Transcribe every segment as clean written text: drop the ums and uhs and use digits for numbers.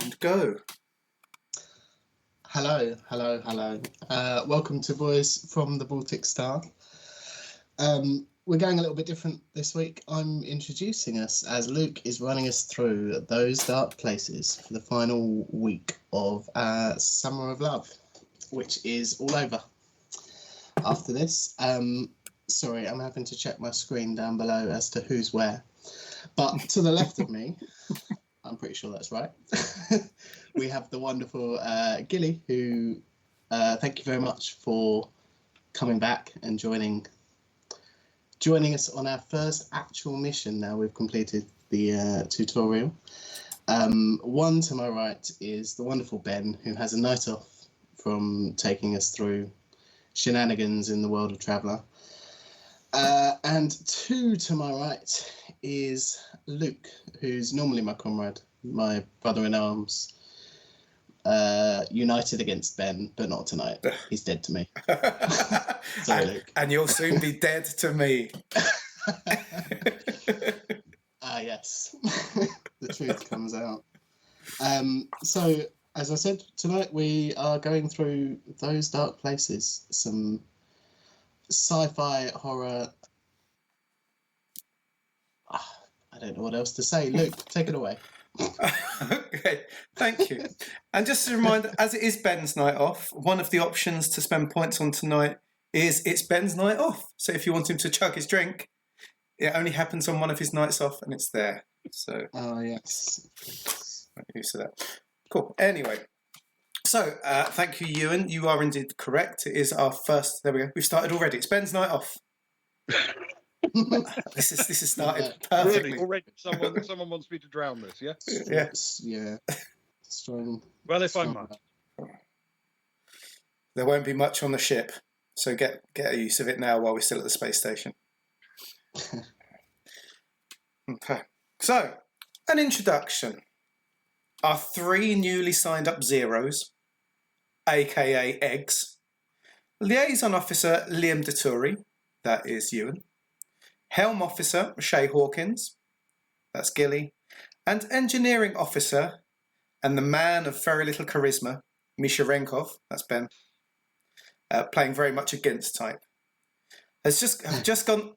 and go. Hello. Welcome to Voice from the Baltic Star. We're going a little bit different this week. I'm introducing us as Luke is running us through those dark places for the final week of Summer of Love, which is all over after this. Sorry, I'm having to check my screen down below as to who's where. But to the left of me, I'm pretty sure that's right, we have the wonderful Gilly, who thank you very much for coming back and joining us on our first actual mission. Now we've completed the tutorial. One to my right is the wonderful Ben, who has a night off from taking us through shenanigans in the world of Traveller. And two to my right is Luke, who's normally my comrade, my brother-in-arms, united against Ben, but not tonight. He's dead to me. Sorry, Luke. And you'll soon be dead to me. Yes. The truth comes out. So, as I said, tonight we are going through those dark places, some sci-fi horror. I don't know what else to say. Luke, take it away. Okay, thank you. And just a reminder, as it is Ben's night off, one of the options to spend points on tonight is it's Ben's night off. So if you want him to chug his drink, it only happens on one of his nights off and it's there. So yes. Used to that. Cool. Anyway, so thank you, Ewan. You are indeed correct. It is our first. There we go. We've started already. It's Ben's night off. This is started perfectly. Already. Someone wants me to drown this. Yeah. Yeah. Strong. Well, if I might. There won't be much on the ship, so get a use of it now while we're still at the space station. Okay. So, an introduction. Our three newly signed up zeros, aka eggs. Liaison officer Liam Deturi, that is Ewan. Helm officer Shay Hawkins, that's Gilly. And engineering officer and the man of very little charisma, Misha Renkov, that's Ben. Playing very much against type. Has just undergone,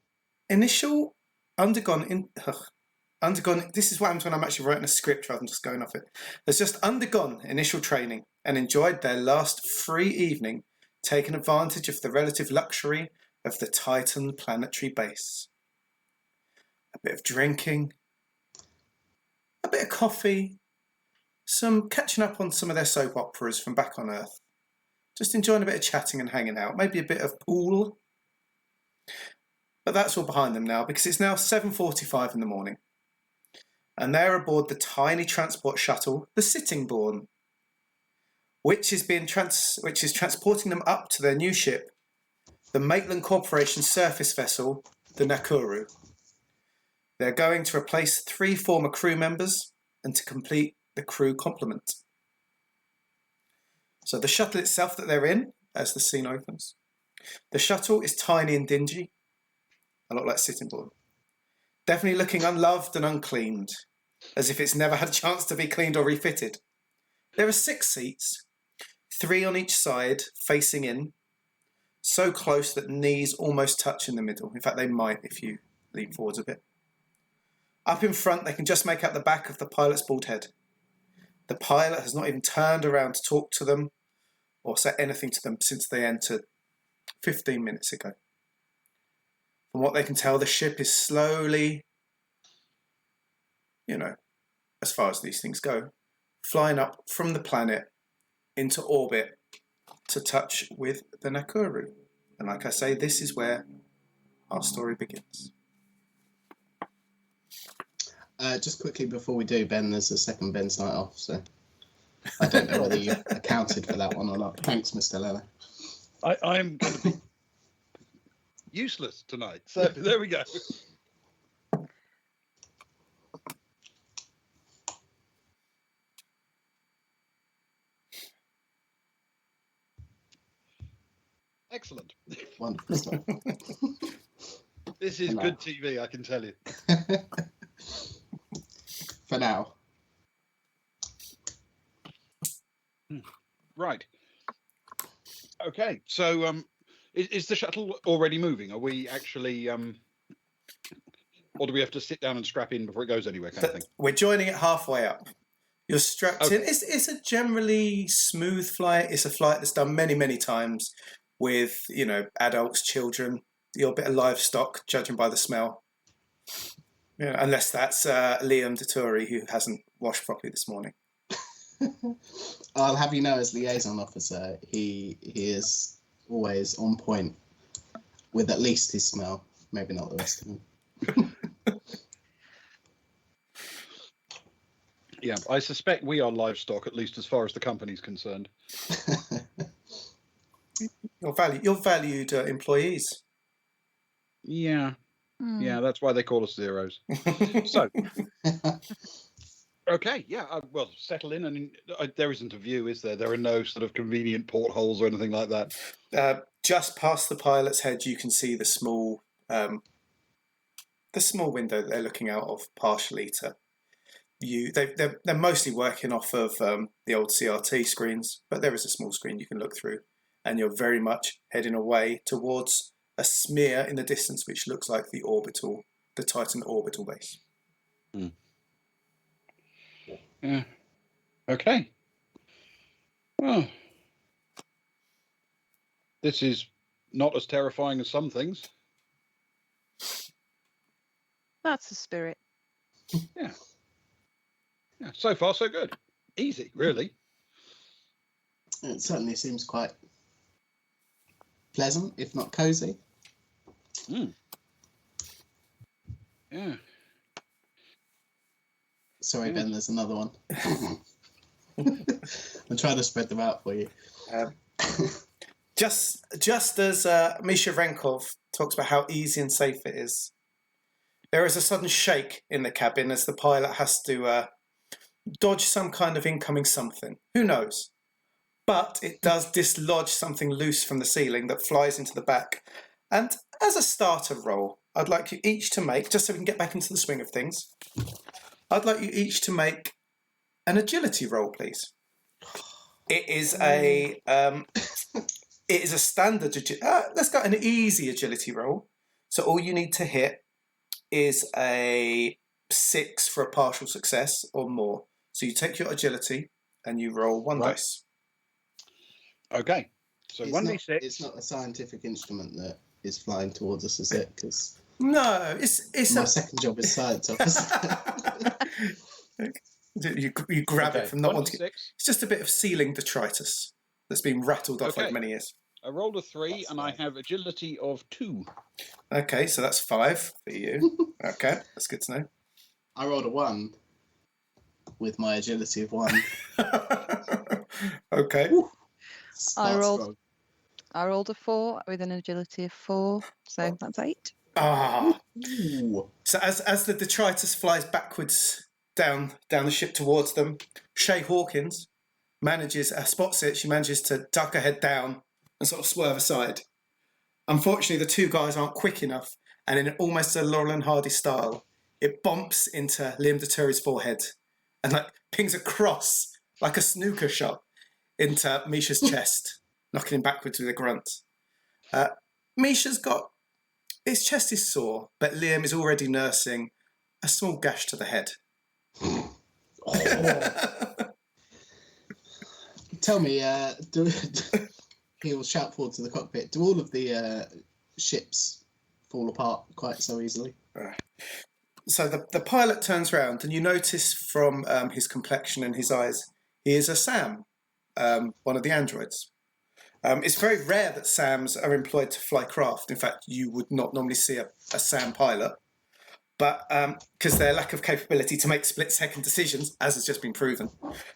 this is what happens when I'm actually writing a script rather than just going off it. Has just undergone initial training and enjoyed their last free evening, taking advantage of the relative luxury of the Titan planetary base. A bit of drinking, a bit of coffee, some catching up on some of their soap operas from back on Earth. Just enjoying a bit of chatting and hanging out, maybe a bit of pool. But that's all behind them now because it's now 7:45 in the morning. And they're aboard the tiny transport shuttle, the Sittingbourne, which is transporting them up to their new ship, the Maitland Corporation surface vessel, the Nakuru. They're going to replace 3 former crew members and to complete the crew complement. So the shuttle itself that they're in, as the scene opens, the shuttle is tiny and dingy, a lot like Sittingbourne. Definitely looking unloved and uncleaned, as if it's never had a chance to be cleaned or refitted. There are 6 seats, 3 on each side, facing in, so close that knees almost touch in the middle. In fact, they might if you lean forwards a bit. Up in front, they can just make out the back of the pilot's bald head. The pilot has not even turned around to talk to them or say anything to them since they entered 15 minutes ago. From what they can tell, the ship is slowly, as far as these things go, flying up from the planet into orbit to touch with the Nakuru. And like I say, this is where our story begins. Just quickly before we do, Ben, there's a second Ben's night off, so I don't know whether you accounted for that one or not. Thanks, Mr. Lella. I'm going to be useless tonight, so there we go. Excellent. Wonderful stuff. This is good TV, I can tell you. For now. Right. Okay. So, is the shuttle already moving? Are we actually, or do we have to sit down and strap in before it goes anywhere, kind of thing? We're joining it halfway up. You're strapped in. Okay. It's a generally smooth flight. It's a flight that's done many, many times with, adults, children, your bit of livestock, judging by the smell. Yeah, unless that's Liam Dettori, who hasn't washed properly this morning. I'll have you know, as liaison officer, he is always on point with at least his smell. Maybe not the rest of him. Yeah, I suspect we are livestock, at least as far as the company's concerned. You're valued employees. Yeah. Yeah, that's why they call us zeros. So, okay, yeah, well, settle in. And there isn't a view, is there? There are no sort of convenient portholes or anything like that. Just past the pilot's head, you can see the small window that they're looking out of, partially to you. They're mostly working off of the old CRT screens, but there is a small screen you can look through, and you're very much heading away towards a smear in the distance, which looks like the Titan orbital base. Yeah. Okay. Well, this is not as terrifying as some things. That's the spirit. Yeah. Yeah. So far, so good. Easy, really. It certainly seems quite pleasant, if not cozy. Yeah. Sorry, Ben, there's another one. I'm trying to spread them out for you. Just as Misha Renkov talks about how easy and safe it is, there is a sudden shake in the cabin as the pilot has to dodge some kind of incoming something. Who knows? But it does dislodge something loose from the ceiling that flies into the back. And as a starter roll, I'd like you each to make, just so we can get back into the swing of things, I'd like you each to make an agility roll, please. It is a standard. Let's go an easy agility roll. So all you need to hit is a 6 for a partial success or more. So you take your agility and you roll one dice. Okay. So It's 1d6. It's not a scientific instrument that is flying towards us, is it? Because no, it's my second job is science officer. You grab it from not wanting. It's just a bit of ceiling detritus that's been rattled off over many years. I rolled a 3 and I have agility of 2. Okay, so that's 5 for you. Okay, that's good to know. I rolled a 1 with my agility of 1. Okay. I rolled a 4 with an agility of 4, so that's 8. So as the detritus flies backwards down the ship towards them, Shay Hawkins spots it. She manages to duck her head down and sort of swerve aside. Unfortunately, the two guys aren't quick enough, and in almost a Laurel and Hardy style, it bumps into Liam Dettori's forehead and pings across like a snooker shot into Misha's chest, knocking him backwards with a grunt. Misha's his chest is sore, but Liam is already nursing a small gash to the head. Tell me, he will shout forward to the cockpit. Do all of the ships fall apart quite so easily? So the pilot turns around, and you notice from his complexion and his eyes, he is a Sam, one of the androids. It's very rare that SAMs are employed to fly craft. In fact, you would not normally see a SAM pilot. But because their lack of capability to make split-second decisions, as has just been proven.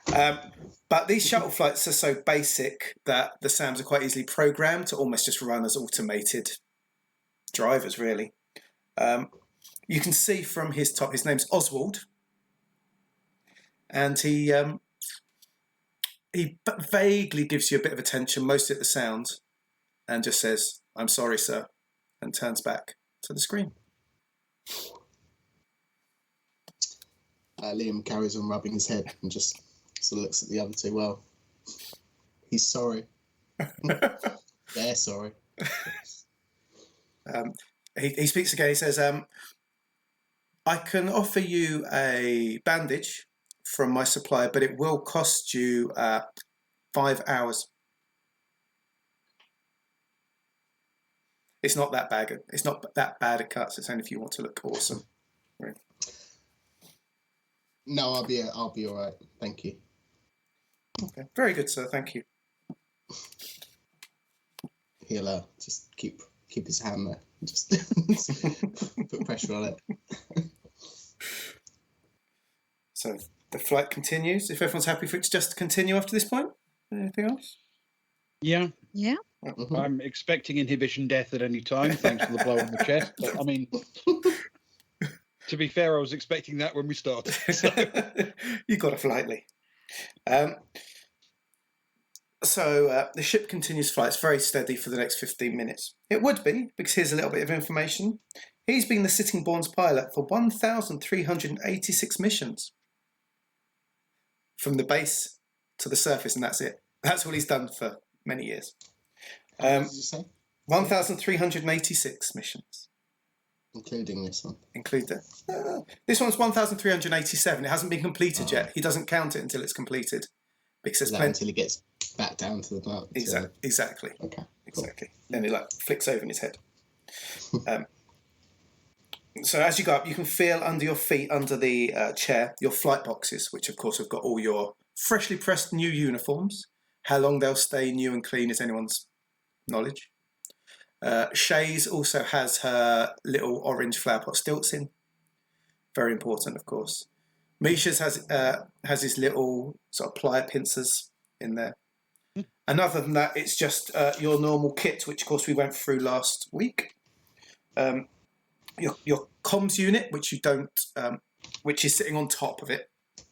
But these shuttle flights are so basic that the SAMs are quite easily programmed to almost just run as automated drivers, really. You can see from his top, his name's Oswald. And he vaguely gives you a bit of attention, mostly at the sound, and just says, "I'm sorry, sir," and turns back to the screen. Liam carries on rubbing his head and just sort of looks at the other two. Well, He's sorry. They're sorry. He speaks again. He says, I can offer you a bandage from my supplier, but it will cost you 5 hours. It's not that bad. It's not that bad a cuts. It's only if you want to look awesome. Right. No, I'll be all right. Thank you. Okay. Very good, sir. Thank you. He'll just keep his hand there. Just put pressure on it. So the flight continues. If everyone's happy for it to just continue after this point, anything else? Yeah. Yeah. Mhm. I'm expecting inhibition death at any time, thanks to the blow on the chest. But I mean, to be fair, I was expecting that when we started. So. You got off lightly. So the ship continues flight. It's very steady for the next 15 minutes. It would be, because here's a little bit of information. He's been the Sitting Bourne's pilot for 1,386 missions. From the base to the surface, and that's it. That's what he's done for many years. How many did you say? 1,386 missions. Including this one. This one's 1,387. It hasn't been completed yet. He doesn't count it until it's completed. Because there's plenty. Until he gets back down to the mark. Exactly. Okay. Exactly. Then it flicks over in his head. So as you go up, you can feel under your feet, under the chair, your flight boxes, which of course have got all your freshly pressed new uniforms. How long they'll stay new and clean is anyone's knowledge. Shays also has her little orange flower pot stilts in. Very important, of course. Misha's has his little sort of plier pincers in there. And other than that, it's just your normal kit, which of course we went through last week. Your comms unit, which you don't, which is sitting on top of it,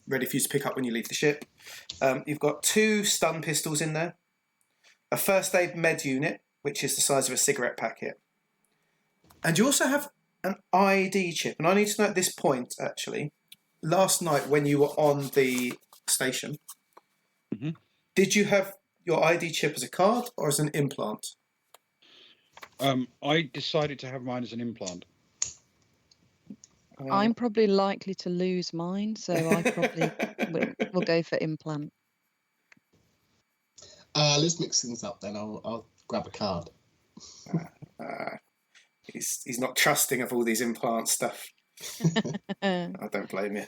ready for you to pick up when you leave the ship. You've got 2 stun pistols in there, a first aid med unit, which is the size of a cigarette packet, and you also have an ID chip. And I need to know at this point, actually, last night when you were on the station, did you have your ID chip as a card or as an implant? I decided to have mine as an implant. I'm probably likely to lose mine, so I probably will go for implant. Let's mix things up then. I'll grab a card. He's not trusting of all these implant stuff. I don't blame you.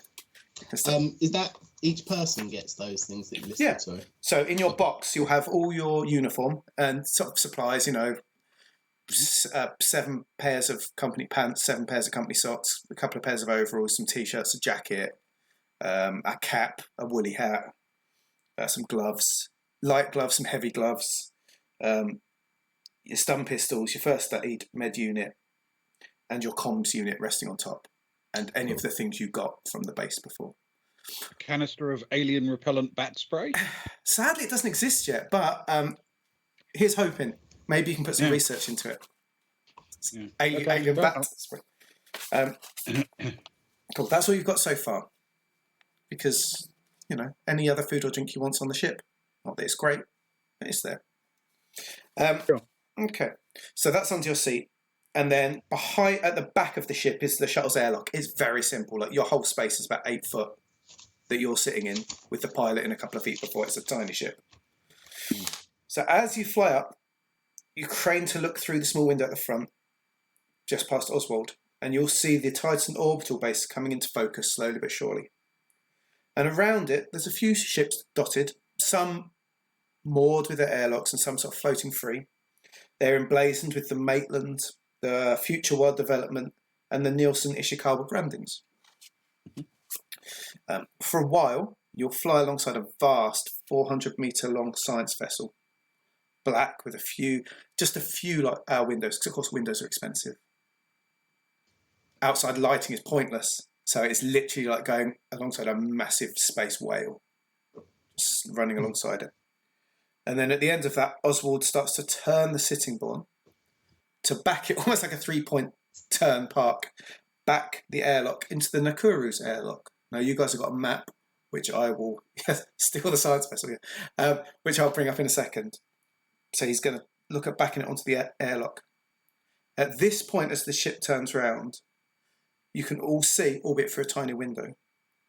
Is that each person gets those things that you listed? Yeah. Sorry. So in your box, you'll have all your uniform and sort of supplies, 7 pairs of company pants, 7 pairs of company socks, a couple of pairs of overalls, some t-shirts, a jacket, a cap, a woolly hat, some gloves, light gloves, some heavy gloves, your stun pistols, your first aid med unit, and your comms unit resting on top, and any of the things you got from the base before. A canister of alien repellent bat spray? Sadly, it doesn't exist yet, but here's hoping. Maybe you can put some research into it. Yeah. Alien bat spray. Cool. That's all you've got so far. Because, any other food or drink you want on the ship. Not that it's great, but it's there. Sure. Okay. So that's under your seat. And then at the back of the ship is the shuttle's airlock. It's very simple. Like your whole space is about 8 foot that you're sitting in with the pilot in a couple of feet before. It's a tiny ship. So as you fly up, you crane to look through the small window at the front, just past Oswald, and you'll see the Titan orbital base coming into focus slowly but surely. And around it, there's a few ships dotted, some moored with their airlocks and some sort of floating free. They're emblazoned with the Maitland, the Future World Development, and the Nielsen Ishikawa brandings. For a while, you'll fly alongside a vast 400-metre long science vessel, black with just a few windows, because of course windows are expensive. Outside lighting is pointless, so it's literally like going alongside a massive space whale, just running alongside it. And then at the end of that, Oswald starts to turn the Sitting Bourne to back it, almost like a 3-point turn park, back the airlock into the Nakuru's airlock. Now you guys have got a map which I will steal the science vessel, which I'll bring up in a second. So he's going to look at backing it onto the airlock. At this point, as the ship turns round, you can all see, albeit through a tiny window,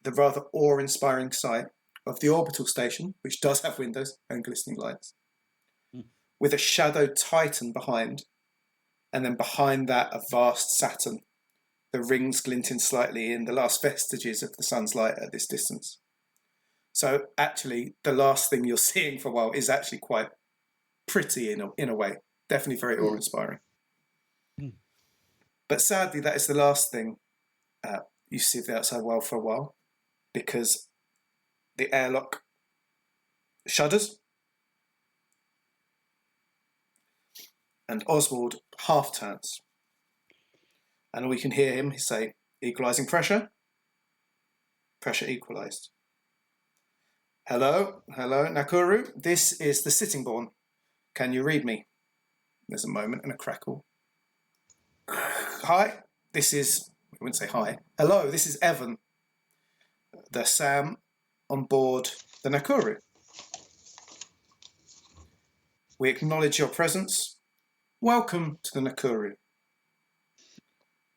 the rather awe-inspiring sight of the orbital station, which does have windows and glistening lights, with a shadowed Titan behind, and then behind that a vast Saturn, the rings glinting slightly in the last vestiges of the sun's light at this distance. So actually, the last thing you're seeing for a while is actually quite pretty in a way. Definitely very awe-inspiring. But sadly, that is the last thing you see of the outside world for a while, because the airlock shudders, and Oswald half turns. And we can hear him say, equalising pressure. Pressure equalised. Hello, Nakuru. This is the Sittingbourne. Can you read me? There's a moment and a crackle. Hi, this is... I wouldn't say hi. Hello, this is Evan, the Sam on board the Nakuru. We acknowledge your presence. Welcome to the Nakuru.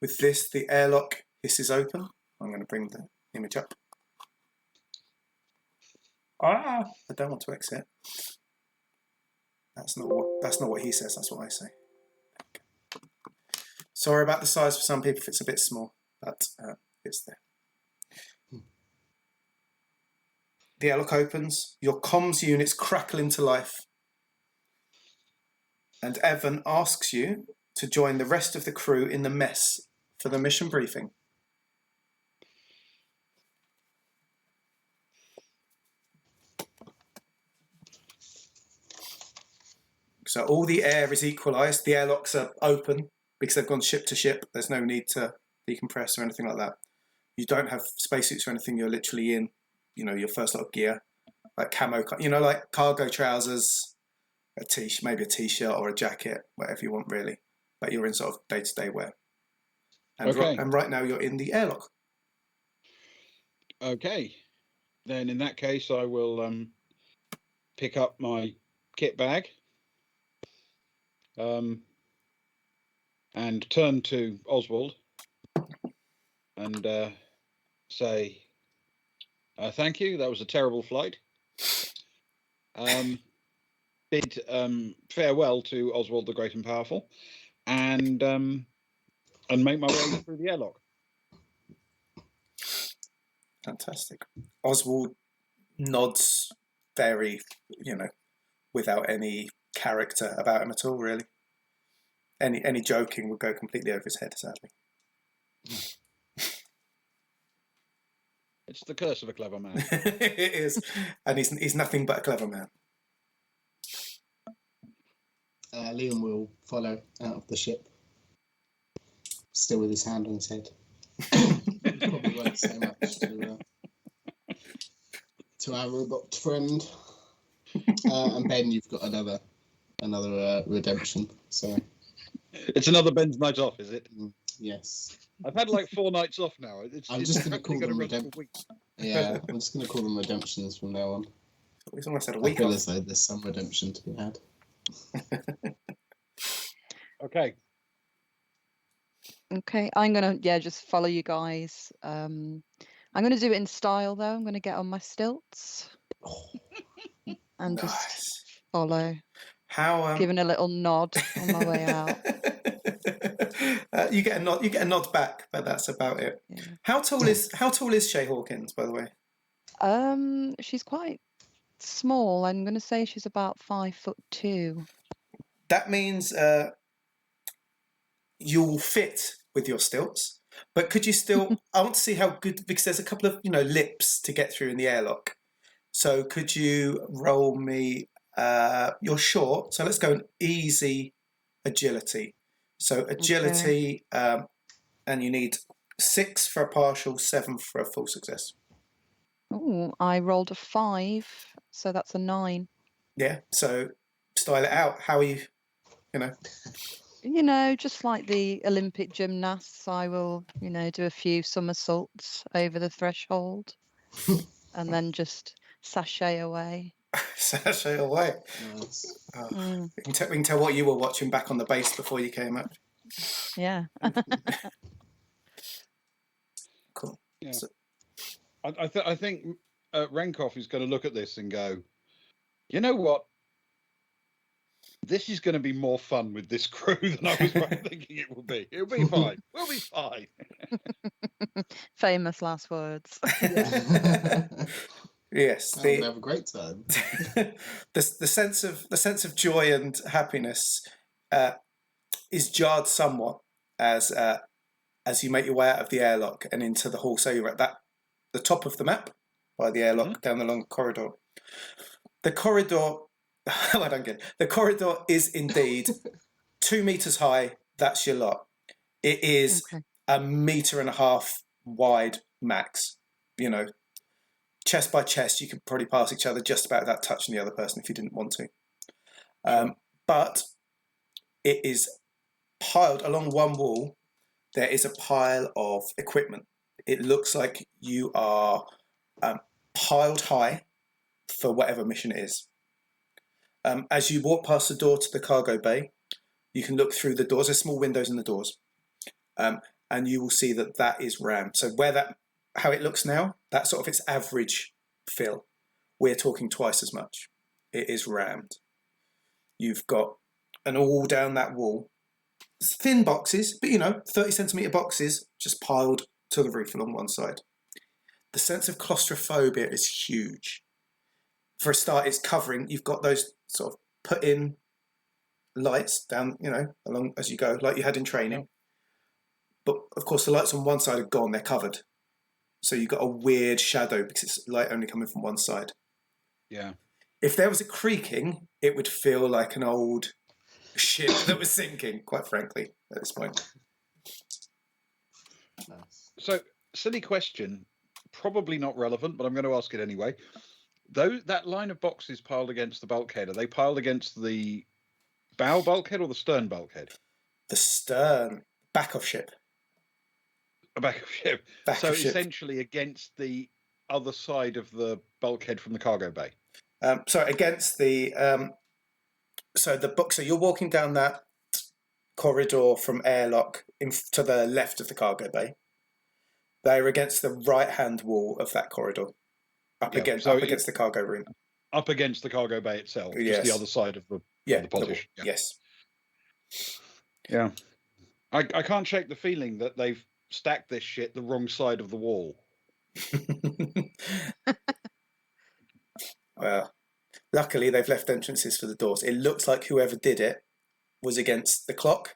With this, the airlock hisses open. I'm going to bring the image up. I don't want to exit. That's not what he says. That's what I say. Sorry about the size for some people if it's a bit small, but it's there. The airlock opens. Your comms units crackle into life. And Evan asks you to join the rest of the crew in the mess for the mission briefing. So all the air is equalised. The airlocks are open because they've gone ship to ship. There's no need to decompress or anything like that. You don't have spacesuits or anything. You're literally in, your first lot of gear, like camo, like cargo trousers, maybe a t-shirt or a jacket, whatever you want really. But you're in sort of day-to-day wear. And, Okay. and right now you're in the airlock. Okay. Then in that case, I will pick up my kit bag and turn to Oswald and say, thank you. That was a terrible flight. Bid farewell to Oswald the Great and Powerful, and make my way through the airlock. Fantastic. Oswald nods very, without any character about him at all, really. Any joking would go completely over his head, sadly. It's the curse of a clever man. It is. And he's nothing but a clever man. Liam will follow out of the ship, still with his hand on his head. Probably won't say much to our robot friend. And Ben, you've got another redemption. So it's another Ben's night off, is it? Yes. I've had like 4 nights off now. I'm just going to call them redemptions. Yeah, I'm just going to call them redemptions from now on. He's almost had a I week feel off. as though there's some redemption to be had. Okay. Okay, I'm gonna just follow you guys. I'm gonna do it in style though. I'm gonna get on my stilts and Nice. just follow. How giving a little nod on my way out. You get a nod back, but that's about it. Yeah. How tall is Shay Hawkins, by the way? She's quite small. I'm gonna say she's about 5'2". That means you'll fit with your stilts, but could you still? I want to see how good, because there's a couple of lips to get through in the airlock. So could you roll me? You're short, so let's go an easy agility. So agility, and you need 6 for a partial, 7 for a full success. Oh, I rolled a 5, so that's a 9. Yeah. So style it out. How are you? Just like the Olympic gymnasts, I will, do a few somersaults over the threshold. and then just sashay away. Sashay away. Nice. Oh, Mm, we can tell what you were watching back on the base before you came up. yeah. Cool. Yeah. So- I think Renkov is going to look at this and go, you know what? This is going to be more fun with this crew than I was thinking it will be. It'll be fine. We'll be fine. Famous last words. Yes, I'm gonna have a great time. the sense of joy and happiness is jarred somewhat as you make your way out of the airlock and into the hall. So you're at the top of the map by the airlock down the long corridor. The corridor, I don't get it. The corridor is indeed 2 meters high. That's your lot. It is Okay. 1.5 meters wide max. You know, chest by chest, you could probably pass each other just about without touching the other person if you didn't want to. But it is piled along one wall. There is a pile of equipment. It looks like you are piled high for whatever mission it is. As you walk past the door to the cargo bay, you can look through the doors. There's small windows in the doors, and you will see that is rammed. So how it looks now, that's sort of its average fill. We're talking twice as much. It is rammed. You've got all down that wall, thin boxes, but 30-centimeter boxes just piled to the roof along one side. The sense of claustrophobia is huge. For a start, it's covering. You've got those sort of put in lights down, along as you go, like you had in training. But of course, the lights on one side are gone; they're covered. So you've got a weird shadow because it's light only coming from one side. Yeah. If there was a creaking, it would feel like an old ship that was sinking, quite frankly, at this point. Nice. So, silly question, probably not relevant, but I'm going to ask it anyway. That line of boxes piled against the bulkhead, are they piled against the bow bulkhead or the stern bulkhead? The stern, back of ship. A back of ship. Back So of ship. essentially against the other side of the bulkhead from the cargo bay. Against the so you're walking down that corridor from airlock to the left of the cargo bay. They're against the right-hand wall of that corridor, up against the cargo room. Up against the cargo bay itself, Yes. just the other side of the partition. Yes. Yeah. I can't shake the feeling that they've stacked this shit the wrong side of the wall. Well, luckily they've left entrances for the doors. It looks like whoever did it was against the clock.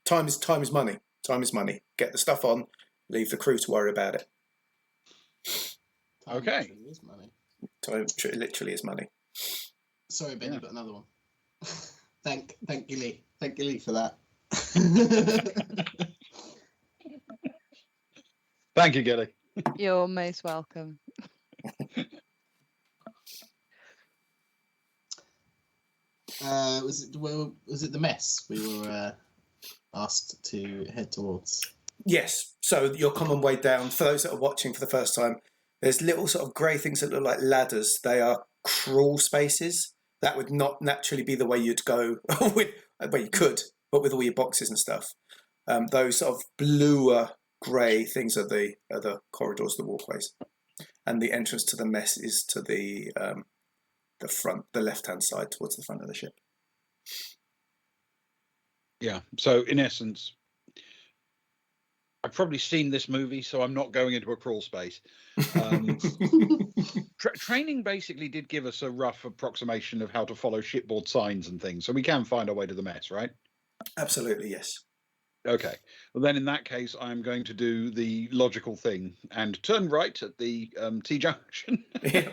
Time is money. Time is money. Get the stuff on. Leave the crew to worry about it. Time Okay. literally is money. Time literally is money. Sorry, Ben, you got another one. Thank Gilly. Thank Gilly for that. Thank you, Gilly. You're most welcome. Was it the mess we were asked to head towards? Yes. So your common way down, for those that are watching for the first time, there's little sort of grey things that look like ladders. They are crawl spaces. That would not naturally be the way you'd go with. Well, you could, but with all your boxes and stuff. Those sort of bluer grey things are the corridors, the walkways, and the entrance to the mess is to the front, the left-hand side towards the front of the ship. Yeah. So in essence, I've probably seen this movie, so I'm not going into a crawl space. Training basically did give us a rough approximation of how to follow shipboard signs and things, so we can find our way to the mess, right? Absolutely, yes. Okay. Well, then in that case, I'm going to do the logical thing and turn right at the T-junction. Yeah.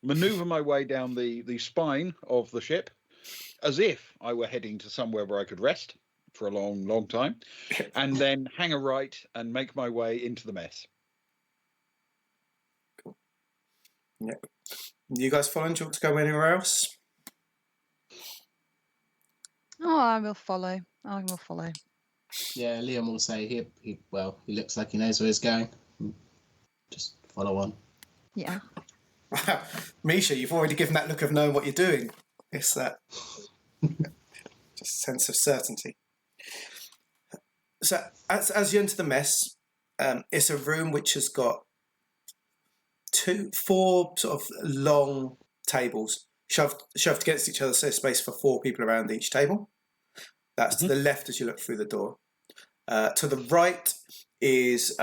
Maneuver my way down the spine of the ship as if I were heading to somewhere where I could rest for a long, long time, and then hang a right and make my way into the mess. Cool. Yeah. You guys following? Do you want to go anywhere else? Oh, I will follow. I will follow. Yeah, Liam will say he looks like he knows where he's going. Just follow on. Yeah. Wow, Misha, you've already given that look of knowing what you're doing. It's that just sense of certainty. So as you enter the mess, it's a room which has got four sort of long tables shoved against each other, so space for four people around each table. That's to the left as you look through the door. To the right is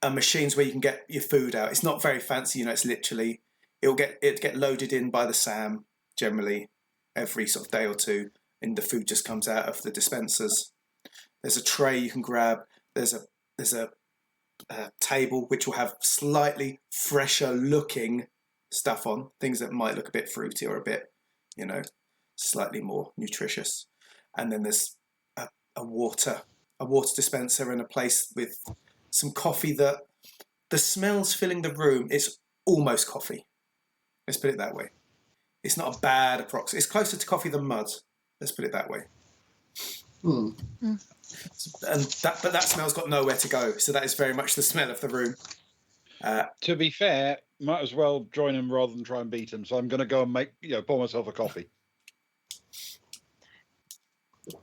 machines where you can get your food out. It's not very fancy, it's literally it'll get loaded in by the SAM generally every sort of day or two, and the food just comes out of the dispensers. There's a tray you can grab. There's a table which will have slightly fresher looking stuff on, things that might look a bit fruity or a bit, slightly more nutritious. And then there's a water dispenser and a place with some coffee that the smells filling the room. It's almost coffee. Let's put it that way. It's not a bad approximation. It's closer to coffee than mud. Let's put it that way. And that smell's got nowhere to go. So that is very much the smell of the room. To be fair, might as well join him rather than try and beat him. So I'm going to go and pour myself a coffee.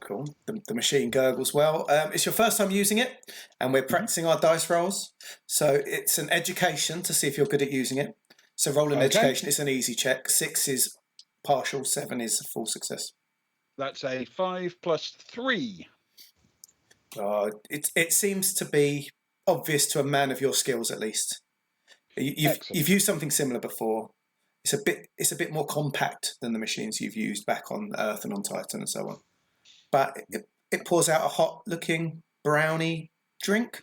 Cool. The machine gurgles well. It's your first time using it, and we're practicing our dice rolls. So it's an education to see if you're good at using it. So roll an education. It's an easy check. 6 is partial. 7 is a full success. That's a 5 plus 3. It seems to be obvious to a man of your skills, at least. You've used something similar before. It's a bit more compact than the machines you've used back on Earth and on Titan and so on. But it pours out a hot-looking brownie drink.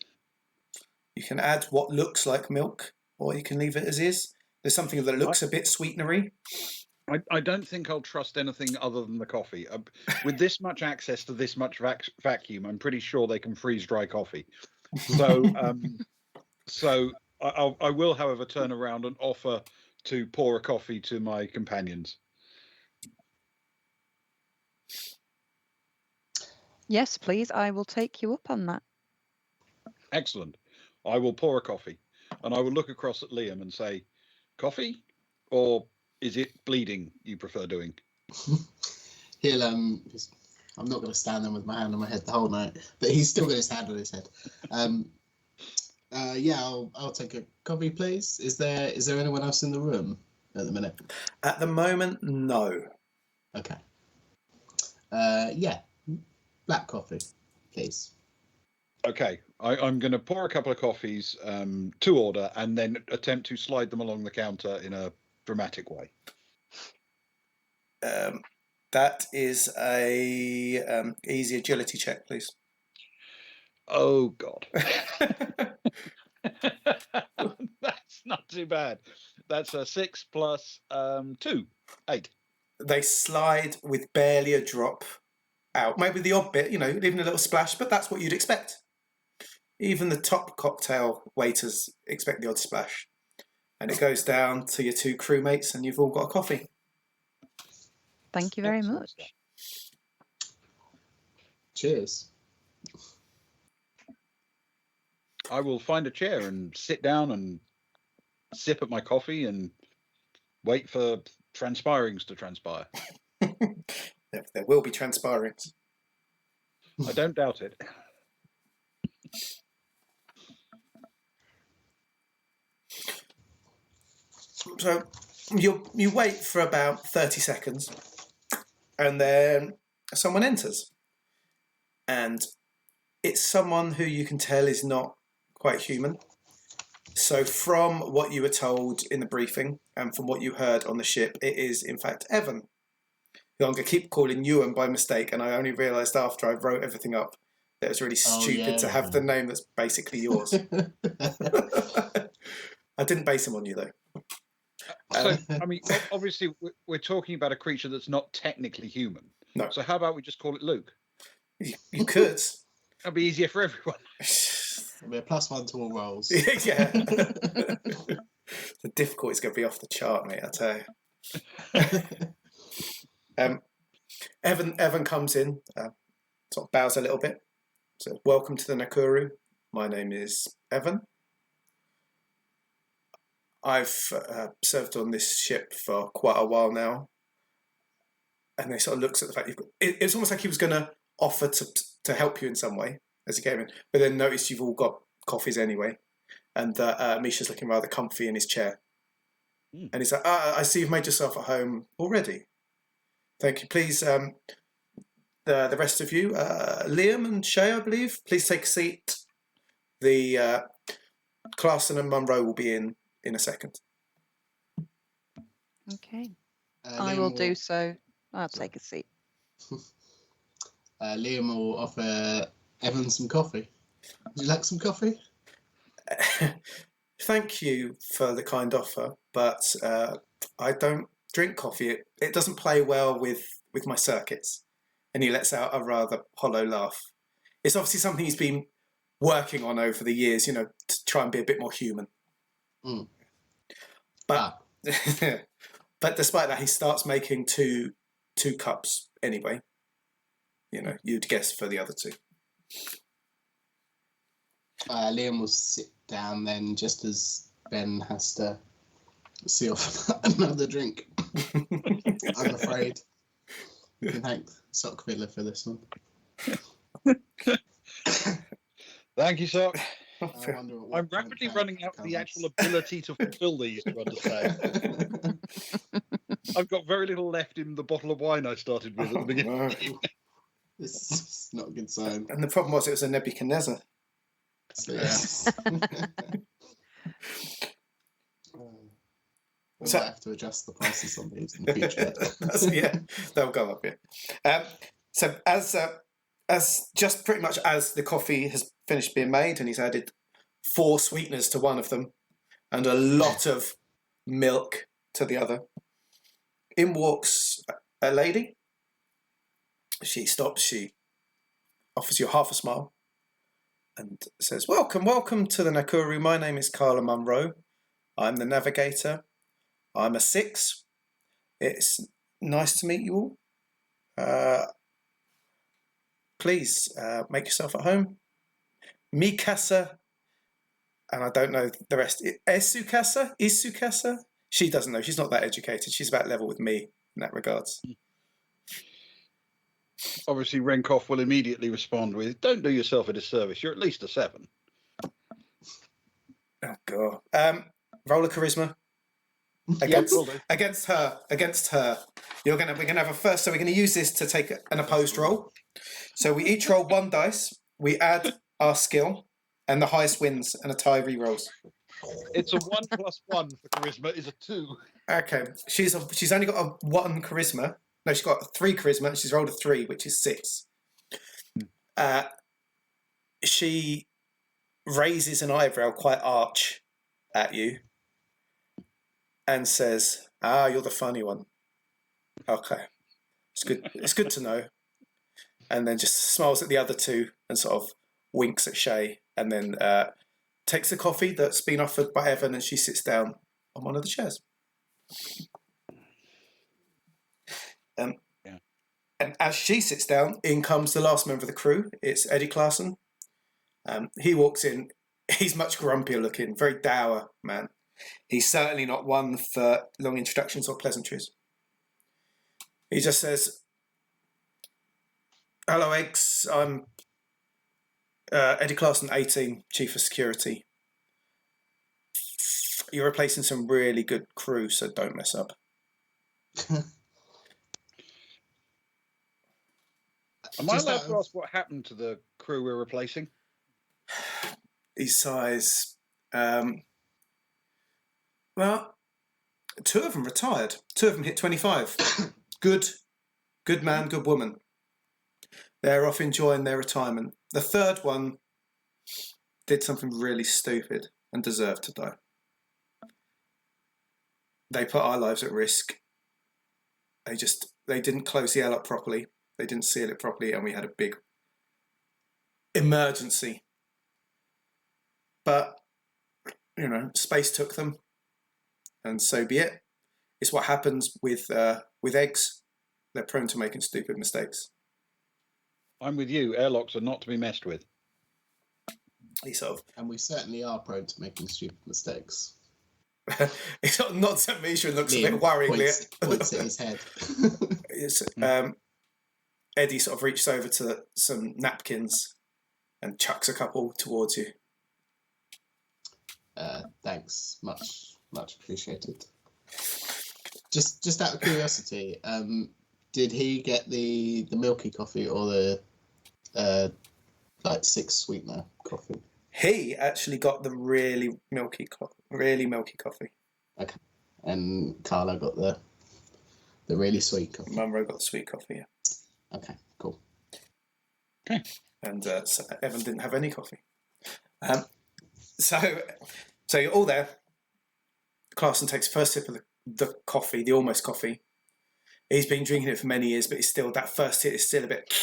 You can add what looks like milk, or you can leave it as is. There's something that looks a bit sweetenery. I don't think I'll trust anything other than the coffee. With this much access to this much vacuum, I'm pretty sure they can freeze dry coffee. So, I will, however, turn around and offer to pour a coffee to my companions. Yes, please. I will take you up on that. Excellent. I will pour a coffee, and I will look across at Liam and say, "Coffee, or is it bleeding you prefer doing?" He'll I'm not going to stand there with my hand on my head the whole night, but he's still got his hand on his head. I'll take a coffee, please. Is there anyone else in the room at the minute? At the moment, no. Okay. Black coffee, please. Okay, I'm going to pour a couple of coffees to order, and then attempt to slide them along the counter in a dramatic way. That is a easy agility check, please. Oh God. That's not too bad. That's a 6 plus 2, 8. They slide with barely a drop out. Maybe the odd bit, leaving a little splash, but that's what you'd expect. Even the top cocktail waiters expect the odd splash. And it goes down to your 2 crewmates, and you've all got a coffee. Thank you very Excellent much. stuff. Cheers. I will find a chair and sit down and sip at my coffee and wait for transpirings to transpire. There will be transpirings. I don't doubt it. So you wait for about 30 seconds, and then someone enters. And it's someone who you can tell is not quite human. So from what you were told in the briefing and from what you heard on the ship, it is in fact Evan, who I'm going to keep calling Ewan by mistake, and I only realised after I wrote everything up that it was really stupid to have the name that's basically yours. I didn't base him on you, though. So, I mean, obviously, we're talking about a creature that's not technically human. No. So how about we just call it Luke? You could. That'd be easier for everyone. It'll be a +1 to all rolls. Yeah. The difficulty's going to be off the chart, mate, I tell you. Evan comes in, sort of bows a little bit. So, welcome to the Nakuru. My name is Evan. I've served on this ship for quite a while now. And he sort of looks at the fact you've got... It's almost like he was going to offer to help you in some way as he came in, but then noticed you've all got coffees anyway, and that Misha's looking rather comfy in his chair. Mm. And he's like, I see you've made yourself at home already. Thank you. Please, the rest of you, Liam and Shay, I believe, please take a seat. The Clarkson and Munro will be in a second. Okay. Liam I will do so. I'll take a seat. Liam will offer Evan some coffee. Would you like some coffee? Thank you for the kind offer, but I don't drink coffee. It doesn't play well with my circuits. And he lets out a rather hollow laugh. It's obviously something he's been working on over the years, to try and be a bit more human. Mm. But but despite that, he starts making two cups anyway. You'd guess for the other two. Liam will sit down then, just as Ben has to see off another drink. I'm afraid. You can thank Sock Fiddler for this one. Thank you, Sock. I wonder at what I'm point rapidly that running out of the comes. actual ability to fulfill these, to understand. I've got very little left in the bottle of wine I started with at the beginning. No. This is not a good sign. And the problem was it was a Nebuchadnezzar. So, yes. We'll So- have to adjust the prices on these in the future. Yeah, they'll go up. Yeah. So as just pretty much as the coffee has finished being made, and he's added 4 sweeteners to one of them, and a lot of milk to the other, in walks a lady. She stops. She offers you half a smile, and says, "Welcome to the Nakuru. My name is Carla Munro. I'm the navigator. I'm a 6. It's nice to meet you all. Please make yourself at home. Mikasa," and I don't know the rest. Isukasa? She doesn't know. She's not that educated. She's about level with me in that regards. Obviously, Renkoff will immediately respond with, "Don't do yourself a disservice. You're at least a 7. Oh god. Roll a charisma. Against her. We're gonna have a first. So we're gonna use this to take an opposed roll. So we each roll 1 dice. We add our skill, and the highest wins, and a tie re-rolls. It's a 1 + 1 for charisma is a 2. Okay. She's only got a 1 charisma. No, she's got a 3 charisma, and she's rolled a 3, which is 6. She raises an eyebrow quite arch at you and says, "You're the funny one. Okay. It's good to know." And then just smiles at the other two and sort of winks at Shay, and then takes the coffee that's been offered by Evan, and she sits down on one of the chairs. And as she sits down, in comes the last member of the crew. It's Eddie Clarkson. He walks in. He's much grumpier looking, very dour man. He's certainly not one for long introductions or pleasantries. He just says, "Hello, Eggs. I'm Eddie Clarkson, 18, Chief of Security. You're replacing some really good crew, so don't mess up." Am I Just allowed out to of- ask what happened to the crew we're replacing? He sighs. Well, 2 of them retired. 2 of them hit 25. Good man, good woman. They're off enjoying their retirement. The 3rd one did something really stupid and deserved to die. They put our lives at risk. They didn't close the L up properly. They didn't seal it properly, and we had a big emergency. But, space took them, and so be it. It's what happens with eggs. They're prone to making stupid mistakes. I'm with you. Airlocks are not to be messed with. He sort of, And we certainly are prone to making stupid mistakes. he sort of nods at Misha and looks a Liam bit worryingly. points at his head. Eddie sort of reaches over to some napkins and chucks a couple towards you. Thanks, much appreciated. Just out of curiosity, did he get the milky coffee or the like 6 sweetener coffee? He actually got the really milky coffee. Okay, and Carla got the really sweet coffee. Munro got the sweet coffee. Yeah. Okay, cool. Okay. And so Evan didn't have any coffee. So you're all there. Clarkson takes first sip of the coffee, the almost coffee. He's been drinking it for many years, but that first hit is still a bit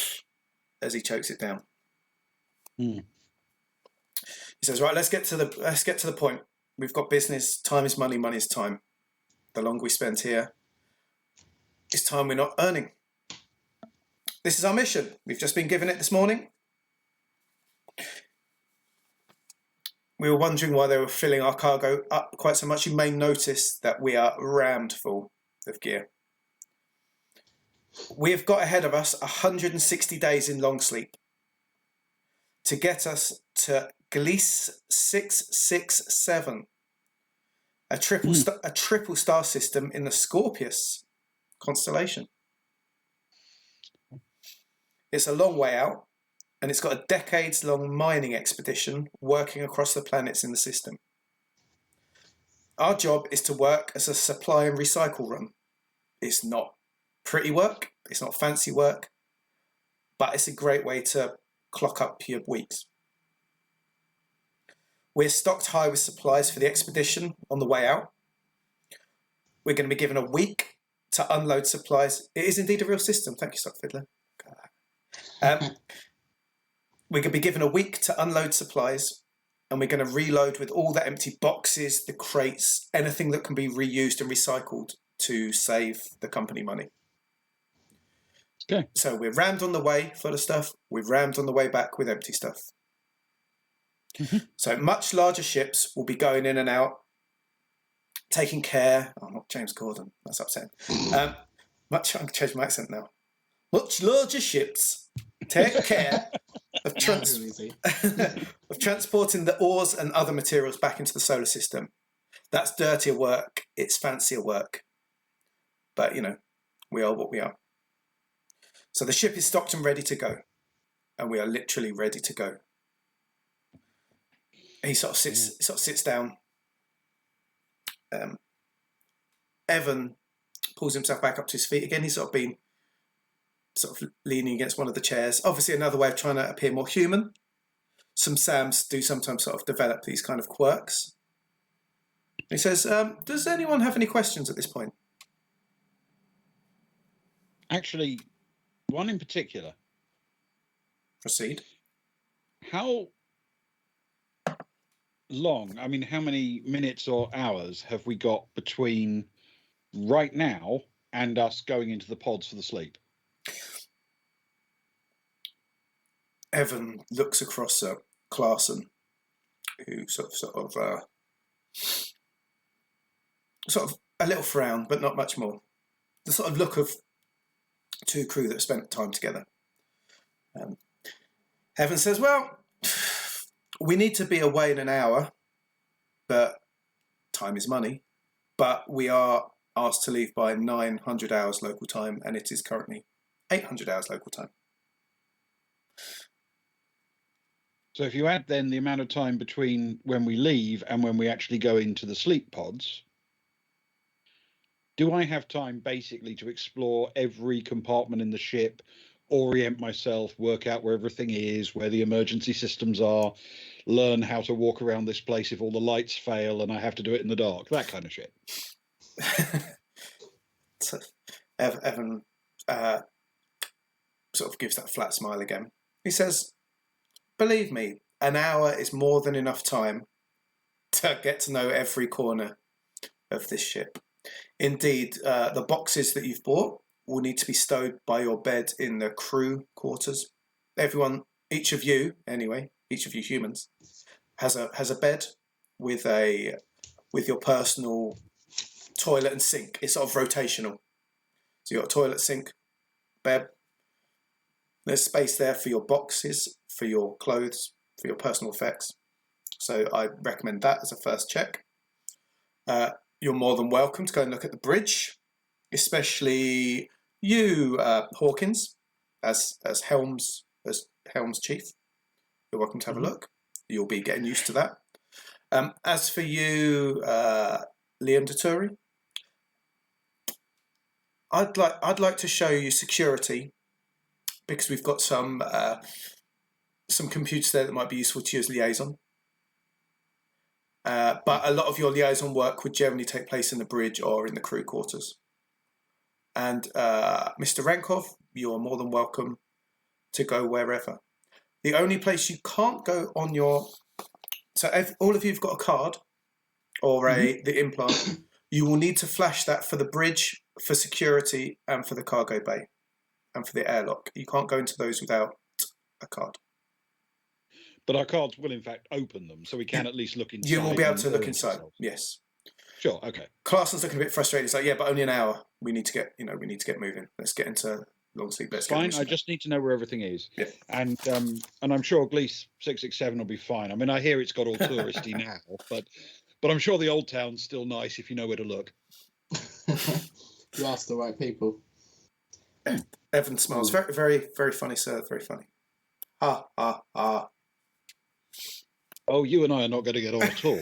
as he chokes it down. Mm. He says, "Right, let's get to the point. We've got business. Time is money. Money is time. The longer we spend here, it's time we're not earning. This is our mission. We've just been given it this morning. We were wondering why they were filling our cargo up quite so much. You may notice that we are rammed full of gear. We have got ahead of us 160 days in long sleep to get us to Gliese 667, a triple star system in the Scorpius constellation. It's a long way out, and it's got a decades-long mining expedition working across the planets in the system. Our job is to work as a supply and recycle run. It's not pretty work, it's not fancy work, but it's a great way to clock up your weeks. We're stocked high with supplies for the expedition on the way out. We're going to be given a week to unload supplies. It is indeed a real system. Thank you, Stock Fiddler. We're going to be given a week to unload supplies, and we're going to reload with all the empty boxes, the crates, anything that can be reused and recycled to save the company money. Okay. So we're rammed on the way full of stuff. We're rammed on the way back with empty stuff. Mm-hmm. So much larger ships will be going in and out, taking care. Oh, not James Gordon. That's upsetting. I'm going to change my accent now. Much larger ships take care of, of transporting the ores and other materials back into the solar system. That's dirtier work. It's fancier work. But, we are what we are. So the ship is stocked and ready to go. And we are literally ready to go. He sort of sits down. Evan pulls himself back up to his feet again. He's sort of leaning against one of the chairs. Obviously another way of trying to appear more human. Some Sams do sometimes sort of develop these kind of quirks. He says, does anyone have any questions at this point? Actually, one in particular. Proceed. How long, how many minutes or hours have we got between right now and us going into the pods for the sleep? Evan looks across at Clarkson, who sort of a little frown, but not much more. The sort of look of two crew that have spent time together. Evan says, well, we need to be away in an hour, but time is money. But we are asked to leave by 900 hours local time, and it is currently 800 hours local time. So if you add then the amount of time between when we leave and when we actually go into the sleep pods, do I have time basically to explore every compartment in the ship, orient myself, work out where everything is, where the emergency systems are, learn how to walk around this place if all the lights fail and I have to do it in the dark, that kind of shit? So Evan sort of gives that flat smile again. He says, believe me, an hour is more than enough time to get to know every corner of this ship. Indeed, the boxes that you've bought will need to be stowed by your bed in the crew quarters. Everyone, each of you humans, has a bed with a with your personal toilet and sink. It's sort of rotational. So you've got a toilet, sink, bed. There's space there for your boxes, for your clothes, for your personal effects. So I recommend that as a first check. You're more than welcome to go and look at the bridge, especially you, Hawkins, as Helm's chief. You're welcome to have a look. You'll be getting used to that. As for you, Liam Deturi, I'd like to show you security, because we've got some computers there that might be useful to you as liaison. But a lot of your liaison work would generally take place in the bridge or in the crew quarters. And Mr. Renkov, you are more than welcome to go wherever. The only place you can't go on your... So if all of you have got a card or the implant, you will need to flash that for the bridge, for security, and for the cargo bay, and for the airlock. You can't go into those without a card. But our cards will, in fact, open them, so we can at least look inside. You will be able to look orient inside. ourselves. Yes. Sure. Okay. Clarson's looking a bit frustrated. He's like, "Yeah, but only an hour. We need to get moving. Let's get into long sleep. Let's Fine. get I just need to know where everything is. Yeah. And I'm sure Glees 667 will be fine. I mean, I hear it's got all touristy now, but I'm sure the old town's still nice if you know where to look. You asked the right people. Evan smiles. Very, very, very funny, sir. Very funny. Ha, ha, ha. Oh, you and I are not going to get on at all.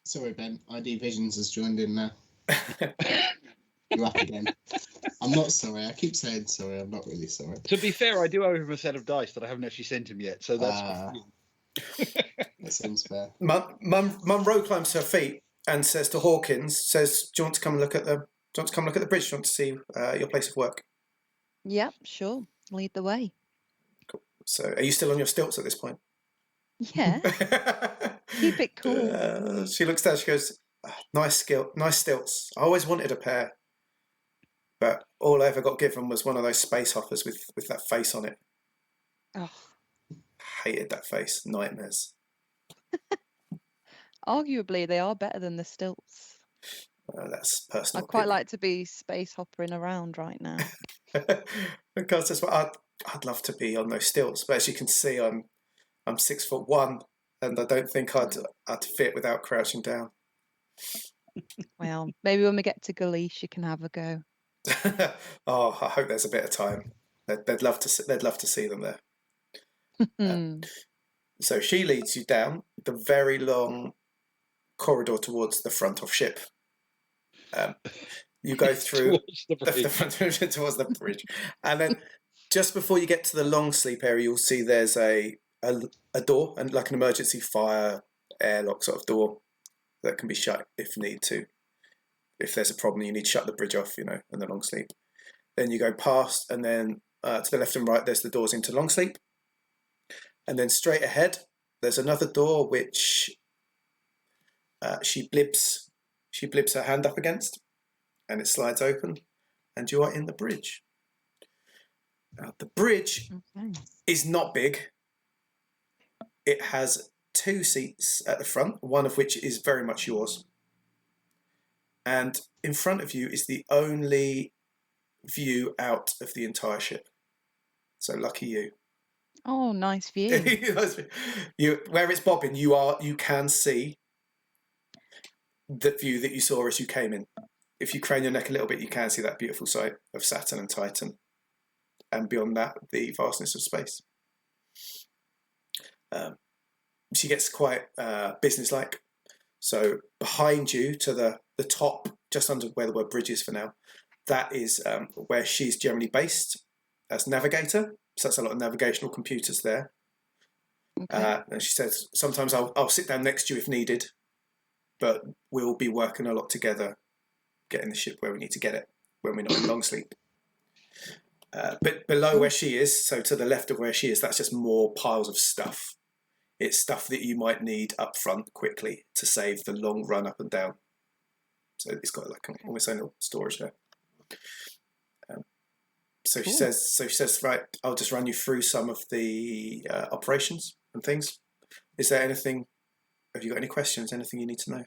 Sorry, Ben. ID Visions has joined in now. You're up again. I'm not sorry. I keep saying sorry. I'm not really sorry. To be fair, I do owe him a set of dice that I haven't actually sent him yet, so that's That seems fair. Monroe climbs to her feet and says to Hawkins, "Do you want to come and look at the? Do you want to come and look at the bridge? Do you want to see your place of work?" Yep, sure. Lead the way. Cool. So, are you still on your stilts at this point? Yeah. Keep it cool. She looks down. She goes, nice stilts. I always wanted a pair, but all I ever got given was one of those space hoppers with that face on it. Oh. Hated that face. Nightmares. Arguably, they are better than the stilts. That's personal. I'd quite like to be space hoppering around right now. Because that's what I'd love to be on those stilts, but as you can see, I'm 6'1", and I don't think I'd fit without crouching down. Well, maybe when we get to Galish, you can have a go. Oh, I hope there's a bit of time. They'd love to see them there. So she leads you down the very long corridor towards the front of ship. You go through the front towards the bridge, and then just before you get to the long sleep area, you'll see there's a door, and like an emergency fire airlock sort of door that can be shut if need to. If there's a problem, you need to shut the bridge off, in the long sleep. Then you go past, and then to the left and right, there's the doors into long sleep. And then straight ahead, there's another door which she blibs her hand up against, and it slides open, and you are in the bridge. Now, the bridge is not big. It has 2 seats at the front, one of which is very much yours. And in front of you is the only view out of the entire ship. So lucky you. Oh, nice view. Where it's bobbing, you can see the view that you saw as you came in. If you crane your neck a little bit, you can see that beautiful sight of Saturn and Titan, and beyond that, the vastness of space. She gets quite businesslike. So behind you, to the top, just under where the word bridge is for now, that is where she's generally based as navigator. So that's a lot of navigational computers there. Okay. And she says, sometimes I'll sit down next to you if needed, but we'll be working a lot together, getting the ship where we need to get it when we're not in long sleep. But below where she is, so to the left of where she is, that's just more piles of stuff. It's stuff that you might need up front quickly to save the long run up and down. So it's got like almost own little storage there. So she Cool. says, right, I'll just run you through some of the operations and things. Is there anything? Have you got any questions? Anything you need to know?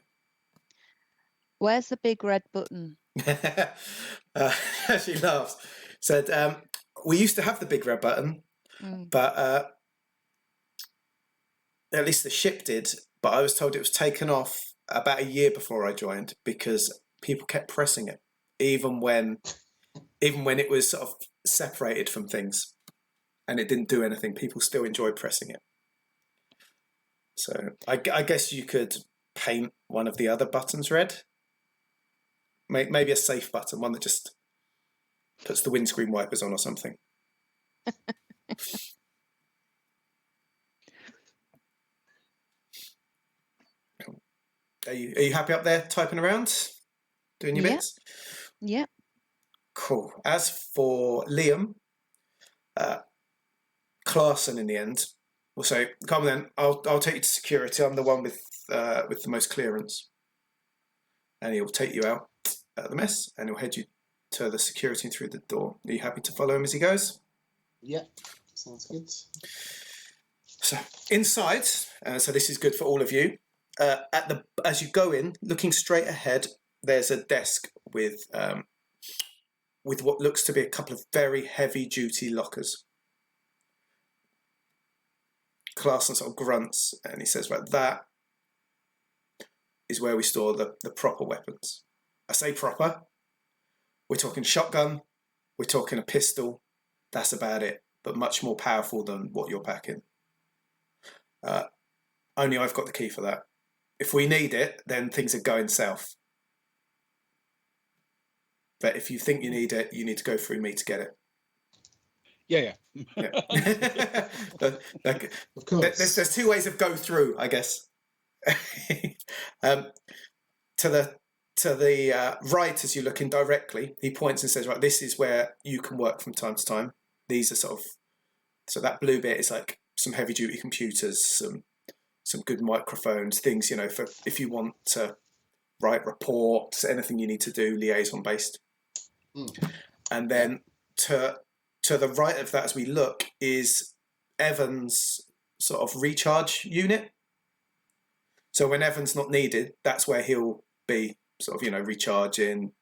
Where's the big red button? uh, she laughs. Said, we used to have the big red button, but at least the ship did. But I was told it was taken off about a year before I joined because people kept pressing it, even when it was sort of separated from things and it didn't do anything. People still enjoyed pressing it. So I guess you could paint one of the other buttons red. Maybe a safe button, one that just puts the windscreen wipers on or something. Are you happy up there typing around, doing your bits? Yeah. Cool. As for Liam, Clarkson in the end will say, "Come on then, I'll take you to security. I'm the one with the most clearance," and he'll take you out at the mess, and he'll head you to the security through the door. Are you happy to follow him as he goes? Yeah, sounds good. So inside, so this is good for all of you. As you go in, looking straight ahead, there's a desk with what looks to be a couple of very heavy-duty lockers. Clarkson sort of grunts and he says, "Right, that is where we store the proper weapons." I say proper. We're talking shotgun. We're talking a pistol. That's about it, but much more powerful than what you're packing. Only I've got the key for that. If we need it, then things are going south. But if you think you need it, you need to go through me to get it. Yeah. Of course. There's two ways of go through, I guess. To the right, as you're looking directly, he points and says, "Right, this is where you can work from time to time. These are so that blue bit is like some heavy duty computers, some good microphones, things, for if you want to write reports, anything you need to do liaison based." And then to the right of that, as we look, is Evan's sort of recharge unit. So when Evan's not needed, that's where he'll be sort of, recharging,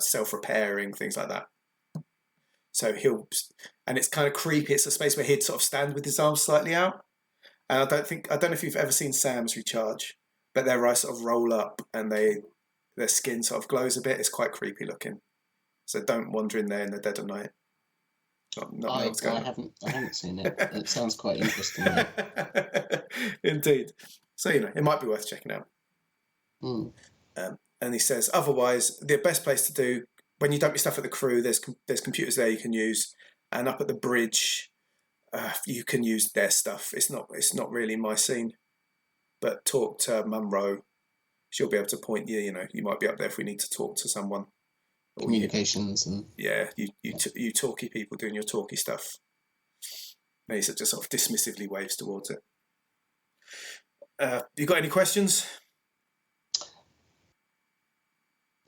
self-repairing, things like that. So and it's kind of creepy. It's a space where he'd sort of stand with his arms slightly out. And I don't know if you've ever seen Sam's recharge, but their eyes sort of roll up and their skin sort of glows a bit. It's quite creepy looking. So don't wander in there in the dead of night. I haven't seen it. It sounds quite interesting. Yeah. Indeed. So it might be worth checking out. And he says, otherwise, the best place to do when you dump your stuff at the crew, there's computers there you can use, and up at the bridge, you can use their stuff. It's not really my scene, but talk to Munro. She'll be able to point you. You might be up there if we need to talk to someone. Communications and you talky people doing your talky stuff. And he just sort of dismissively waves towards it. You got any questions?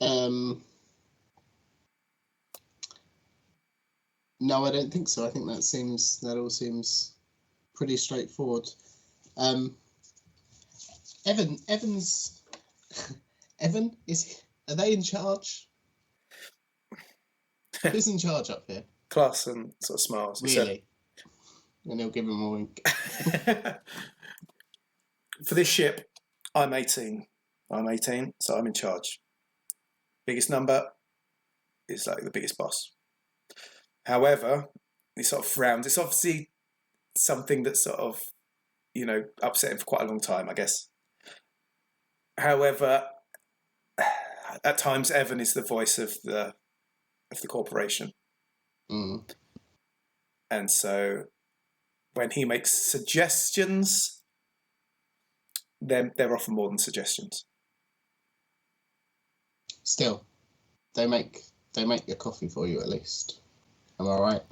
No, I don't think so. I think that all seems pretty straightforward. Evan's Evan, are they in charge? Who's in charge up here? Clarkson sort of smiles. Really? And he'll give him a wink. For this ship, I'm 18. So I'm in charge. Biggest number is like the biggest boss. However, he sort of frowns. It's obviously something that's sort of, upset him for quite a long time, I guess. However, at times Evan is the voice of the corporation. And so when he makes suggestions, then they're often more than suggestions. Still, they make your coffee for you at least. Am I right?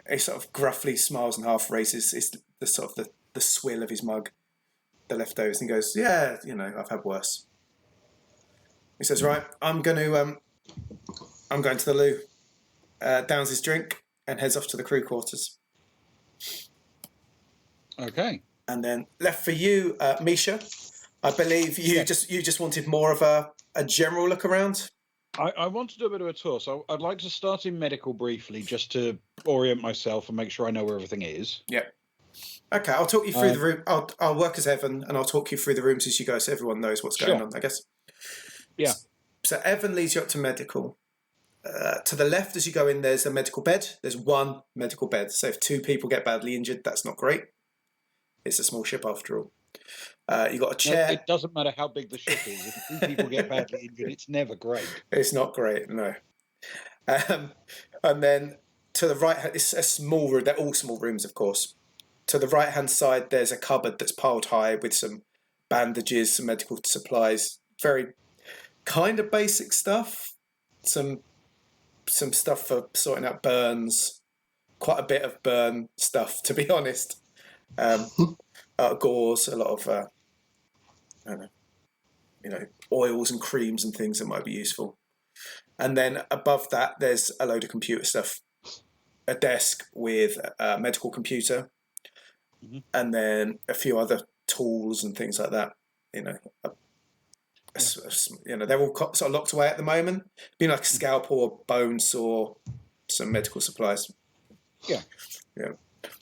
He sort of gruffly smiles and half raises the sort of the swill of his mug, the leftovers, and goes, "Yeah, I've had worse." He says, "Right, I'm going to the loo." Downs his drink and heads off to the crew quarters. Okay. And then left for you, Misha. I believe you just wanted more of a general look around. I want to do a bit of a tour, so I'd like to start in medical briefly, just to orient myself and make sure I know where everything is. Yeah. Okay, I'll talk you through the room. I'll work as Evan, and I'll talk you through the rooms as you go, so everyone knows what's going on, I guess. Yeah. So Evan leads you up to medical. To the left, as you go in, there's a medical bed. There's one medical bed. So if 2 people get badly injured, that's not great. It's a small ship after all. You've got a chair. No, it doesn't matter how big the ship is. If 2 people get badly injured, it's never great. It's not great, no. And then to the right, it's a small room. They're all small rooms, of course. To the right-hand side, there's a cupboard that's piled high with some bandages, some medical supplies. Very kind of basic stuff. Some stuff for sorting out burns. Quite a bit of burn stuff, to be honest. Gauze, a lot of, I don't know, oils and creams and things that might be useful. And then above that, there's a load of computer stuff. A desk with a medical computer. Mm-hmm. And then a few other tools and things like that. They're all sort of locked away at the moment. Being like a scalpel, or bone saw, some medical supplies. Yeah. Yeah.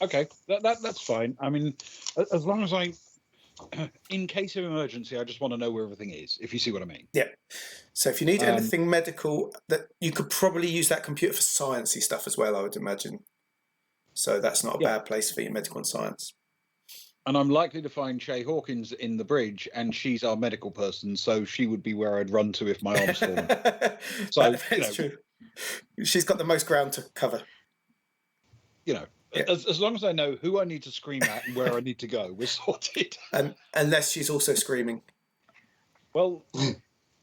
Okay, that's fine. I mean, as long as in case of emergency, I just want to know where everything is, if you see what I mean. Yeah. So if you need anything medical, that you could probably use that computer for sciencey stuff as well, I would imagine. So that's not a bad place for your medical and science. And I'm likely to find Shay Hawkins in the bridge, and she's our medical person, so she would be where I'd run to if my arm's fallen. So that's true. She's got the most ground to cover. As long as I know who I need to scream at and where I need to go, we're sorted. And unless she's also screaming. Well,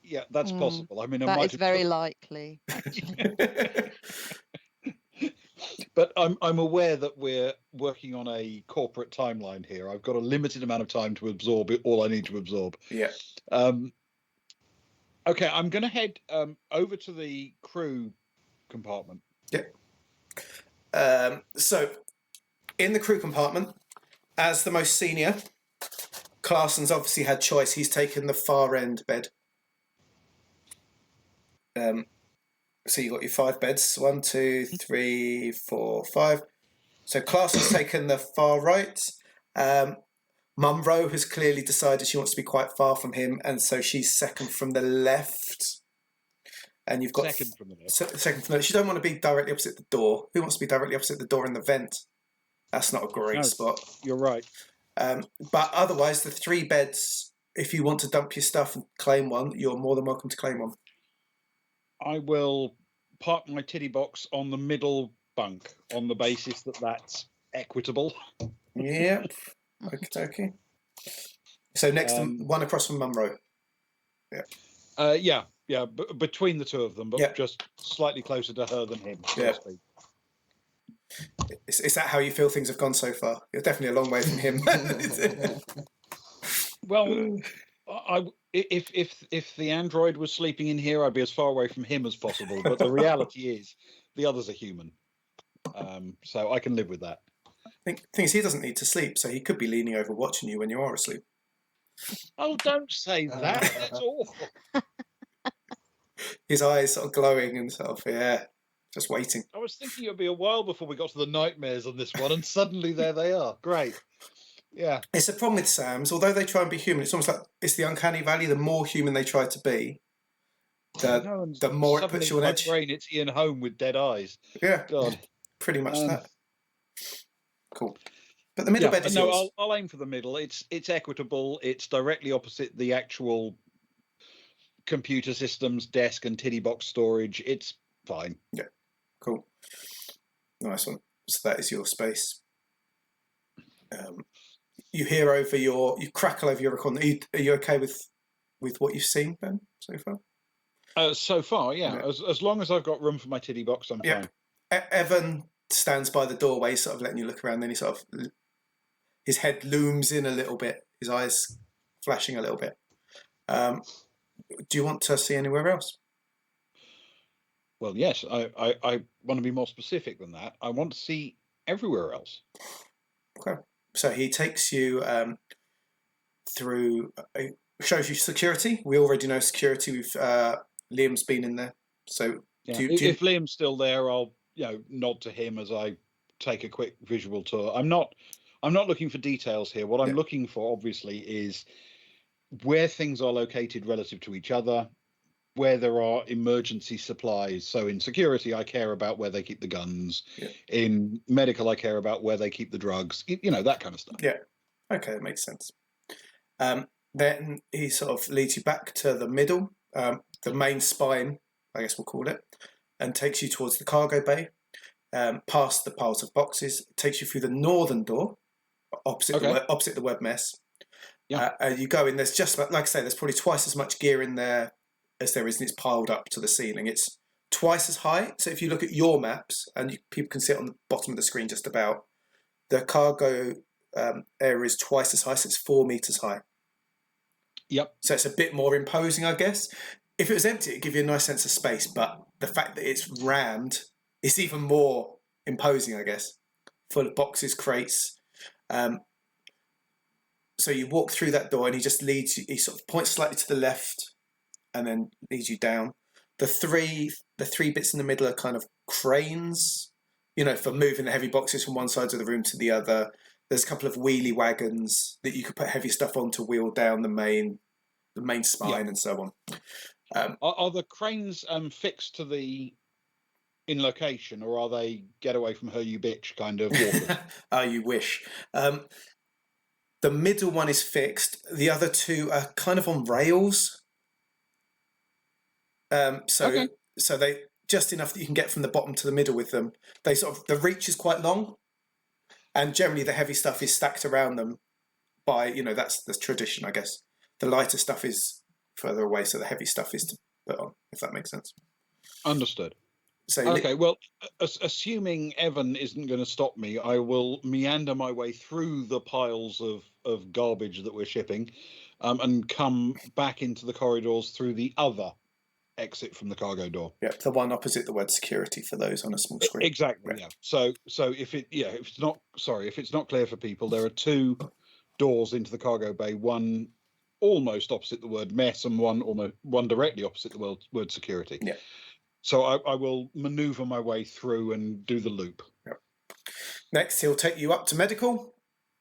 yeah, that's possible. I mean, that is very likely. But I'm aware that we're working on a corporate timeline here. I've got a limited amount of time to absorb all I need to absorb. Yeah. Okay, I'm going to head over to the crew compartment. Yeah. So, in the crew compartment, as the most senior, Clarson's obviously had choice. He's taken the far end bed. So you've got your 5 beds. 1, 2, 3, 4, 5. So Clarson's taken the far right. Munro has clearly decided she wants to be quite far from him, and so she's second from the left. And you've got second from the left. Second from the left. She don't want to be directly opposite the door. Who wants to be directly opposite the door in the vent? That's not a great spot. You're right. But otherwise, the 3 beds, if you want to dump your stuff and claim one, you're more than welcome to claim one. I will park my titty box on the middle bunk on the basis that that's equitable. Yep. Okay. So next to one across from Munro. Yeah. Between the 2 of them, but just slightly closer to her than him. Yeah. Is that how you feel things have gone so far? You're definitely a long way from him. Well, if the android was sleeping in here, I'd be as far away from him as possible. But the reality is, the others are human, so I can live with that. Thing is, he doesn't need to sleep, so he could be leaning over watching you when you are asleep. Oh, don't say that. That's awful. His eyes sort of glowing and sort of, just waiting. I was thinking it'd be a while before we got to the nightmares on this one, and suddenly there they are. Great. Yeah. It's a problem with SAMs. Although they try and be human, it's almost like it's the uncanny valley. The more human they try to be, the more it puts you on edge. Brain, it's Ian Holm with dead eyes. Yeah. God. Pretty much that. Cool. But the middle bed is yours. I'll aim for the middle. It's equitable. It's directly opposite the actual computer systems, desk and titty box storage. It's fine. Yeah. Cool. Nice one. So that is your space. You hear over you crackle over your record. Are you okay with what you've seen, Ben, so far? So far, yeah. As long as I've got room for my titty box, I'm fine. Evan stands by the doorway, sort of letting you look around. Then he sort of, his head looms in a little bit, his eyes flashing a little bit. Do you want to see anywhere else? Well, yes, I want to be more specific than that. I want to see everywhere else. Okay. So he takes you through, shows you security. We already know security. Liam's been in there. So Yeah. If Liam's still there, I'll nod to him as I take a quick visual tour. I'm not looking for details here. What I'm looking for, obviously, is where things are located relative to each other, where there are emergency supplies. So in security, I care about where they keep the guns. Yeah. In medical, I care about where they keep the drugs. That kind of stuff. Yeah. Okay, that makes sense. Then he sort of leads you back to the middle, the main spine, I guess we'll call it, and takes you towards the cargo bay, past the piles of boxes, takes you through the northern door, opposite the web mess. Yeah. You go in, there's just, like I say, there's probably twice as much gear in there as there is, and it's piled up to the ceiling. It's twice as high. So if you look at your maps, and people can see it on the bottom of the screen just about, the cargo area is twice as high, so it's 4 meters high. Yep. So it's a bit more imposing, I guess. If it was empty, it'd give you a nice sense of space, but the fact that it's rammed is even more imposing, I guess. Full of boxes, crates. So you walk through that door and he just leads you, he sort of points slightly to the left and then leads you down. The three bits in the middle are kind of cranes, for moving the heavy boxes from one side of the room to the other. There's a couple of wheelie wagons that you could put heavy stuff on to wheel down the main spine and so on. Are the cranes fixed to the in location, or are they get away from her, you bitch kind of walkers? Oh, you wish. The middle one is fixed. The other two are kind of on rails. So they just enough that you can get from the bottom to the middle with them. The reach is quite long, and generally the heavy stuff is stacked around them by, that's the tradition, I guess. The lighter stuff is further away, so the heavy stuff is to put on, if that makes sense. Understood. So okay, well, assuming Evan isn't going to stop me, I will meander my way through the piles of garbage that we're shipping and come back into the corridors through the other exit from the cargo door. Yeah, the one opposite the word security for those on a small screen. Exactly, yeah. So if it's not clear for people, there are two doors into the cargo bay, one almost opposite the word mess and one directly opposite the word security. Yeah. So I will maneuver my way through and do the loop. Yep. Next, he'll take you up to medical.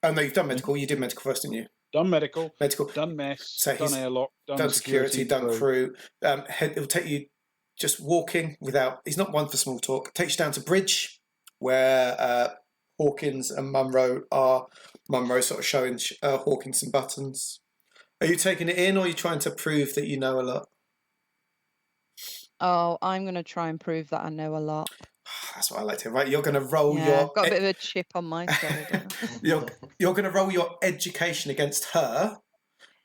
Oh, no, you've done medical. You did medical first, didn't you? Done medical. Medical. Done mess. So done airlock. Done security. Done crew. He'll take you just walking without... He's not one for small talk. Takes you down to bridge where Hawkins and Munro are. Munro sort of showing Hawkins some buttons. Are you taking it in, or are you trying to prove that you know a lot? Oh, I'm going to try and prove that I know a lot. That's what I like to hear. Right, you're going to roll I've got a bit of a chip on my shoulder. You're going to roll your education against her.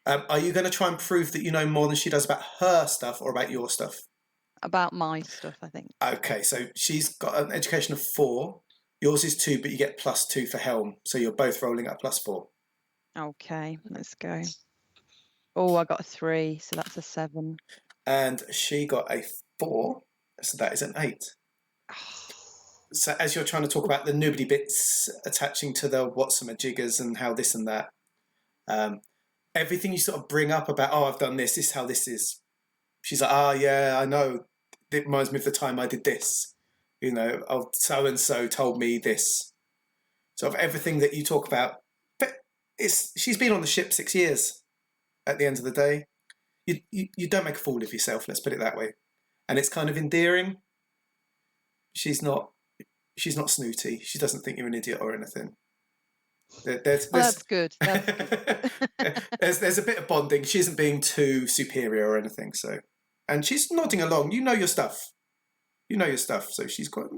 Are you going to try and prove that you know more than she does about her stuff or about your stuff? About my stuff, I think. Okay, so she's got an education of 4. Yours is 2, but you get +2 for Helm. So you're both rolling at +4. Okay, let's go. Oh, I got a 3, so that's a 7. And she got a 4, so that is an 8. So as you're trying to talk about the noobly bits attaching to the what's-a-jiggers and how this and that, everything you sort of bring up about, I've done this is how this is. She's like, yeah, I know. It reminds me of the time I did this. So-and-so told me this. Sort of everything that you talk about. But she's been on the ship 6 years at the end of the day. You don't make a fool of yourself, let's put it that way. And it's kind of endearing. She's not snooty. She doesn't think you're an idiot or anything. That's good. That's good. There's a bit of bonding. She isn't being too superior or anything. So, and she's nodding along. You know your stuff. So she's quite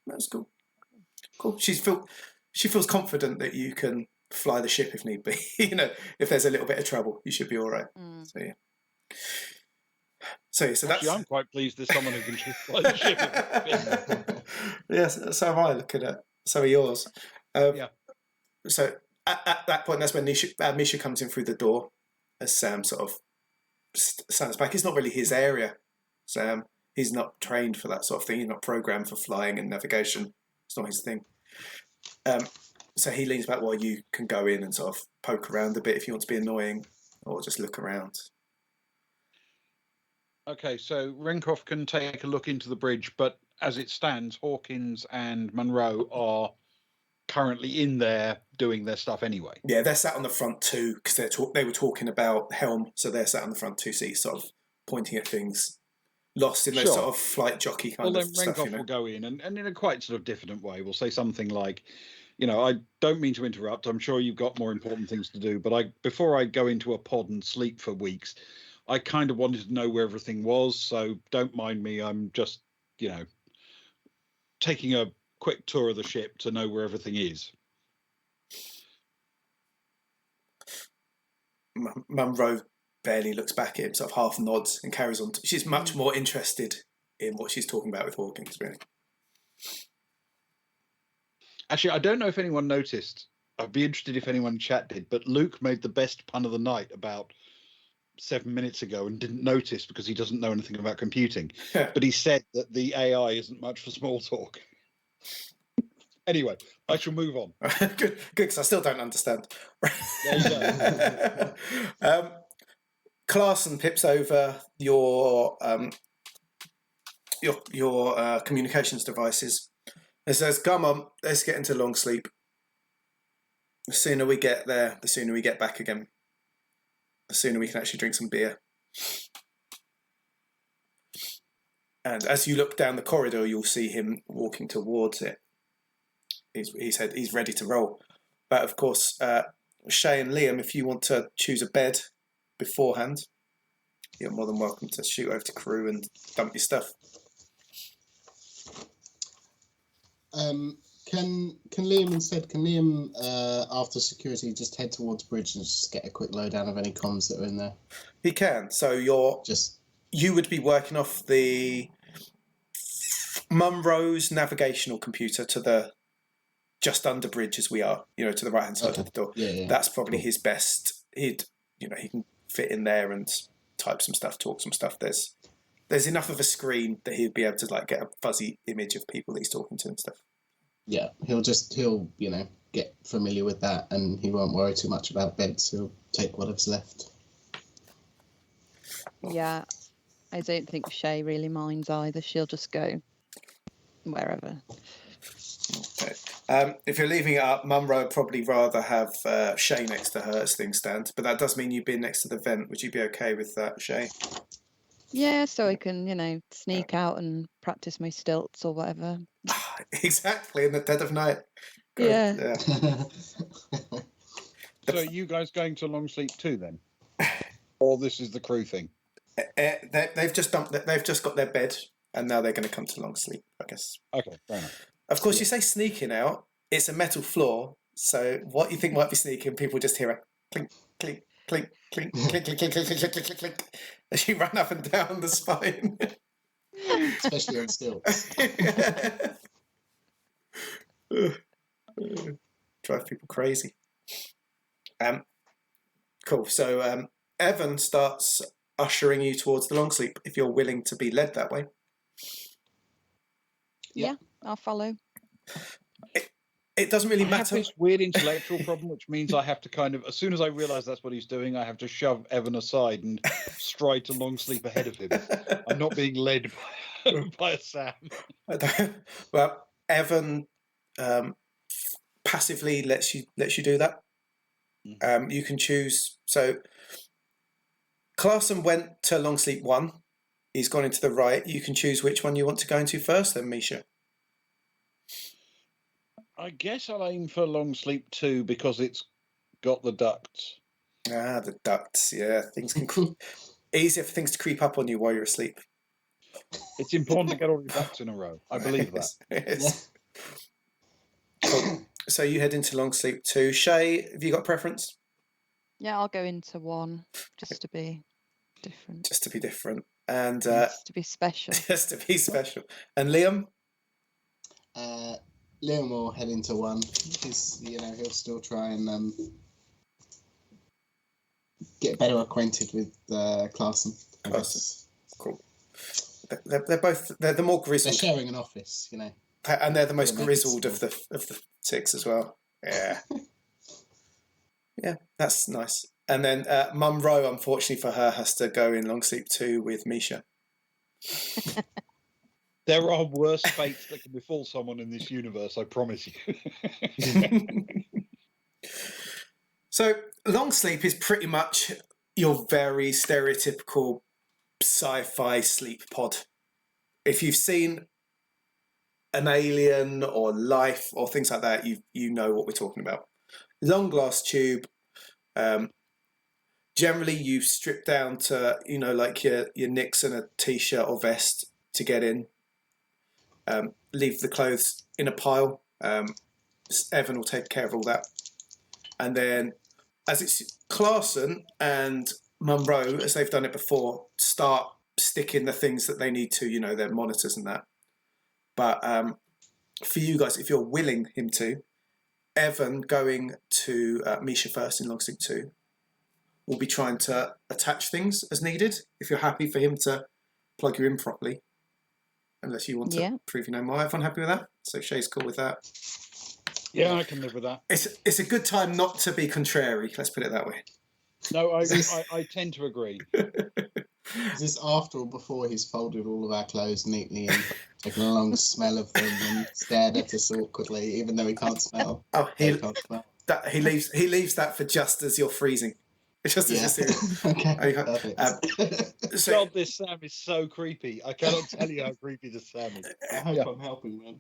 that's cool. Cool. She feels confident that you can fly the ship if need be. If there's a little bit of trouble, you should be all right. So yeah. So Actually, that's. I'm quite pleased there's someone who can just fly the ship. Yes, so am I looking at. So are yours. Yeah. So at that point, that's when Misha comes in through the door as Sam sort of stands back. It's not really his area, Sam. He's not trained for that sort of thing. He's not programmed for flying and navigation. It's not his thing. So he leans back while you can go in and sort of poke around a bit if you want to be annoying or just look around. Okay, so Rencroft can take a look into the bridge, but as it stands, Hawkins and Monroe are currently in there doing their stuff anyway. Yeah, they're sat on the front too because they were talking about Helm, so they're sat on the front 2 seats, sort of pointing at things, lost in those sort of flight jockey kind of stuff. Well, then Rencroft will go in and in a quite sort of diffident way, we'll say something like, I don't mean to interrupt. I'm sure you've got more important things to do, but before I go into a pod and sleep for weeks, I kind of wanted to know where everything was, so don't mind me. I'm just, taking a quick tour of the ship to know where everything is. Monroe barely looks back at him, sort of half nods and carries on. She's much more interested in what she's talking about with Hawkins, really. Actually, I don't know if anyone noticed. I'd be interested if anyone in chat did, but Luke made the best pun of the night about 7 minutes ago and didn't notice because he doesn't know anything about computing. But he said that the AI isn't much for small talk. Anyway, I shall move on. Good, because I still don't understand. There you go. Clarkson pips over your communications devices and says, "Come on, let's get into long sleep. The sooner we get there, the sooner we get back again. The sooner we can actually drink some beer." And as you look down the corridor, you'll see him walking towards it. He's ready to roll. But of course, Shay and Liam, if you want to choose a bed beforehand, you're more than welcome to shoot over to crew and dump your stuff. Can Liam instead? Can Liam after security just head towards bridge and just get a quick lowdown of any comms that are in there? He can. So you would be working off the Monroe's navigational computer to the just under bridge as we are, to the right hand side of the door. Yeah. That's probably his best. He can fit in there and type some stuff, talk some stuff. There's enough of a screen that he'd be able to get a fuzzy image of people that he's talking to and stuff. Yeah, he'll get familiar with that, and he won't worry too much about beds. He'll take whatever's left. Yeah, I don't think Shay really minds either. She'll just go wherever. Okay. If you're leaving it up, Monroe would probably rather have Shay next to her as things stand, but that does mean you've been next to the vent. Would you be okay with that, Shay? Yeah, so I can, sneak out and practice my stilts or whatever. Exactly, in the dead of night. Yeah. So are you guys going to long sleep too then? Or this is the crew thing? They've just got their bed, and now they're going to come to long sleep, I guess. Okay, fair enough. Of course, you say sneaking out. It's a metal floor, so what you think might be sneaking, people just hear a clink, clink, clink, clink, clink, clink, clink, clink, clink, clink, clink, as you run up and down the spine. Especially on stilts. Drive people crazy. Cool. So Evan starts ushering you towards the long sleep if you're willing to be led that way. Yeah, I'll follow. It doesn't really I matter. have this weird intellectual problem, which means I have to kind of, as soon as I realise that's what he's doing, I have to shove Evan aside and stride to long sleep ahead of him. I'm not being led by a Sam. Well, Evan passively lets you do that. You can choose. So Clarkson went to long sleep 1. He's gone into the right. You can choose which one you want to go into first, then, Misha. I guess I'll aim for long sleep 2 because it's got the ducts. Ah, the ducts. Yeah, things can easier for things to creep up on you while you're asleep. It's important to get all your ducts in a row. I believe that. Yes. Cool. So you head into long sleep 2. Shay, have you got a preference? Yeah, I'll go into 1 just to be different. Just to be different. And just to be special. Just to be special. And Liam? Liam will head into 1. He'll still try and get better acquainted with Clarkson. Clarkson. Cool. they're the more They're grizzled, sharing an office, you know. and they're the most Gotta make it grizzled of the 6 as well. Yeah, yeah, that's nice. And then Mum Rowe, unfortunately for her, has to go in long sleep 2 with Misha. There are worse fates that can befall someone in this universe, I promise you. So long sleep is pretty much your very stereotypical sci-fi sleep pod. If you've seen an Alien or Life or things like that, you know what we're talking about. Long glass tube. Generally, you strip down to like your nicks and a t-shirt or vest to get in. Leave the clothes in a pile. Evan will take care of all that, and then as it's Clarkson and Munro, as they've done it before, start sticking the things that they need to, their monitors and that. But for you guys, if you're willing him to, Evan going to Misha first in long sleep 2 will be trying to attach things as needed. If you're happy for him to plug you in properly, unless you want to prove you know more. Everyone happy with that? So Shay's cool with that. Yeah, I can live with that. It's a good time not to be contrary. Let's put it that way. No, I tend to agree. Is this after or before he's folded all of our clothes neatly and taken a long smell of them and stared at us awkwardly, even though he can't smell? Oh, he can't smell. He leaves that for just as you're freezing. Just as you're Okay. Perfect. So, God, this Sam is so creepy. I cannot tell you how creepy this Sam is. I hope I'm helping, man.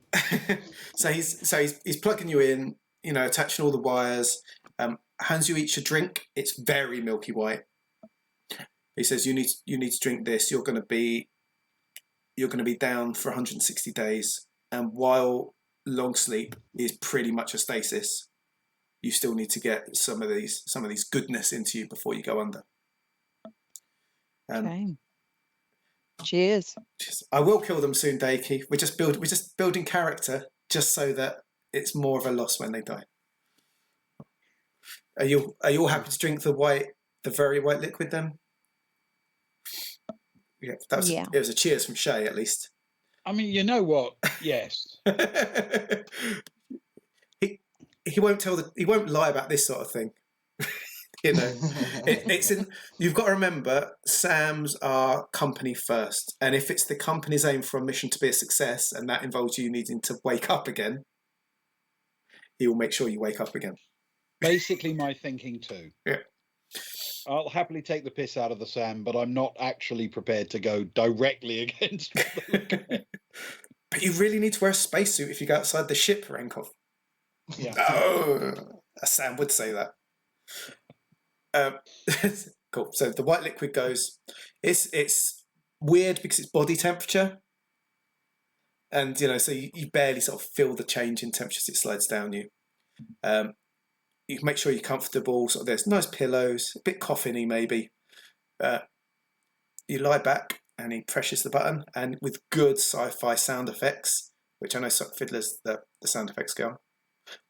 so he's plugging you in, attaching all the wires. Hands you each a drink. It's very milky white. He says you need to drink this. You're going to be down for 160 days, and while long sleep is pretty much a stasis, you still need to get some of these goodness into you before you go under. Okay. Cheers. I will kill them soon, Daiki. We're just building character just so that it's more of a loss when they die. Are you all happy to drink the very white liquid then? Yeah, it was a cheers from Shay at least. I mean, you know what? Yes. He won't lie about this sort of thing. You've got to remember, Sam's are company first, and if it's the company's aim for a mission to be a success, and that involves you needing to wake up again, he will make sure you wake up again. Basically, my thinking too. Yeah. I'll happily take the piss out of the Sam, but I'm not actually prepared to go directly against what they look at. But you really need to wear a spacesuit if you go outside the ship, Rankov. Yeah. Oh, Sam would say that. Cool. So the white liquid goes. It's weird because it's body temperature, and so you barely sort of feel the change in temperature as it slides down you. You can make sure you're comfortable. Sort of, there's nice pillows, a bit coffin-y maybe. You lie back, and he presses the button, and with good sci-fi sound effects, which I know Sock Fiddler's the sound effects girl.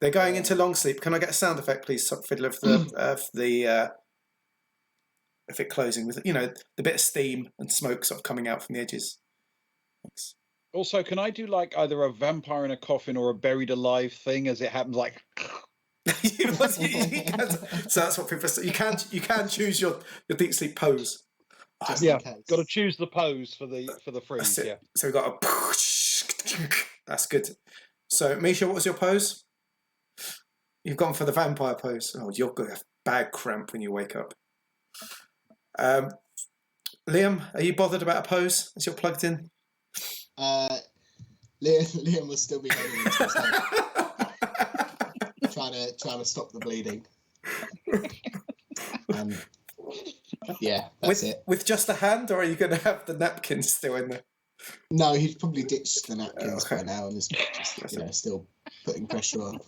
They're going into long sleep. Can I get a sound effect, please, Sock Fiddler, of it closing with the bit of steam and smoke sort of coming out from the edges. Thanks. Also, can I do like either a vampire in a coffin or a buried alive thing as it happens? Like, so that's what people say. You can choose your deep sleep pose. Yeah, got to choose the pose for the freeze. Yeah. So we got a. That's good. So Misha, what was your pose? You've gone for the vampire pose. Oh, you're going to have bad cramp when you wake up. Liam, are you bothered about a pose as you're plugged in? Liam will still be holding into his head, trying to stop the bleeding. Yeah, that's it. With just a hand, or are you going to have the napkins still in there? No, he's probably ditched the napkins by now and is just still putting pressure on.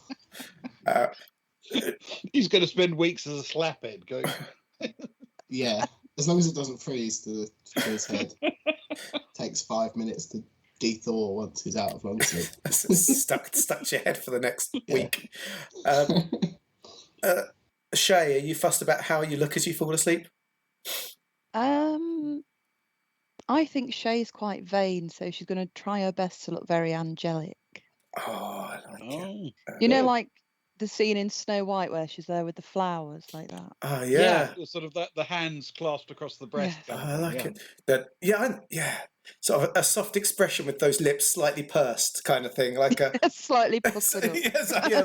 He's going to spend weeks as a slaphead going. Yeah, as long as it doesn't freeze to his head. Takes 5 minutes to de-thaw once he's out of long sleep. stuck to your head for the next week. Shay, are you fussed about how you look as you fall asleep? I I think Shay's quite vain, so she's going to try her best to look very angelic. Oh, I like it. Oh, You know, cool. like the scene in Snow White where she's there with the flowers, like that. Oh, Yeah, yeah. sort of the hands clasped across the breast Yes. kind Oh, of I thing. like Yeah. it. That, yeah. Sort of a soft expression with those lips slightly pursed, kind of thing, like a. Slightly puckered up. Yes, yeah.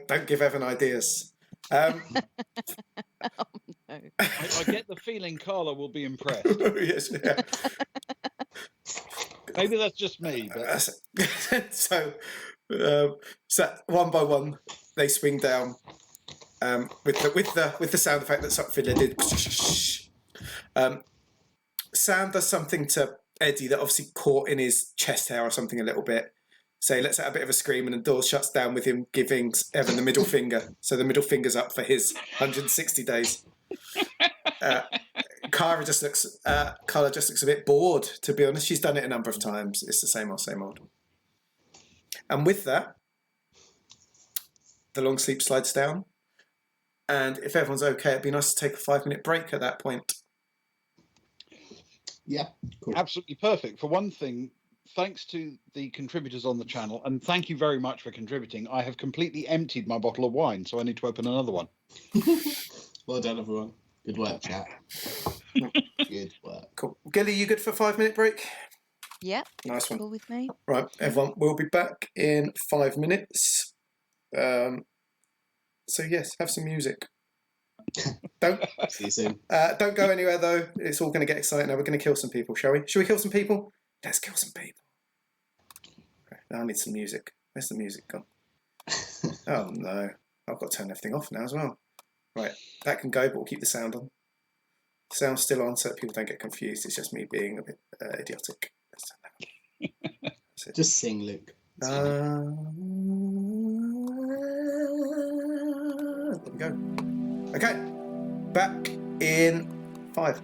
Don't give Evan ideas. No. I get the feeling Carla will be impressed. Yes, yeah. Maybe that's just me, but So, so one by one, they swing down with the sound effect that Fiddler did. Sam does something to Eddie that obviously caught in his chest hair or something a little bit. So he lets out a bit of a scream, and the door shuts down with him giving Evan the middle finger. So the middle finger's up for his 160 days. Carla just looks a bit bored, to be honest. She's done it a number of times. It's the same old, same old. And with that, the long sleep slides down. And if everyone's okay, it'd be nice to take a 5-minute break at that point. Yeah, cool. absolutely perfect. For one thing, thanks to the contributors on the channel, and thank you very much for contributing, I have completely emptied my bottle of wine, so I need to open another one. Well done, everyone. Good work, chat. Good work. Cool. Gilly, you good for a 5-minute break? Yep. Nice one. Cool with me. Right, everyone, we'll be back in 5 minutes. So yes, have some music. Don't See you soon. don't go anywhere though. It's all going to get exciting now. We're going to kill some people, shall we? Shall we kill some people? Let's kill some people. Okay, now I need some music. Where's the music gone? Oh no, I've got to turn everything off now as well. Right, that can go, but we'll keep the sound on. Sound's still on, so that people don't get confused. It's just me being a bit idiotic. Let's turn that on. That's it. Just sing, Luke. There we go. Okay, back in 5.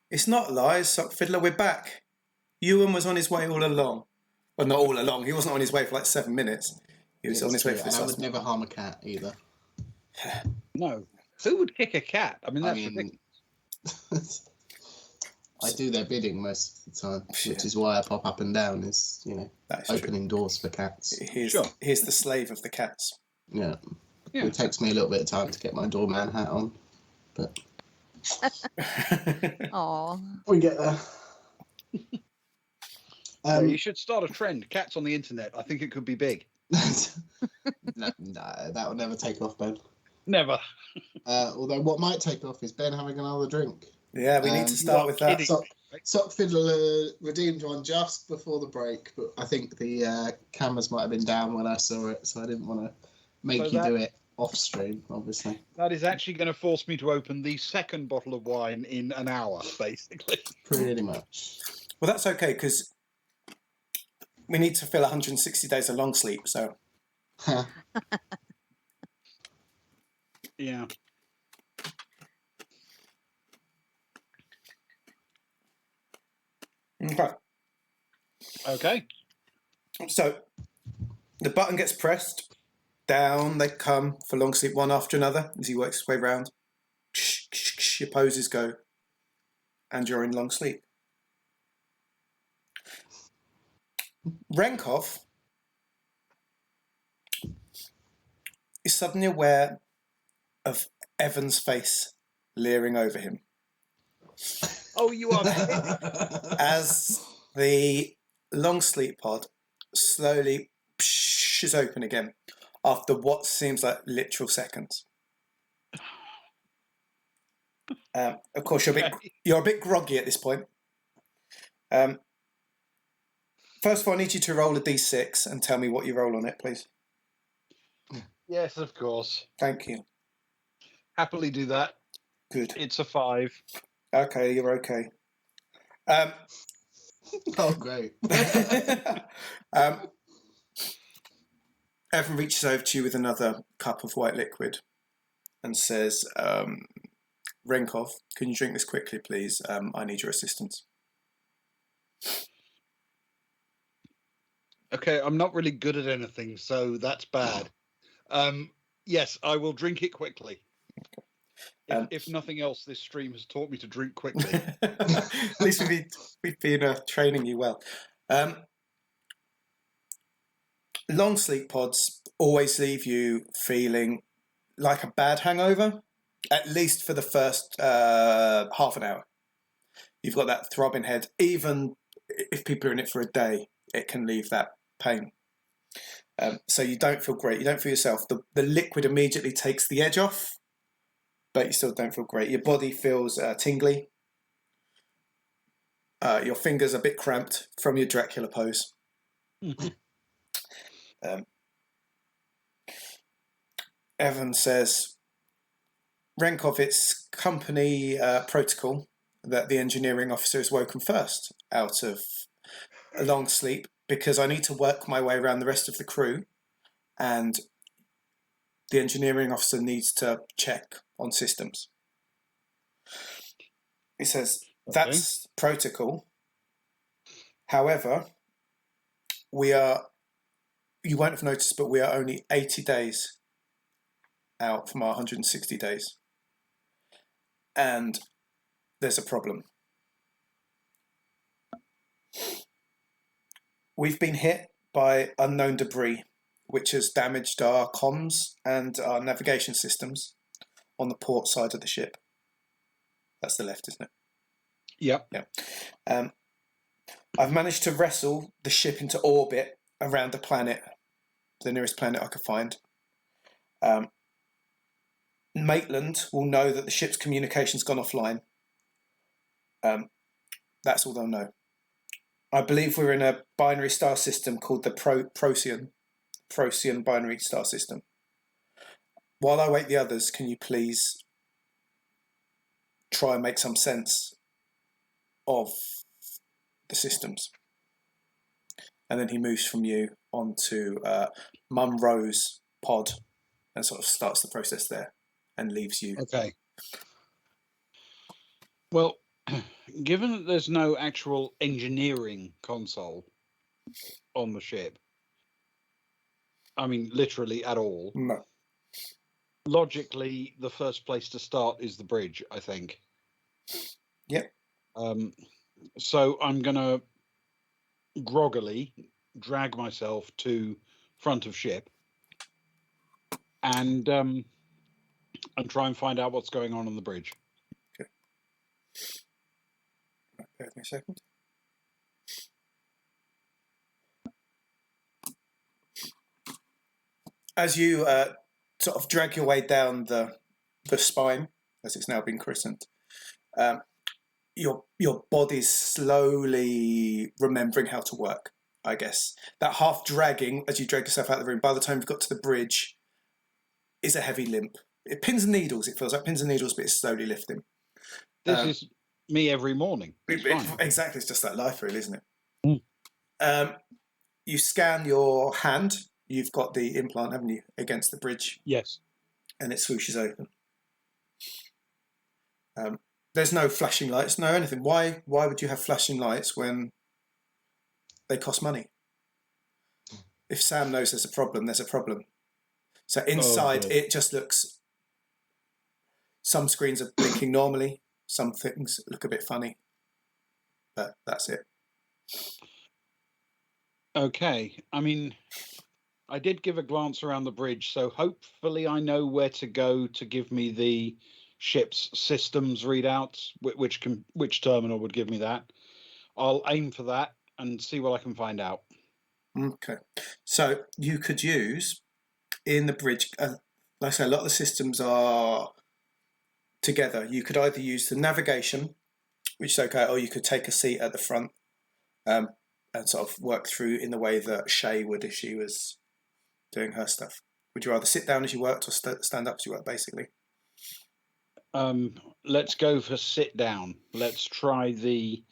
It's not lies, Sock Fiddler. We're back. Ewan was on his way all along. Well, not all along. He wasn't on his way for like 7 minutes. He was on his way for And this I would last never harm a cat either. No. Who would kick a cat? I mean, I that's ridiculous. I do their bidding most of the time, Yeah. which is why I pop up and down. Is That's true. opening doors for cats. Here's the slave of the cats. Yeah. Yeah. It takes me a little bit of time to get my doorman hat on, but Aw. we get there. You should start a trend. Cats on the internet. I think it could be big. no, that will never take off, Ben. Never. Although what might take off is Ben having another drink. Yeah, we need to start with that. Sock Fiddler redeemed one just before the break, but I think the cameras might have been down when I saw it, so I didn't want to make you do it off stream, obviously. That is actually going to force me to open the second bottle of wine in an hour, basically. Pretty much. Well, that's okay, because we need to fill 160 days of long sleep, so... Yeah. Okay. Okay. So, the button gets pressed. Down they come for long sleep, one after another, as he works his way round. Your poses go. And you're in long sleep. Renkov is suddenly aware of Evan's face leering over him Oh, you are kidding. as the long sleep pod slowly is open again after what seems like literal seconds. Of course, you're a bit groggy at this point. First of all, I need you to roll a d6 and tell me what you roll on it, please. Yes, of course. Thank you. Happily do that. Good. It's a 5. Okay, you're okay. Oh, great. Evan reaches over to you with another cup of white liquid and says, Renkov, can you drink this quickly, please? I need your assistance. Okay, I'm not really good at anything, so that's bad. Yes, I will drink it quickly. If nothing else, this stream has taught me to drink quickly. At least we've been training you well. Long sleep pods always leave you feeling like a bad hangover, at least for the first half an hour. You've got that throbbing head. Even if people are in it for a day, it can leave that pain. So you don't feel great. You don't feel yourself. The liquid immediately takes the edge off, but you still don't feel great. Your body feels tingly. Your fingers are a bit cramped from your Dracula pose. Evan says, Renkov, it's company protocol that the engineering officer is woken first out of a long sleep because I need to work my way around the rest of the crew and the engineering officer needs to check on systems. He says, that's protocol. However, you won't have noticed, but we are only 80 days out from our 160 days. And there's a problem. We've been hit by unknown debris, which has damaged our comms and our navigation systems on the port side of the ship. That's the left, isn't it? Yep. Yeah. I've managed to wrestle the ship into orbit around the planet, the nearest planet I could find. Maitland will know that the ship's communication's gone offline. That's all they'll know. I believe we're in a binary star system called the Procyon binary star system. While I wait the others, can you please try and make some sense of the systems? And then he moves from you onto Mum Rose pod and sort of starts the process there and leaves you. Okay. Well, Given that there's no actual engineering console on the ship, I mean, literally at all, No. logically, the first place to start is the bridge, I think. Yep. So I'm going to groggily drag myself to front of ship and try and find out what's going on the bridge. Okay. Right, bear with me a second. As you sort of drag your way down the spine, as it's now been christened, your body's slowly remembering how to work, I guess. That half dragging as you drag yourself out of the room, by the time you've got to the bridge, is a heavy limp. It pins and needles, it feels like pins and needles, but it's slowly lifting. This is me every morning. It's fine. Exactly, it's just that life, really, isn't it? You scan your hand. You've got the implant, haven't you, against the bridge? Yes. And it swooshes open. There's no flashing lights, no anything. Why would you have flashing lights when they cost money? If Sam knows there's a problem, there's a problem. So inside, it just looks... Some screens are blinking normally. Some things look a bit funny. But that's it. Okay. I mean, I did give a glance around the bridge, so hopefully I know where to go to give me the ship's systems readouts, which terminal would give me that. I'll aim for that and see what I can find out. Okay. So you could use in the bridge, like I say, a lot of the systems are together. You could either use the navigation, which is okay, or you could take a seat at the front and sort of work through in the way that Shay would if she was doing her stuff. Would you rather sit down as you worked or stand up as you worked, basically? Let's go for sit down. Let's try the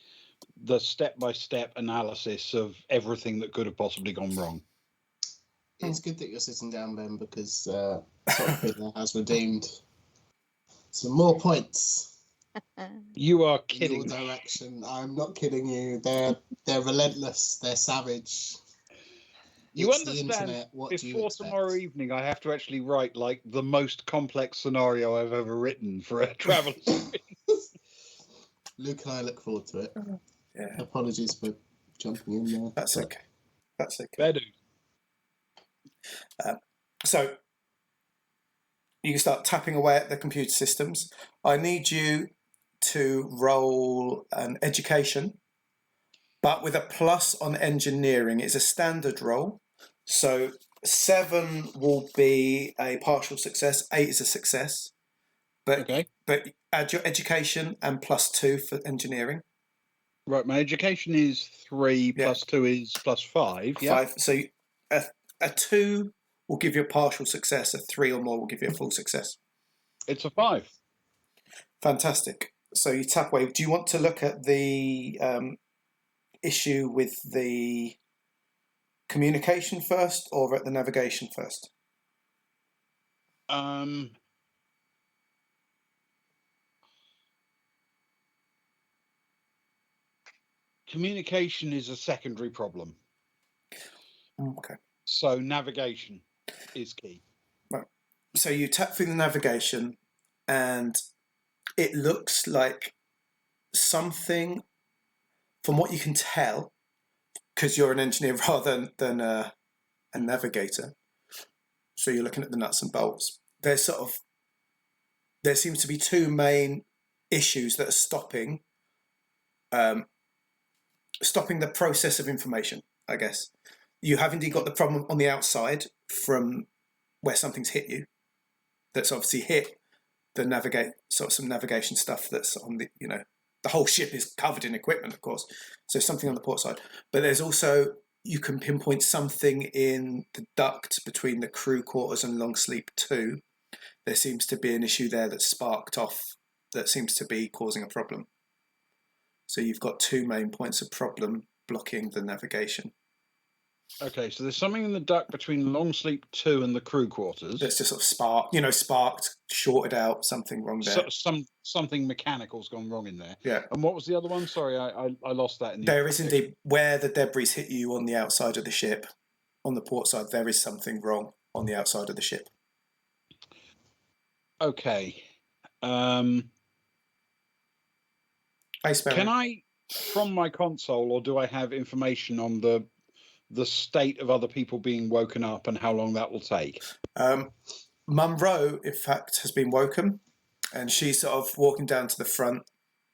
step-by-step analysis of everything that could have possibly gone wrong. It's good that you're sitting down, Ben, because Saltpeter has redeemed some more points. You are In kidding your me. direction. I'm not kidding you. They're relentless. They're savage. You It's understand, the internet. What do you before expect? tomorrow evening, I have to actually write like the most complex scenario I've ever written for a travel. Luke and I look forward to it. Yeah. Apologies for jumping in there. That's okay. That's okay. Better. So you can start tapping away at the computer systems. I need you to roll an education, but with a plus on engineering. It's a standard roll. So 7 will be a partial success, 8 is a success. But Okay. But add your education and +2 for engineering. Right, my education is 3 Yeah. plus 2 is plus 5. Yeah. 5. So a 2 will give you a partial success. A 3 or more will give you a full success. It's a 5. Fantastic. So you tap away. Do you want to look at the issue with the communication first or at the navigation first? Communication is a secondary problem. Okay. So navigation is key. Right. So you tap through the navigation and it looks like something, from what you can tell, because you're an engineer rather than a navigator, so you're looking at the nuts and bolts. There seems to be 2 main issues that are stopping the process of information, I guess. You have indeed got the problem on the outside from where something's hit you. That's obviously hit the some navigation stuff that's on the, the whole ship is covered in equipment, of course. So something on the port side. But there's also, you can pinpoint something in the duct between the crew quarters and long sleep 2. There seems to be an issue there that's sparked off that seems to be causing a problem. So you've got 2 main points of problem blocking the navigation. Okay, so there's something in the duct between Longsleep 2 and the crew quarters. It's just sort of sparked, shorted out, something wrong there. Something mechanical's gone wrong in there. Yeah. And what was the other one? Sorry, I lost that. There is indeed, where the debris hit you on the outside of the ship, on the port side, there is something wrong on the outside of the ship. Okay. Can I, from my console, or do I have information on the state of other people being woken up and how long that will take? Munro, in fact, has been woken, and she's sort of walking down to the front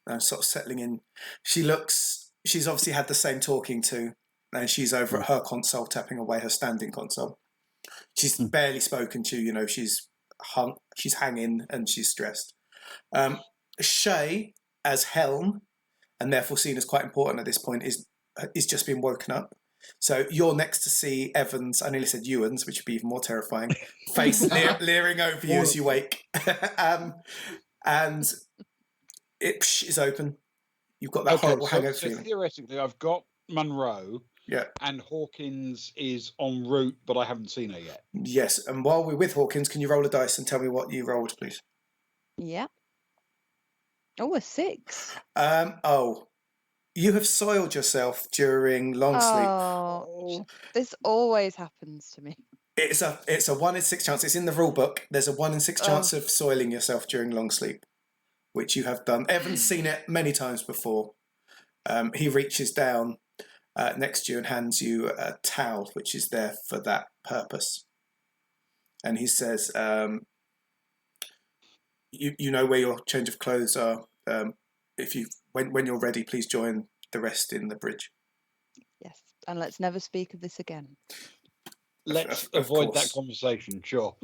and sort of settling in. She's obviously had the same talking to, and she's over at her console tapping away, her standing console. She's barely spoken to, you know, she's hanging and she's stressed. Shay, as Helm, and therefore seen as quite important at this point, is just been woken up. So you're next to see Evans, I nearly said Ewan's, which would be even more terrifying, face leering over you as you wake. And it is open. You've got that horrible hangover feeling. Theoretically, I've got Munro, yeah, and Hawkins is en route, but I haven't seen her yet. Yes, and while we're with Hawkins, can you roll a dice and tell me what you rolled, please? Yeah. Oh, a 6. You have soiled yourself during long sleep. Oh, this always happens to me. It's a 1 in 6 chance. It's in the rule book. There's a 1 in 6 chance of soiling yourself during long sleep, which you have done. Evan's seen it many times before. He reaches down next to you and hands you a towel, which is there for that purpose. And he says, "You know where your change of clothes are. When you're ready, please join the rest in the bridge." Yes, and let's never speak of this again. Let's avoid that conversation, sure.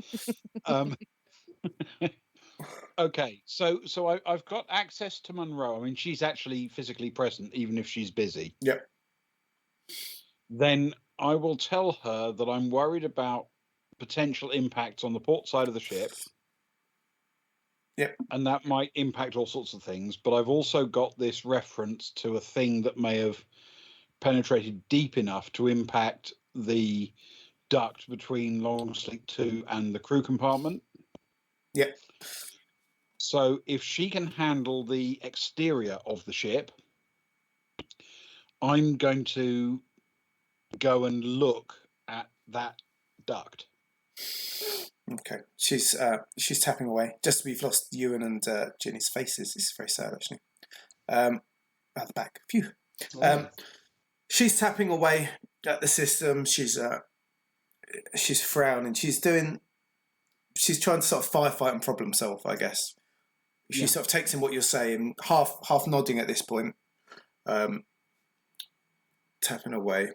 Okay, so I've got access to Munro. I mean, she's actually physically present, even if she's busy. Yep. Then I will tell her that I'm worried about potential impacts on the port side of the ship. Yep. And that might impact all sorts of things. But I've also got this reference to a thing that may have penetrated deep enough to impact the duct between Longsleep 2 and the crew compartment. Yep. So if she can handle the exterior of the ship, I'm going to go and look at that duct. Okay. She's tapping away. Just we've lost Ewan and Ginny's faces. This is very sad, actually. At the back. Phew. She's tapping away at the system. She's frowning. She's trying to sort of firefight and problem solve, I guess. She sort of takes in what you're saying, half nodding at this point, tapping away.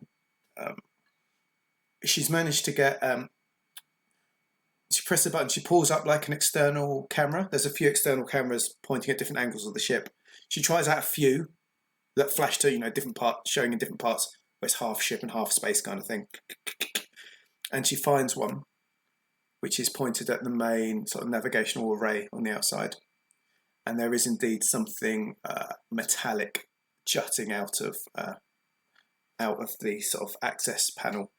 She's managed to get. She presses a button. She pulls up like an external camera. There's a few external cameras pointing at different angles of the ship. She tries out a few that flash to different parts, showing in different parts where it's half ship and half space kind of thing. And she finds one, which is pointed at the main sort of navigational array on the outside. And there is indeed something metallic jutting out of the sort of access panel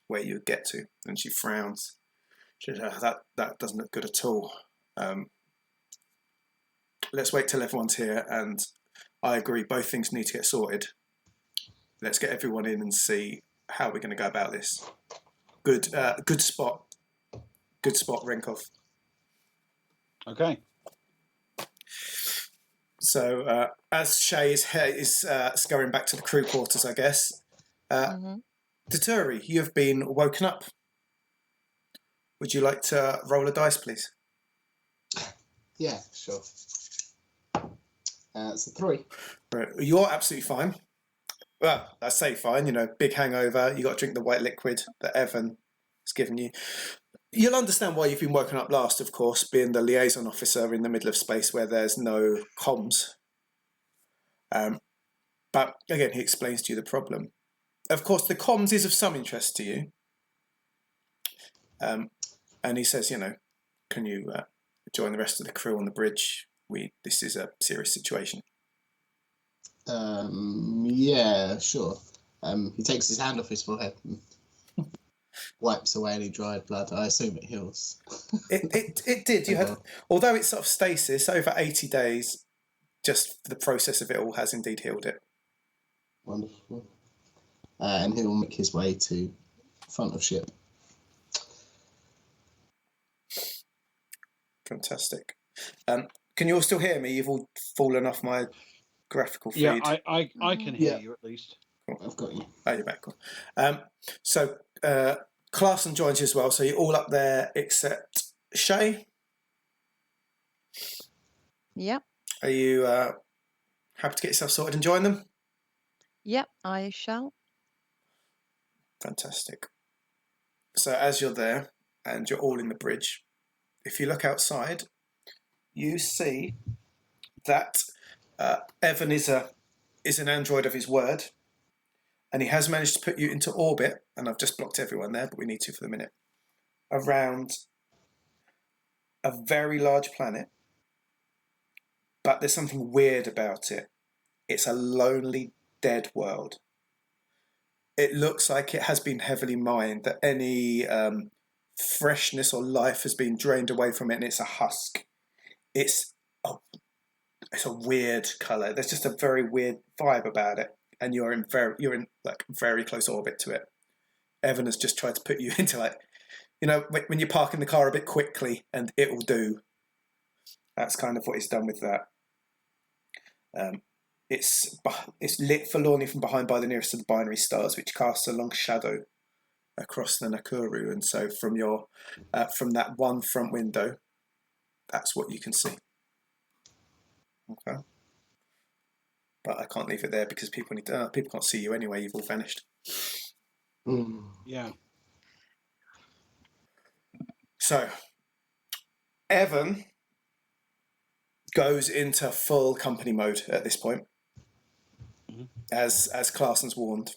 where you get to. And she frowns. She says, that doesn't look good at all. Let's wait till everyone's here, and I agree, both things need to get sorted. Let's get everyone in and see how we're going to go about this. Good spot. Good spot, Renkov. Okay. So as Shay is scurrying back to the crew quarters, I guess, Taturi, you have been woken up. Would you like to roll a dice, please? Yeah, sure. It's a 3. Right. You're absolutely fine. Well, I say fine, big hangover. You got to drink the white liquid that Evan has given you. You'll understand why you've been woken up last, of course, being the liaison officer in the middle of space where there's no comms. But again, he explains to you the problem. Of course, the comms is of some interest to you. And he says, can you join the rest of the crew on the bridge? This is a serious situation. Yeah, sure. He takes his hand off his forehead and wipes away any dried blood. I assume it heals. It did. You had, although it's sort of stasis over 80 days, just the process of it all has indeed healed it. Wonderful. And he'll make his way to front of ship. Fantastic. Can you all still hear me? You've all fallen off my graphical feed. Yeah, I can hear Yeah. you at least. Cool. I've got you. Oh, you're back. Cool. So Clarkson joins you as well. So you're all up there except Shay. Yep. Are you happy to get yourself sorted and join them? Yep, I shall. Fantastic. So as you're there and you're all in the bridge, if you look outside, you see that Evan is an android of his word, and he has managed to put you into orbit, and I've just blocked everyone there, but we need to for the minute, around a very large planet, but there's something weird about it. It's a lonely, dead world. It looks like it has been heavily mined, that any freshness or life has been drained away from it, and it's a husk. It's a weird colour. There's just a very weird vibe about it, and you're in very close orbit to it. Evan has just tried to put you into, like, you know, when you're parking the car a bit quickly and it will do. That's kind of what he's done with that. It's lit forlornly from behind by the nearest of the binary stars, which casts a long shadow across the Nakuru, and so from that one front window, that's what you can see. Okay, but I can't leave it there because people can't see you anyway. You've all vanished. Yeah. So Evan goes into full company mode at this point, as Clarson's warned,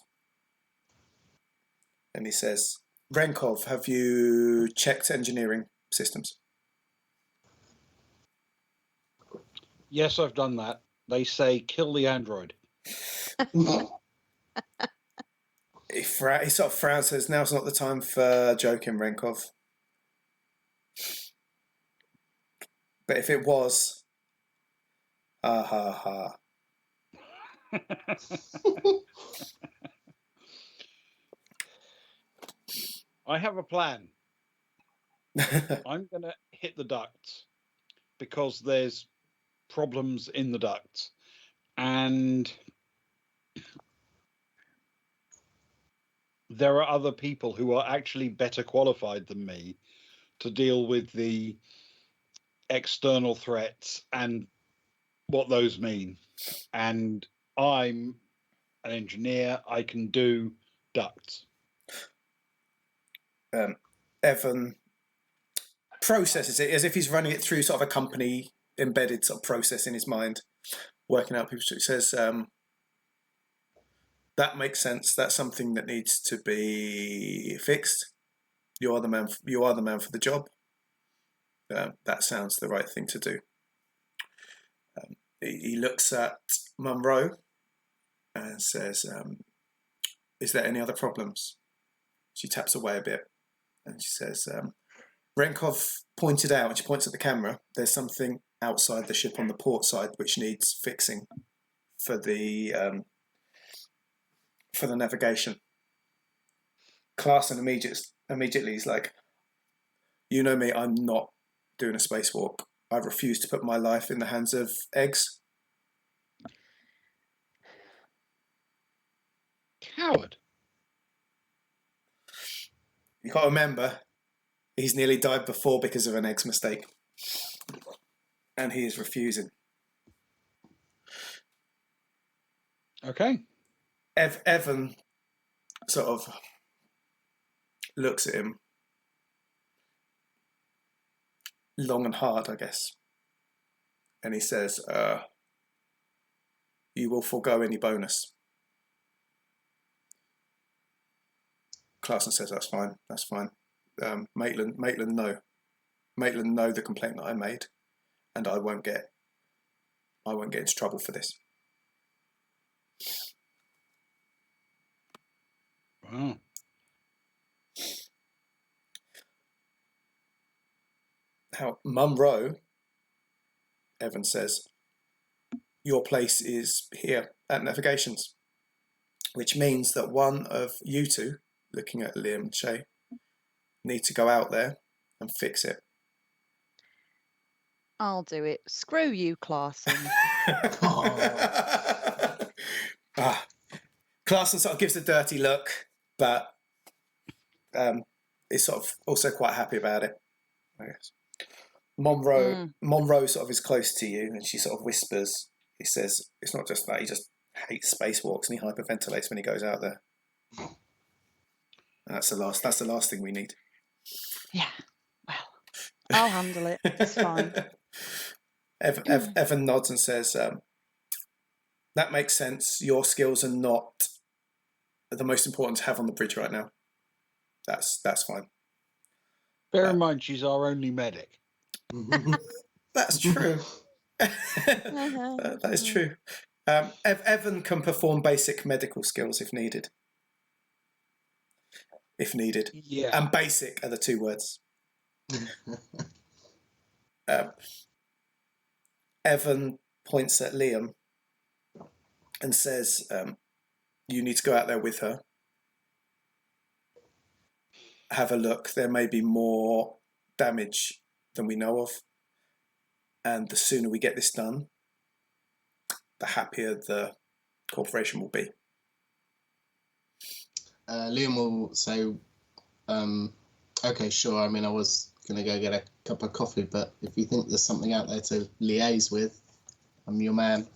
and he says, "Renkov, have you checked engineering systems?" Yes, I've done that. They say kill the android. He sort of frowns, says, "Now's not the time for joking, Renkov. But if it was, ha ha ha." I have a plan. I'm going to hit the ducts because there's problems in the ducts, and there are other people who are actually better qualified than me to deal with the external threats and what those mean. And I'm an engineer. I can do ducts. Evan processes it as if he's running it through sort of a company embedded sort of process in his mind, working out people. He says, "That makes sense. That's something that needs to be fixed. You are the man. You are the man for the job. That sounds the right thing to do." He looks at Monroe and says, "Is there any other problems?" She taps away a bit and she says, "Renkov pointed out," and she points at the camera, "there's something outside the ship on the port side which needs fixing for the navigation." Clarkson immediately is like, "You know me, I'm not doing a spacewalk. I refuse to put my life in the hands of eggs." Coward. You got to remember, he's nearly died before because of an egg's mistake. And he is refusing. Okay. Evan sort of looks at him long and hard, I guess. And he says, "You will forego any bonus." Clarkson says, "That's fine. That's fine. Maitland, no. Maitland know the complaint that I made, and I won't get into trouble for this." Wow. Now, Munro, Evan says, your place is here at Navigations, which means that one of you two, looking at Liam and Shay, need to go out there and fix it. I'll do it. Screw you, Clarson. Clarson sort of gives a dirty look, but is sort of also quite happy about it, I guess. Monroe sort of is close to you, and she sort of whispers. He says, "It's not just that; he just hates spacewalks, and he hyperventilates when he goes out there." And that's the last thing we need. Yeah. Well, I'll handle it. It's fine. Evan nods and says, "That makes sense. Your skills are not the most important to have on the bridge right now. That's fine." Bear in mind, she's our only medic. That's true. That is true. Evan can perform basic medical skills if needed. Yeah. And basic are the two words. Evan points at Liam and says, you need to go out there with her. Have a look. There may be more damage than we know of. And the sooner we get this done, the happier the corporation will be. Liam will say, okay, sure. I mean, I was going to go get a cup of coffee, but if you think there's something out there to liaise with, I'm your man.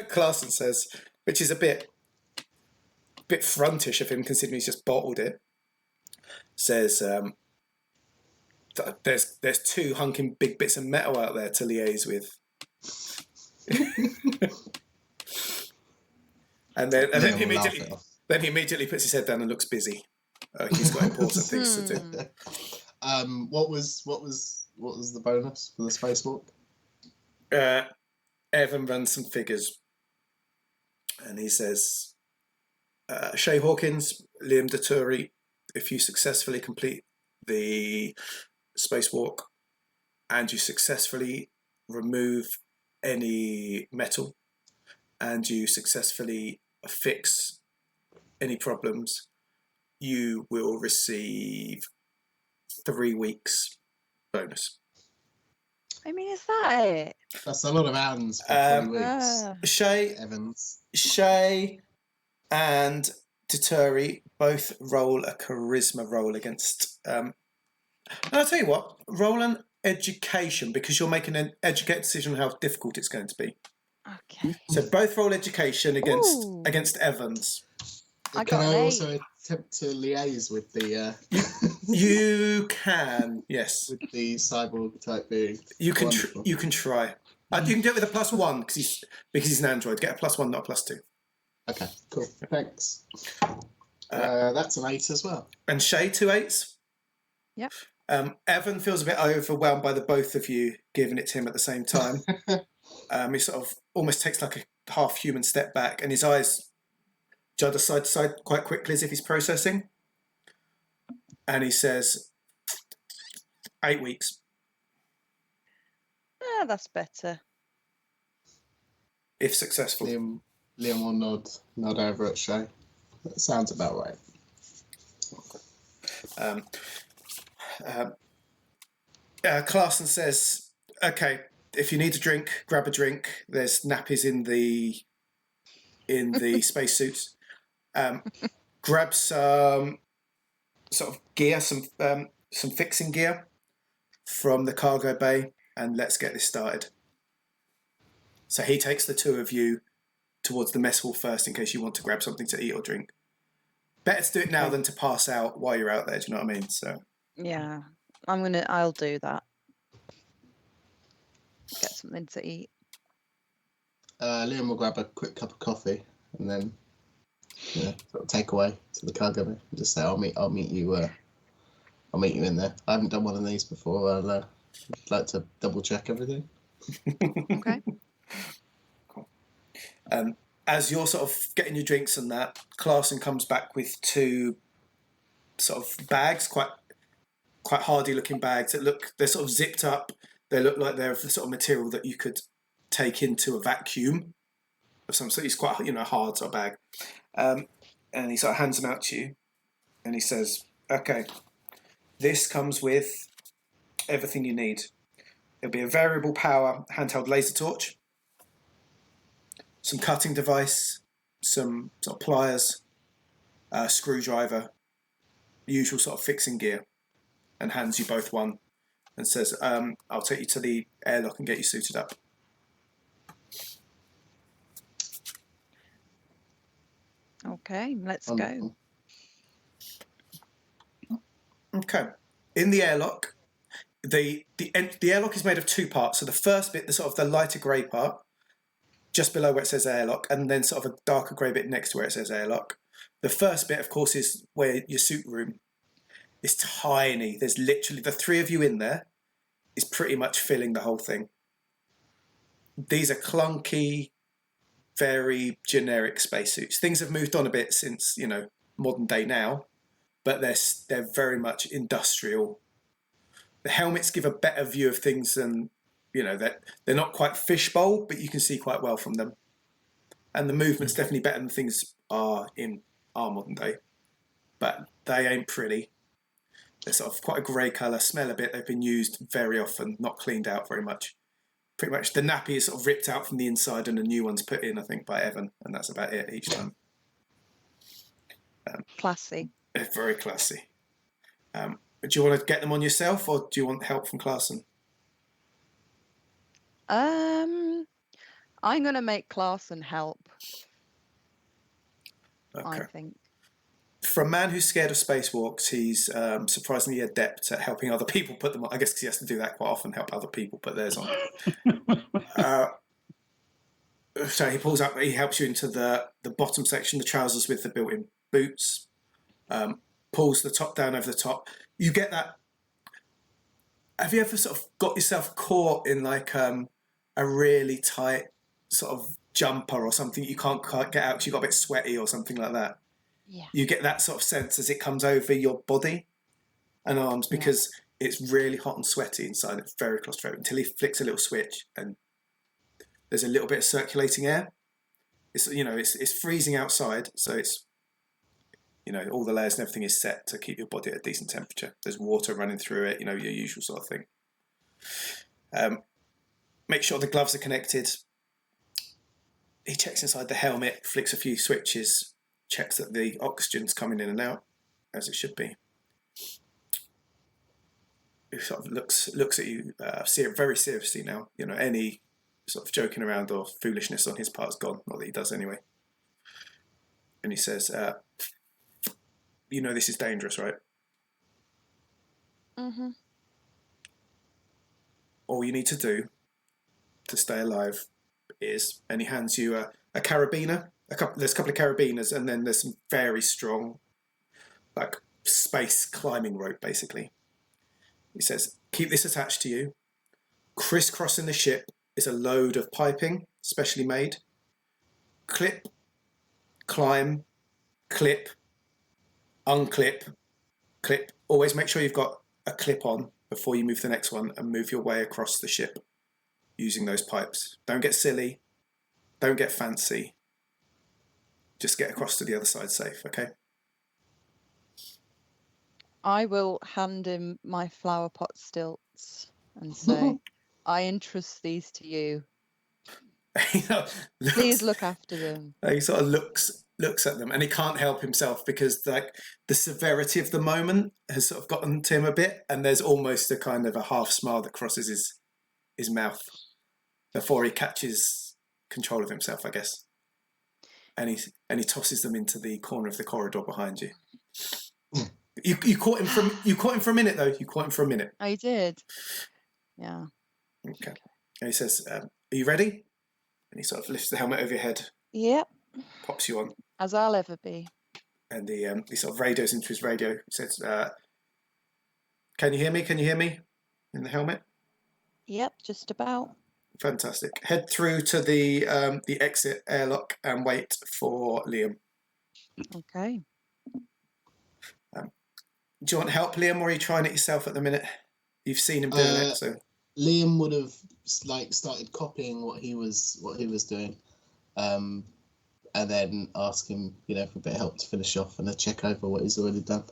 Clarson says, which is a bit frontish of him considering he's just bottled it, says, there's two hunking big bits of metal out there to liaise with. and then he immediately puts his head down and looks busy. He's got important things to do. What was the bonus for the spacewalk? Evan runs some figures, and he says, Shay Hawkins, Liam Daturi, if you successfully complete the spacewalk and you successfully remove any metal and you successfully fix any problems, you will receive 3 weeks bonus. I mean, is that it? That's a lot of hands for 3 weeks. Shay and Daturi both roll a charisma roll against... and I'll tell you what, roll an education, because you're making an educated decision on how difficult it's going to be. Okay. So both roll education against Evans. Can I also attempt to liaise with the... You can, yes. With the cyborg type being. You can try. You can do it with a +1 because he's an android. Get a +1, not a +2. Okay, cool. Thanks. That's an 8 as well. And Shay, 2 8s. Yep. Evan feels a bit overwhelmed by the both of you giving it to him at the same time. He sort of almost takes like a half-human step back, and his eyes judder side to side quite quickly as if he's processing. And he says, 8 weeks. That's better. If successful. Liam will nod over at Shay. That sounds about right. Clarson says, okay, if you need a drink, grab a drink. There's nappies in the spacesuits. Grab some sort of gear, some fixing gear from the cargo bay, and let's get this started. So he takes the two of you towards the mess hall first in case you want to grab something to eat or drink. Better to do it now than to pass out while you're out there, do you know what I mean? So yeah, I'll do that. Get something to eat. Liam will grab a quick cup of coffee and then sort of take away to the cargo bay and just say, I'll meet you in there. I haven't done one of these before. I'd like to double check everything. Okay. Cool. as you're sort of getting your drinks and that, Clarkson comes back with 2 sort of bags, quite hardy looking bags that they're sort of zipped up. They look like they're of the sort of material that you could take into a vacuum of some sort. It's quite, hard sort of bag. And he sort of hands them out to you, and he says, "Okay, this comes with everything you need. It'll be a variable power handheld laser torch, some cutting device, some sort of pliers, a screwdriver, usual sort of fixing gear," and hands you both one and says, "I'll take you to the airlock and get you suited up." Okay, let's go. Wonderful. Okay. In the airlock, the airlock is made of 2 parts. So the first bit, the sort of the lighter grey part, just below where it says airlock, and then sort of a darker grey bit next to where it says airlock. The first bit, of course, is where your suit room is tiny. There's literally the 3 of you in there is pretty much filling the whole thing. These are clunky, very generic spacesuits. Things have moved on a bit since, modern day now, but they're very much industrial. The helmets give a better view of things than, they're not quite fishbowl, but you can see quite well from them. And the movement's definitely better than things are in our modern day. But they ain't pretty. They're sort of quite a grey colour, smell a bit. They've been used very often, not cleaned out very much. Pretty much the nappy is sort of ripped out from the inside and a new one's put in, I think, by Evan, and that's about it each time. Classy. Very classy. Do you want to get them on yourself, or do you want help from Clarkson? I'm gonna make Clarkson help. Okay. I think. For a man who's scared of spacewalks, he's surprisingly adept at helping other people put them on. I guess because he has to do that quite often, help other people put theirs on. So he pulls up, he helps you into the bottom section, the trousers with the built-in boots, pulls the top down over the top. You get that. Have you ever sort of got yourself caught in like a really tight sort of jumper or something you can't quite get out because you got a bit sweaty or something like that? Yeah. You get that sort of sense as it comes over your body and arms because it's really hot and sweaty inside. It's very claustrophobic until he flicks a little switch and there's a little bit of circulating air. It's freezing outside, so it's all the layers and everything is set to keep your body at a decent temperature. There's water running through it, your usual sort of thing. Make sure the gloves are connected. He checks inside the helmet, flicks a few switches, checks that the oxygen's coming in and out as it should be. He sort of looks at you, very seriously now. Any sort of joking around or foolishness on his part is gone. Not that he does anyway. And he says, this is dangerous, right? Mm-hmm. All you need to do to stay alive is, and he hands you a carabiner. There's a couple of carabiners, and then there's some very strong, like, space climbing rope, basically. He says, keep this attached to you. Crisscrossing the ship is a load of piping, specially made. Clip, climb, clip, unclip, clip. Always make sure you've got a clip on before you move to the next one and move your way across the ship using those pipes. Don't get silly. Don't get fancy. Just get across to the other side safe, okay? I will hand him my flower pot stilts and say, I entrust these to you. Please look after them. He sort of looks at them, and he can't help himself because the severity of the moment has sort of gotten to him a bit, and there's almost a kind of a half smile that crosses his mouth before he catches control of himself, I guess. And he tosses them into the corner of the corridor behind you. You caught him for a minute though. You caught him for a minute. I did. Yeah. Okay. And he says, "Are you ready?" And he sort of lifts the helmet over your head. Yep. Pops you on. As I'll ever be. And he sort of radios into his radio. He says, "Can you hear me? Can you hear me?" In the helmet. Yep, just about. Fantastic. Head through to the exit airlock and wait for Liam. Okay. Do you want help, Liam, or are you trying it yourself at the minute? You've seen him doing it, so Liam would have started copying what he was doing, and then ask him, for a bit of help to finish off and a check over what he's already done.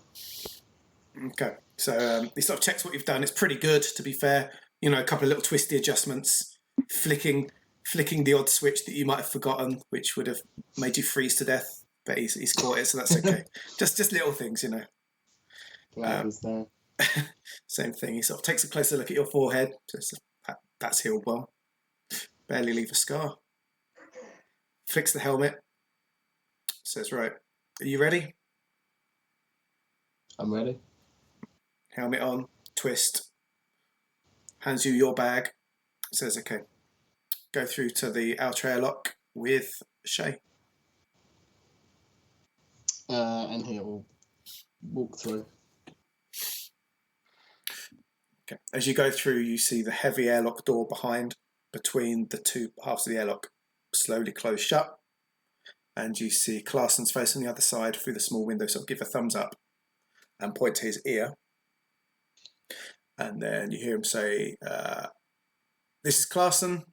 okay. So he sort of checks what you've done. It's pretty good, to be fair. A couple of little twisty adjustments, flicking the odd switch that you might have forgotten, which would have made you freeze to death. But he's caught it, so that's okay. just little things, There. Same thing. He sort of takes a closer look at your forehead. Just, that's healed well. Barely leave a scar. Flicks the helmet. Says, right, are you ready? I'm ready. Helmet on. Twist. Hands you your bag. Says, okay. Go through to the outer airlock with Shay. And he will walk through. Okay. As you go through, you see the heavy airlock door between the two halves of the airlock slowly close shut. And you see Clarson's face on the other side through the small window, sort of give a thumbs up and point to his ear. And then you hear him say, this is Clarson,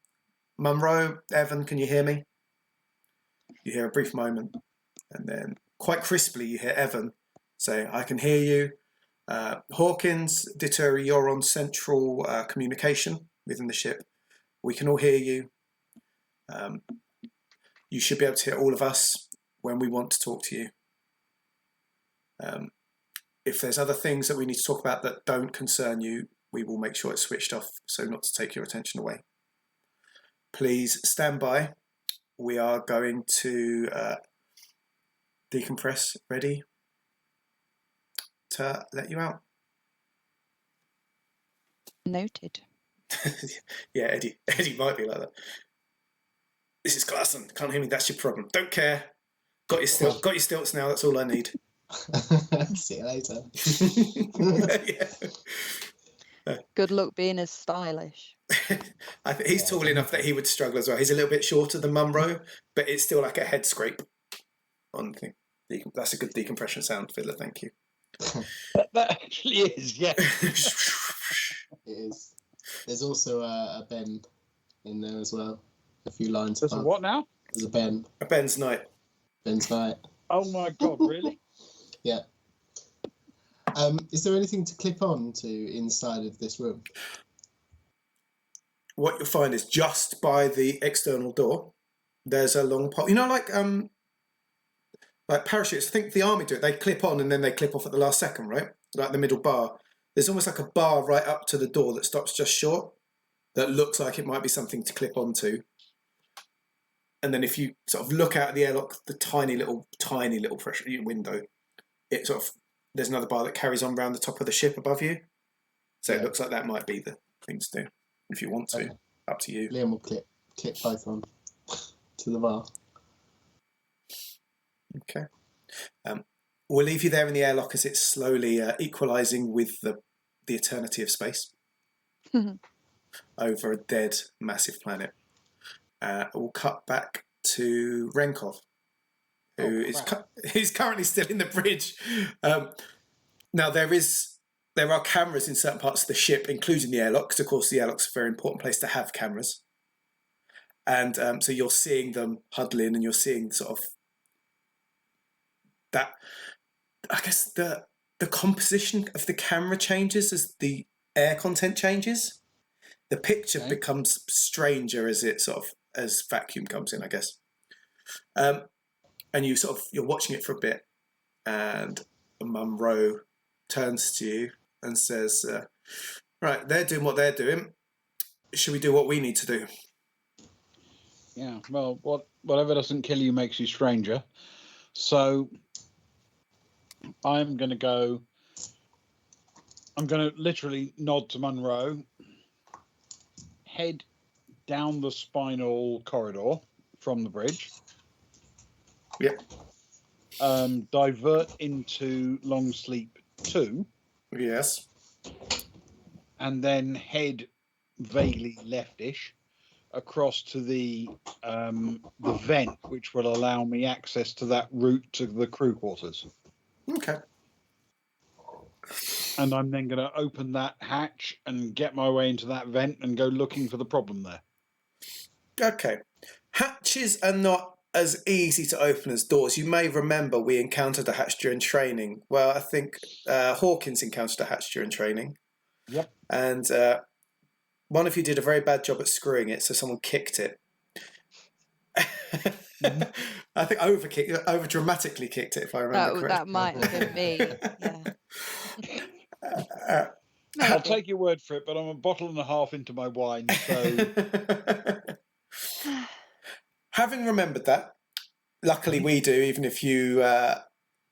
Munro, Evan, can you hear me? You hear a brief moment. And then quite crisply, you hear Evan say, I can hear you. Hawkins, Dittori, you're on central communication within the ship. We can all hear you. You should be able to hear all of us when we want to talk to you. If there's other things that we need to talk about that don't concern you, we will make sure it's switched off so not to take your attention away. Please stand by. We are going to decompress. Ready to let you out. Noted. Yeah, Eddie might be like that. This is Clarson. Can't hear me. That's your problem. Don't care. Got your stilts now. That's all I need. See you later. Yeah. Good luck being as stylish. I think he's tall enough that he would struggle as well. He's a little bit shorter than Munro, but it's still like a head scrape on the thing. That's a good decompression sound, Filler. Thank you. That actually is, yeah. It is. There's also a Ben in there as well. A few lines. There's a what now? There's a Ben. A Ben's night. Ben's night. Oh my god, really? Yeah. Is there anything to clip on to inside of this room? What you'll find is just by the external door, there's a long pole. Like parachutes. I think the army do it. They clip on and then they clip off at the last second, right? Like the middle bar. There's almost like a bar right up to the door that stops just short. That looks like it might be something to clip onto. And then if you sort of look out at the airlock, the tiny little pressure window, there's another bar that carries on around the top of the ship above you. So It looks like that might be the thing to do. If you want to, okay. Up to you. Liam will clip both on to the bar. Okay. We'll leave you there in the airlock as it's slowly equalising with the eternity of space over a dead, massive planet. We'll cut back to Renkov, who is currently still in the bridge. Now there are cameras in certain parts of the ship, including the airlock, because of course the airlock's a very important place to have cameras. And so you're seeing them huddle in, and you're seeing sort of that. I guess the composition of the camera changes as the air content changes. The picture becomes stranger as vacuum comes in, I guess. And you're watching it for a bit, and Munro turns to you and says, right, they're doing what they're doing. Should we do what we need to do? Yeah, well, whatever doesn't kill you makes you stranger. So I'm going to literally nod to Munro, head down the spinal corridor from the bridge. Yep. Divert into Long Sleep 2. Yes. And then head vaguely leftish across to the vent, which will allow me access to that route to the crew quarters. Okay. And I'm then going to open that hatch and get my way into that vent and go looking for the problem there. Okay. Hatches are not as easy to open as doors. You may remember we encountered a hatch during training. Well, I think Hawkins encountered a hatch during training. Yep. And one of you did a very bad job at screwing it, so someone kicked it. I think over dramatically kicked it, if I remember correctly. That might have been me. Yeah. I'll take your word for it, but I'm a bottle and a half into my wine, so... Having remembered that, luckily we do, even if you,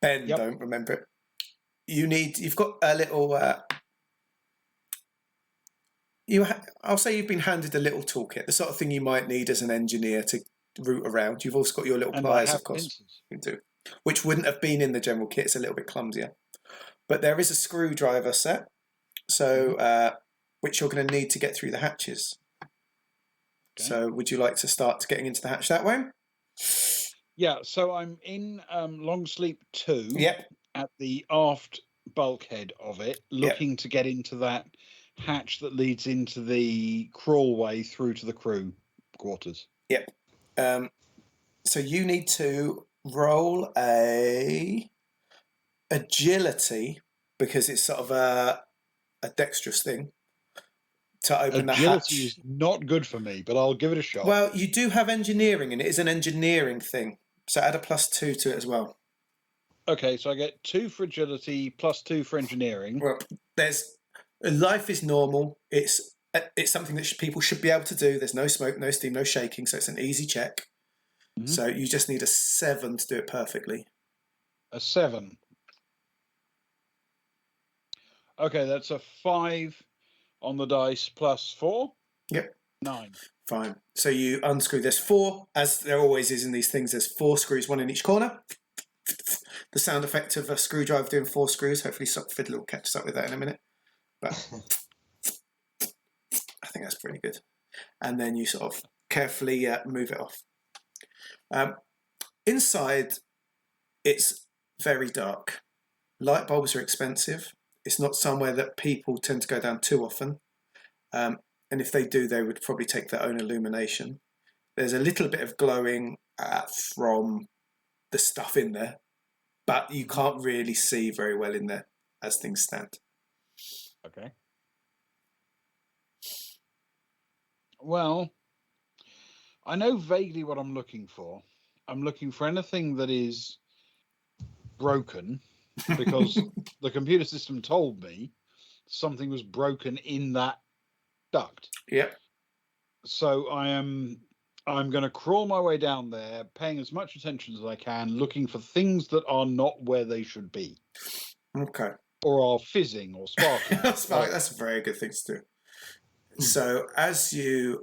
Ben, don't remember it. You've got a little... I'll say you've been handed a little toolkit, the sort of thing you might need as an engineer to route around. You've also got your little pliers, of course, which wouldn't have been in the general kit. It's a little bit clumsier. But there is a screwdriver set, so which you're going to need to get through the hatches. Okay. So would you like to start getting into the hatch that way? Yeah, so I'm in long sleep 2 Yep. At the aft bulkhead of it, looking to get into that hatch that leads into the crawlway through to the crew quarters. Yep. So you need to roll a agility, because it's sort of a dexterous thing, to open the hatch. Agility is not good for me, but I'll give it a shot. Well, you do have engineering, and it is an engineering thing. So add a +2 to it as well. Okay, so I get 2 for agility, +2 for engineering. Well, life is normal. It's something that people should be able to do. There's no smoke, no steam, no shaking, so it's an easy check. Mm-hmm. So you just need a 7 to do it perfectly. A 7. Okay, that's a 5 on the dice +4. Yep. 9. Fine. So you unscrew. There's 4, as there always is in these things. There's 4 screws, 1 in each corner. The sound effect of a screwdriver doing 4 screws. Hopefully, Fiddler will catch us up with that in a minute. But I think that's pretty good. And then you sort of carefully move it off. Inside, it's very dark. Light bulbs are expensive. It's not somewhere that people tend to go down too often. And if they do, they would probably take their own illumination. There's a little bit of glowing from the stuff in there, but you can't really see very well in there as things stand. Okay. Well, I know vaguely what I'm looking for. I'm looking for anything that is broken, because the computer system told me something was broken in that duct. Yep. So I'm going to crawl my way down there, paying as much attention as I can, looking for things that are not where they should be. Okay. Or are fizzing or sparking. That's a very good thing to do. So as you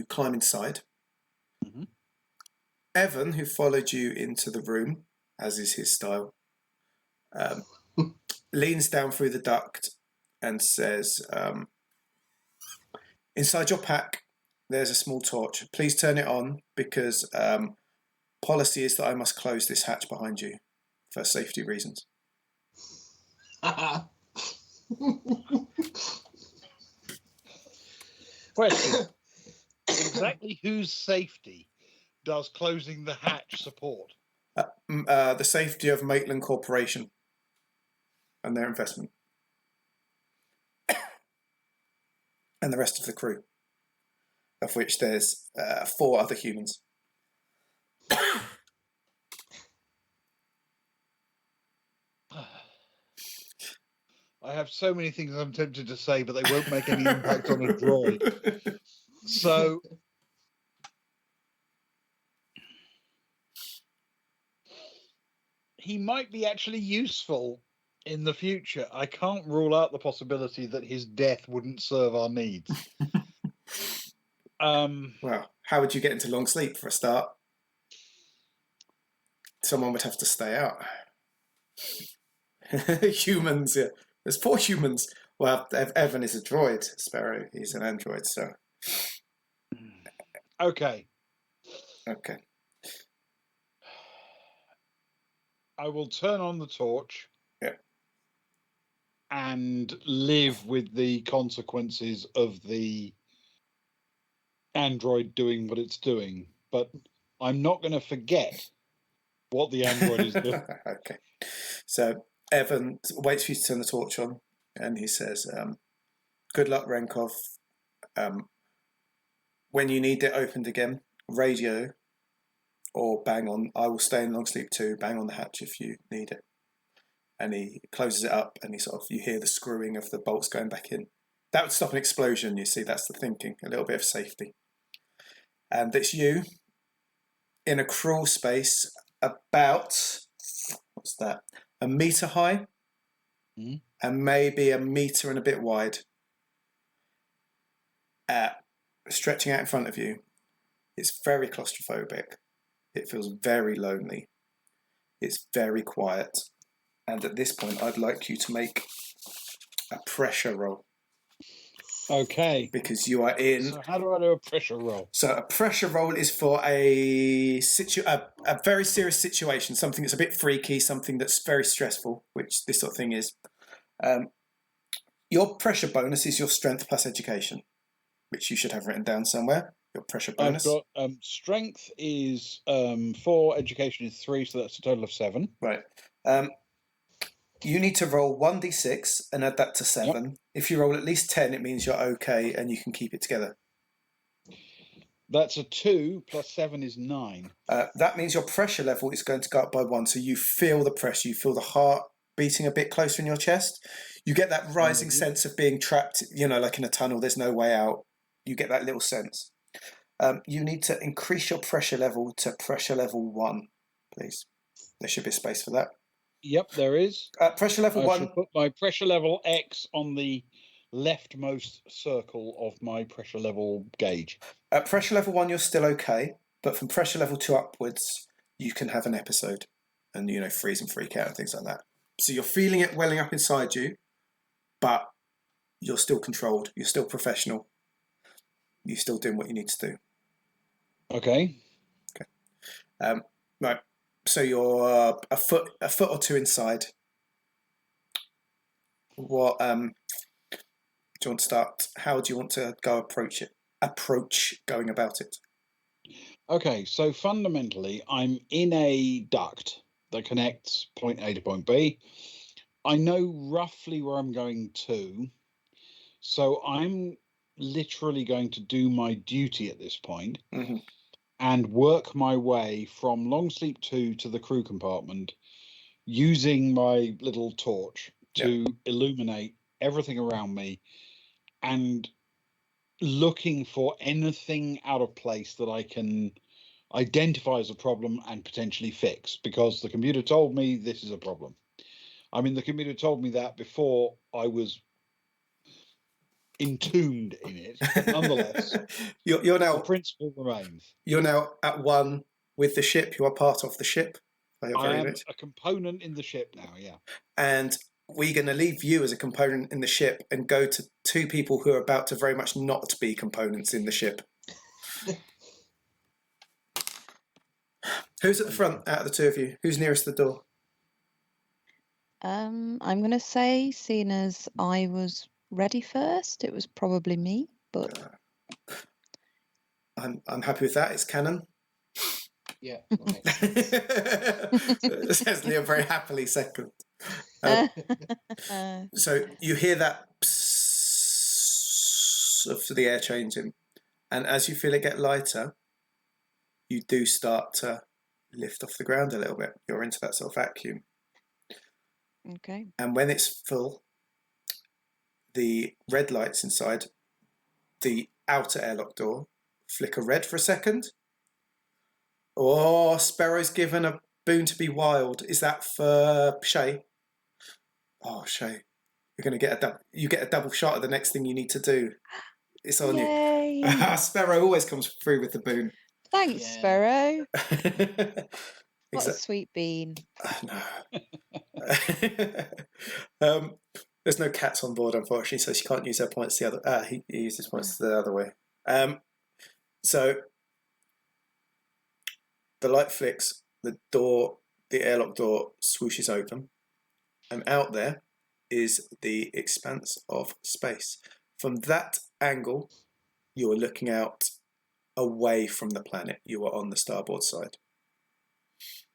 climb inside, mm-hmm. Evan, who followed you into the room, as is his style, leans down through the duct and says, inside your pack, there's a small torch. Please turn it on, because policy is that I must close this hatch behind you for safety reasons. Question. Exactly whose safety does closing the hatch support? The safety of Maitland Corporation and their investment. And the rest of the crew, of which there's 4 other humans. I have so many things I'm tempted to say, but they won't make any impact on a droid. So, he might be actually useful in the future. I can't rule out the possibility that his death wouldn't serve our needs. Well, how would you get into long sleep for a start? Someone would have to stay out. Humans, yeah. There's 4 humans. Well, Evan is a droid, Sparrow. He's an android, so... Okay. Okay. I will turn on the torch. Yeah. And live with the consequences of the android doing what it's doing. But I'm not going to forget what the android is doing. Okay. So Evan waits for you to turn the torch on, and he says, good luck, Renkov. When you need it opened again, radio or bang on. I will stay in long sleep too. Bang on the hatch if you need it. And he closes it up, and you hear the screwing of the bolts going back in. That would stop an explosion, you see. That's the thinking. A little bit of safety. And it's you in a crawl space about, what's that, a metre high, and maybe a metre and a bit wide. Stretching out in front of you. It's very claustrophobic. It feels very lonely. It's very quiet. And at this point, I'd like you to make a pressure roll. Okay. Because you are in... So how do I do a pressure roll? So a pressure roll is for a very serious situation, something that's a bit freaky, something that's very stressful, which this sort of thing is. Your pressure bonus is your strength plus education, which you should have written down somewhere. Your pressure bonus. I've got strength is 4, education is 3, so that's a total of 7. Right. You need to roll 1d6 and add that to 7. Yep. If you roll at least 10, it means you're okay and you can keep it together. That's a 2 plus 7 is 9. That means your pressure level is going to go up by 1. So you feel the pressure. You feel the heart beating a bit closer in your chest. You get that rising sense of being trapped, like in a tunnel. There's no way out. You get that little sense. You need to increase your pressure level to pressure level 1, please. There should be a space for that. Yep, there is. Pressure level 1. I should put my pressure level X on the leftmost circle of my pressure level gauge. At pressure level 1, you're still okay, but from pressure level 2 upwards, you can have an episode and, freeze and freak out and things like that. So you're feeling it welling up inside you, but you're still controlled. You're still professional. You're still doing what you need to do. Okay. Right. So you're a foot or two inside. What do you want to start? How do you want to approach going about it? Okay, so fundamentally, I'm in a duct that connects point A to point B. I know roughly where I'm going to, so I'm literally going to do my duty at this point. Mm-hmm. And work my way from long sleep 2 to the crew compartment using my little torch to illuminate everything around me and looking for anything out of place that I can identify as a problem and potentially fix, because the computer told me this is a problem. I mean, the computer told me that before I was entombed in it, but nonetheless, you're now, the principle remains. You're now at one with the ship. You are part of the ship. I am a component in the ship now, yeah. And we're going to leave you as a component in the ship and go to 2 people who are about to very much not be components in the ship. Who's at the front out of the 2 of you? Who's nearest the door? I'm going to say, seeing as I was ready first, it was probably me, but I'm happy with that. It's canon. Yeah. Says Leah very happily second. So you hear that psss of the air changing, and as you feel it get lighter, you do start to lift off the ground a little bit. You're into that sort of vacuum. Okay. And when it's full, the red lights inside the outer airlock door flicker red for a second. Oh, Sparrow's given a boon to be wild. Is that for Shay? Oh, Shay, you're going to get a double shot at the next thing you need to do. It's on Yay. you. Sparrow always comes through with the boon. Thanks, Sparrow. What a sweet bean. No. There's no cats on board, unfortunately, so she can't use her points the other. He uses points the other way. So the light flicks. The airlock door swooshes open, and out there is the expanse of space. From that angle, you are looking out away from the planet. You are on the starboard side.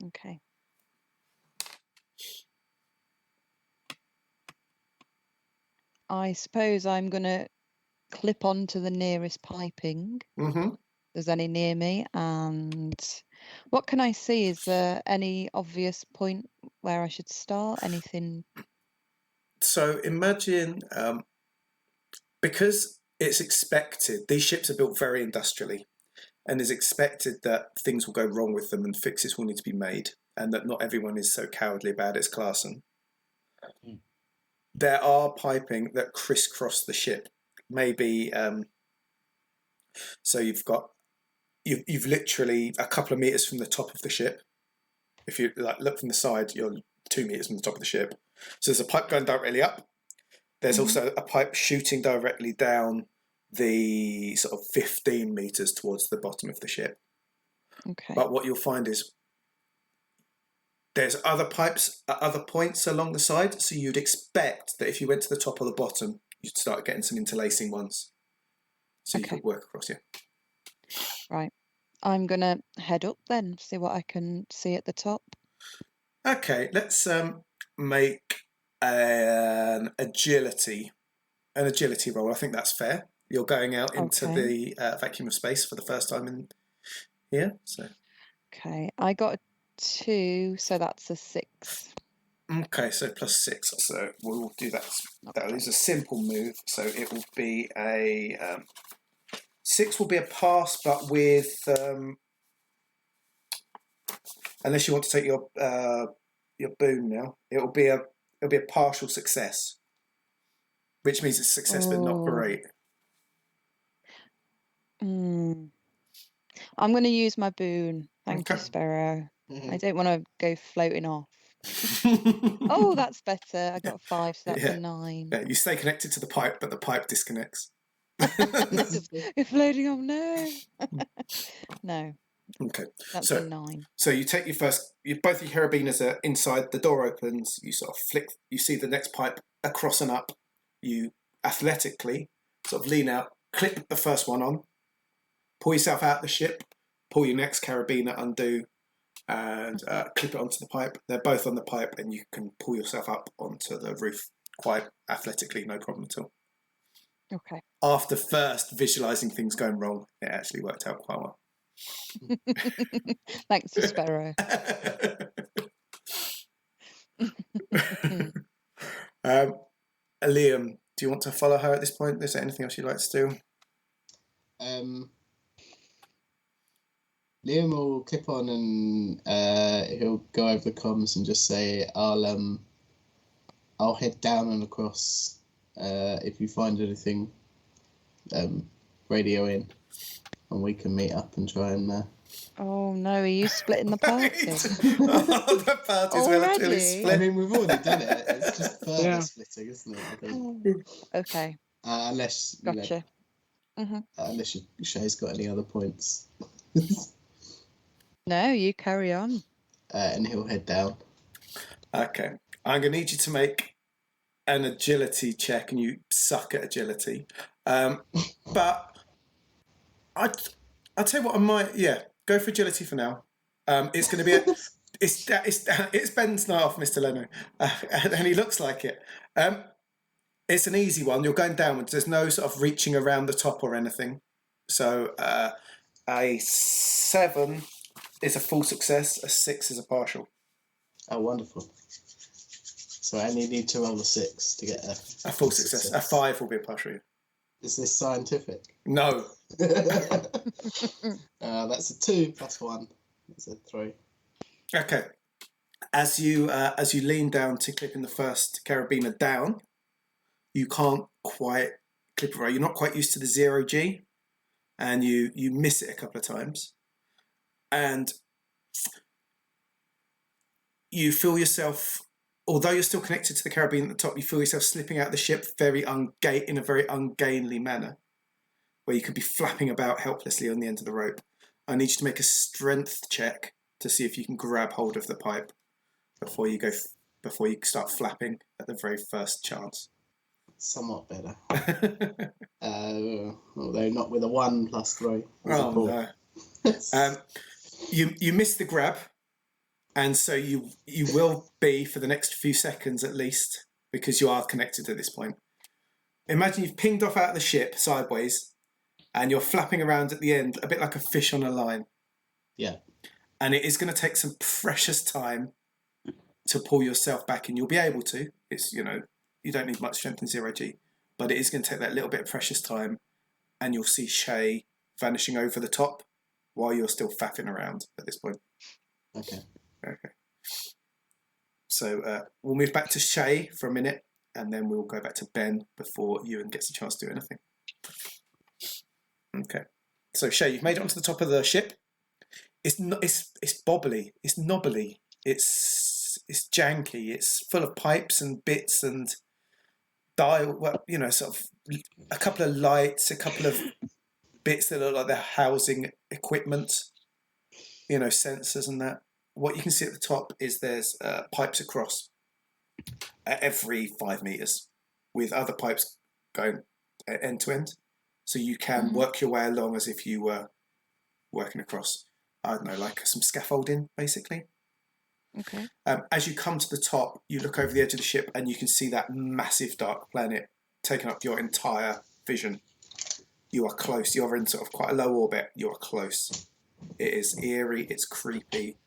Okay. I suppose I'm going to clip onto the nearest piping. Mm-hmm. There's any near me, and what can I see? Is there any obvious point where I should start? Anything? So imagine, because it's expected, these ships are built very industrially, and it's expected that things will go wrong with them and fixes will need to be made, and that not everyone is so cowardly about its classing. There are piping that crisscross the ship. Maybe so you've literally a couple of meters from the top of the ship. If you look from the side, you're 2 meters from the top of the ship. So there's a pipe going directly up. There's also a pipe shooting directly down the sort of 15 meters towards the bottom of the ship. Okay. But what you'll find is there's other pipes at other points along the side. So you'd expect that if you went to the top or the bottom, you'd start getting some interlacing ones. So you could work across, Right. I'm going to head up then, see what I can see at the top. Okay, let's make an agility roll. I think that's fair. You're going out into the vacuum of space for the first time in here. So. Okay, I got a 2, so that's a 6. Okay, so +6. So we'll do that. That is a simple move. So it will be a 6 will be a pass, but with unless you want to take your boon now, it'll be a partial success, which means it's success but not great. I'm going to use my boon. Thank you, Sparrow. I don't want to go floating off. Oh, that's better. I got a 5, so that's a 9. Yeah, you stay connected to the pipe, but the pipe disconnects. You're floating off. No. No. Okay. That's a 9. So you take your first. Both your carabiners are inside. The door opens. You sort of flick. You see the next pipe across and up. You athletically sort of lean out, clip the first one on, pull yourself out the ship, pull your next carabiner undo, and clip it onto the pipe. They're both on the pipe, and you can pull yourself up onto the roof quite athletically, no problem at all. Okay. After first visualizing things going wrong, it actually worked out quite well. Thanks to Sparrow. Liam, do you want to follow her at this point? Is there anything else you'd like to do? Liam will clip on and he'll go over the comms and just say, "I'll head down and across. If you find anything, radio in, and we can meet up and try and." Oh no, are you splitting the party? The party's relatively split. I mean, we've already done it. It's just further splitting, isn't it? I think. Okay. Unless Gotcha. Unless Shay's got any other points. No, you carry on. And he'll head down. Okay. I'm going to need you to make an agility check, and you suck at agility. But I'll tell you what, I might, go for agility for now. It's going to be it's Ben's night off, Mr. Leno, and he looks like it. It's an easy one. You're going downwards. There's no sort of reaching around the top or anything. So a 7 is a full success. A 6 is a partial. Oh, wonderful. So I only need to roll a 6 to get a full success. A 5 will be a partial. Is this scientific? No. That's a 2 + 1. That's a 3. Okay. As you lean down to clipping the first carabiner down, you can't quite clip it right. You're not quite used to the 0G, and you miss it a couple of times, and you feel yourself although you're still connected to the carabiner at the top, you feel yourself slipping out of the ship in a very ungainly manner, where you could be flapping about helplessly on the end of the rope. I need you to make a strength check to see if you can grab hold of the pipe before you start flapping at the very first chance. Somewhat better. Although not with a 1 plus 3. Oh no. You miss the grab, and so you will be for the next few seconds at least, because you are connected at this point. Imagine you've pinged off out of the ship sideways, and you're flapping around at the end, a bit like a fish on a line. Yeah. And it is going to take some precious time to pull yourself back in. You'll be able to. It's, you don't need much strength in 0G, but it is going to take that little bit of precious time, and you'll see Shay vanishing over the top while you're still faffing around at this point. Okay. So we'll move back to Shay for a minute, and then we'll go back to Ben before Ewan gets a chance to do anything. Okay. So Shay, you've made it onto the top of the ship. It's bobbly. It's knobbly. It's janky. It's full of pipes and bits and dial. Well, sort of a couple of lights, a couple of bits that look like they're housing equipment. Sensors and that. What you can see at the top is there's pipes across every 5 meters, with other pipes going end to end. So you can work your way along as if you were working across, I don't know, like some scaffolding, basically. Okay. As you come to the top, you look over the edge of the ship and you can see that massive dark planet taking up your entire vision. You are close. You're in sort of quite a low orbit. You are close. It is eerie. It's creepy.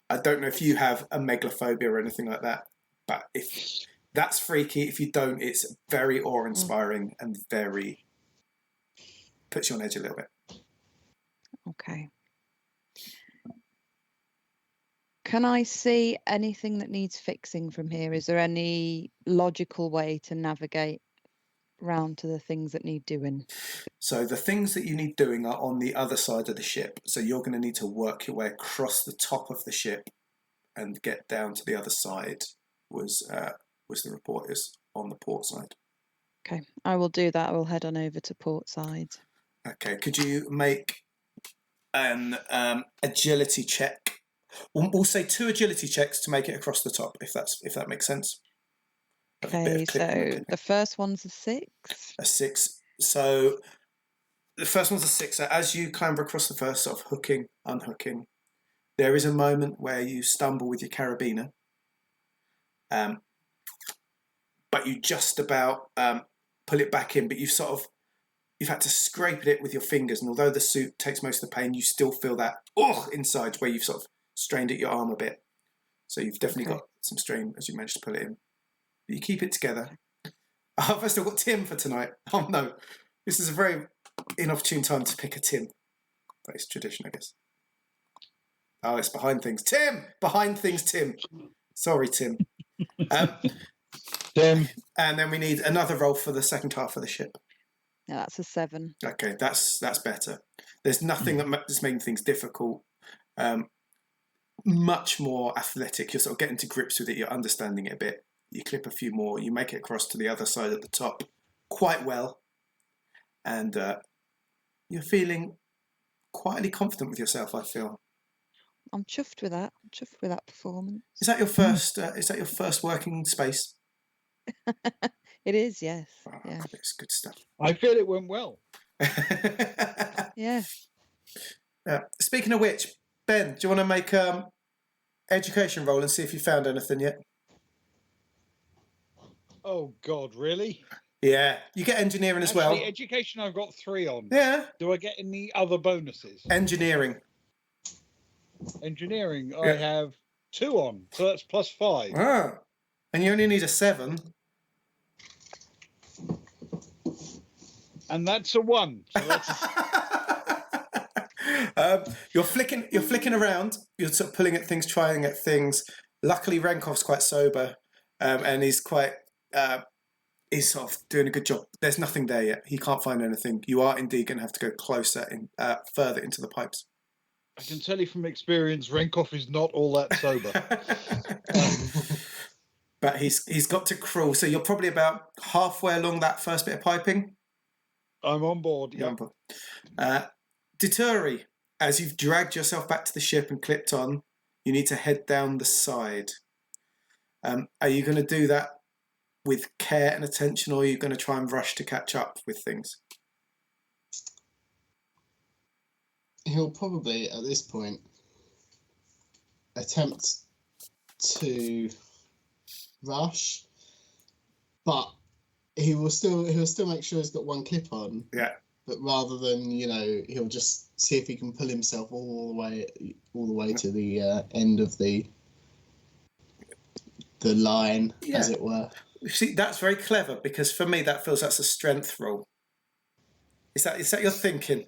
I don't know if you have a megalophobia or anything like that, but if that's freaky. If you don't, it's very awe-inspiring and very puts you on edge a little bit. Okay. Can I see anything that needs fixing from here? Is there any logical way to navigate round to the things that need doing? So the things that you need doing are on the other side of the ship. So you're going to need to work your way across the top of the ship and get down to the other side. Was the report is on the port side. Okay, I will do that. I will head on over to port side. Okay, could you make an agility check? We'll say 2 agility checks to make it across the top, if that makes sense. Okay, so the first one's a 6. A 6. So the first one's a 6. So as you clamber across the first sort of hooking, unhooking, there is a moment where you stumble with your carabiner, but you just about pull it back in, but you've had to scrape at it with your fingers, and although the suit takes most of the pain, you still feel that inside where you've sort of strained at your arm a bit. So you've definitely got some strain as you managed to pull it in. But you keep it together. I've still got Tim for tonight. Oh no, this is a very inopportune time to pick a Tim. That is tradition, I guess. Oh, it's behind things. Tim! Behind things, Tim. Sorry, Tim. Tim. And then we need another roll for the second half of the ship. Yeah, that's a 7. Okay, that's better. There's nothing that's making things difficult. Much more athletic. You're sort of getting to grips with it. You're understanding it a bit. You clip a few more. You make it across to the other side at the top quite well. And you're feeling quietly confident with yourself, I feel. I'm chuffed with that. I'm chuffed with that performance. Is that your first? Is that your first working space? It is, yes. Oh, Yeah. It's good stuff. I feel it went well. Yeah. Speaking of which, Ben, do you want to make education roll and see if you found anything yet? Oh God, really? Yeah, you get engineering as well. Education I've got 3 on. Yeah. Do I get any other bonuses? Engineering. Engineering, I have 2 on, so that's plus 5. Ah, and you only need a 7. And that's a 1. So that's You're flicking around. You're sort of pulling at things, trying at things. Luckily, Renkov's quite sober, and he's quite. He's sort of doing a good job. There's nothing there yet. He can't find anything. You are indeed going to have to go closer further into the pipes. I can tell you from experience, Renkov is not all that sober. But he's got to crawl. So you're probably about halfway along that first bit of piping. I'm on board. You're Yeah. on board. Deturi, as you've dragged yourself back to the ship and clipped on, you need to head down the side. Are you going to do that with care and attention, or are you going to try and rush to catch up with things? He'll probably, at this point, attempt to rush, but he'll still make sure he's got one clip on. Yeah. But rather than, he'll just see if he can pull himself all the way to the end of the line, as it were. See, that's very clever, because for me that feels that's a strength roll. Is that your thinking?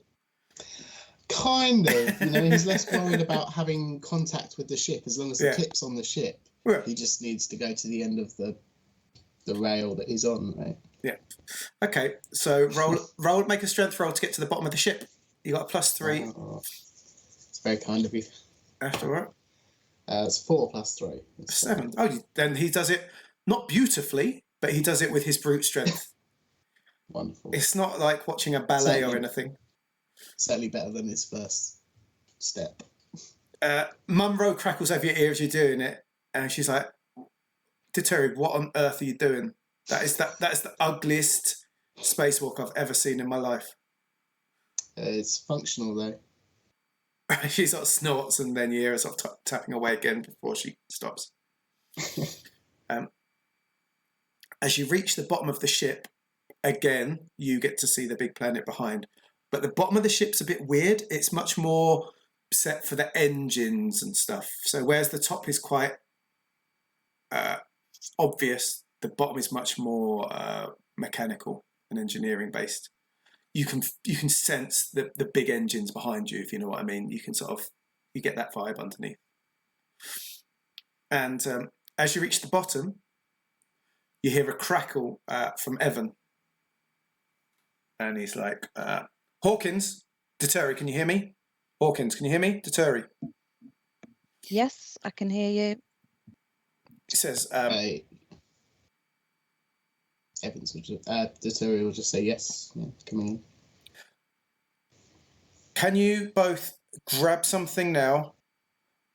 Kind of. He's less worried about having contact with the ship as long as the clip's on the ship. Yeah. He just needs to go to the end of the rail that he's on, right? Yeah. Okay, so roll, make a strength roll to get to the bottom of the ship. You got a +3. It's very kind of you. After what? It's 4 + 3. It's 7. Oh, then he does it not beautifully, but he does it with his brute strength. Wonderful. It's not like watching a ballet or anything. Certainly better than his first step. Mum crackles over your ear as you're doing it, and she's like, Deturi, what on earth are you doing? That is the ugliest spacewalk I've ever seen in my life. It's functional, though. She sort of snorts, and then you hear her sort of tapping away again before she stops. As you reach the bottom of the ship, again, you get to see the big planet behind. But the bottom of the ship's a bit weird. It's much more set for the engines and stuff. So whereas the top is quite obvious, the bottom is much more mechanical and engineering based. You can sense the big engines behind you, if you know what I mean. You can you get that vibe underneath. And as you reach the bottom, you hear a crackle from Evan. And he's like, Hawkins, Deturi, can you hear me? Hawkins, can you hear me? Deturi. Yes, I can hear you. He says, Evans Deturi will just say yes. Yeah, coming in. Can you both grab something now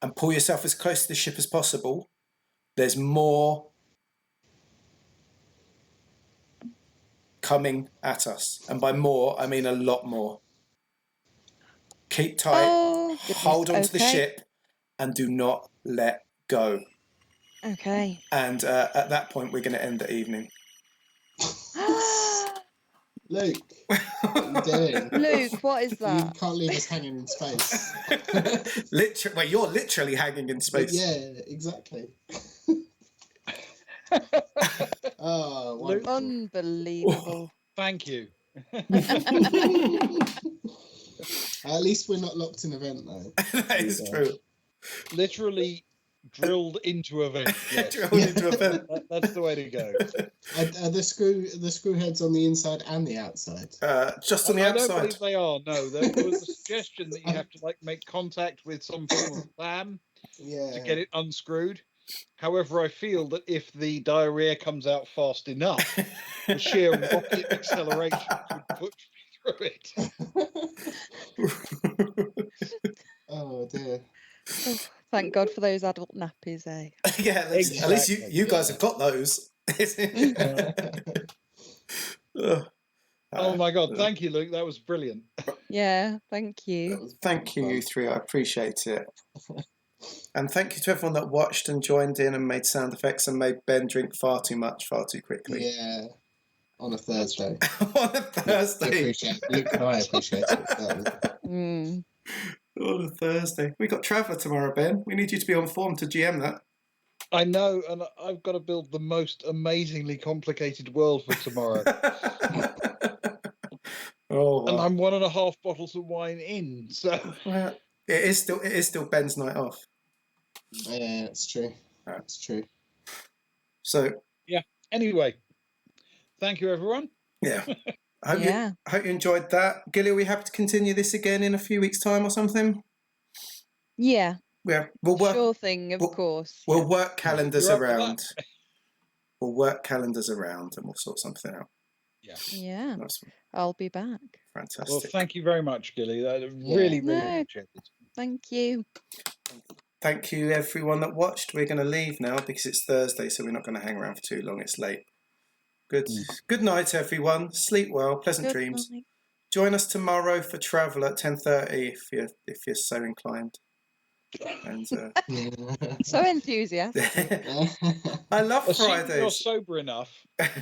and pull yourself as close to the ship as possible? There's more coming at us. And by more, I mean a lot more. Keep tight, hold on to the ship, and do not let go. Okay. And at that point, we're going to end the evening. Luke, what are you doing? Luke, what is that? You can't leave us hanging in space. Well, you're literally hanging in space. Yeah, exactly. Oh, wonderful. Unbelievable. Thank you. At least we're not locked in event, though. That is true. Literally drilled into a vent. Yes. Drilled into a vent. That's the way to go. Are the screw heads on the inside and the outside? Just on the outside. I don't believe they are. No, there was a suggestion that you have to make contact with some form of fan to get it unscrewed. However, I feel that if the diarrhea comes out fast enough, the sheer rocket acceleration could push me through it. Oh dear. Oh, thank God for those adult nappies, eh? Yeah, Exactly. at least you guys have got those. Oh my God! Thank you, Luke. That was brilliant. Yeah, thank you. Thank you, you three. I appreciate it. And thank you to everyone that watched and joined in and made sound effects and made Ben drink far too much, far too quickly. Yeah, on a Thursday. On a Thursday. Luke and I appreciate it. Mm. On a Thursday. We got Trevor tomorrow, Ben. We need you to be on form to GM that. I know, and I've got to build the most amazingly complicated world for tomorrow. Oh, and I'm 1.5 bottles of wine in, so well, it is still Ben's night off. Yeah, it's true. That's true. So yeah. Anyway, thank you, everyone. Yeah. I hope you enjoyed that. Gilly, are we happy to continue this again in a few weeks' time or something? Yeah. Yeah, we'll work. Sure thing, of course. We'll work calendars You're up for around. we'll work calendars around and we'll sort something out. Yeah. Nice one. I'll be back. Fantastic. Well, thank you very much, Gilly. That really No. appreciate it. Thank you. Thank you, everyone that watched. We're going to leave now because it's Thursday, so we're not going to hang around for too long. It's late. Good night, everyone. Sleep well. Pleasant Good dreams. night. Join us tomorrow for travel at 10:30 if you're so inclined. And So enthusiastic. I love Assuming you're Fridays. sober enough,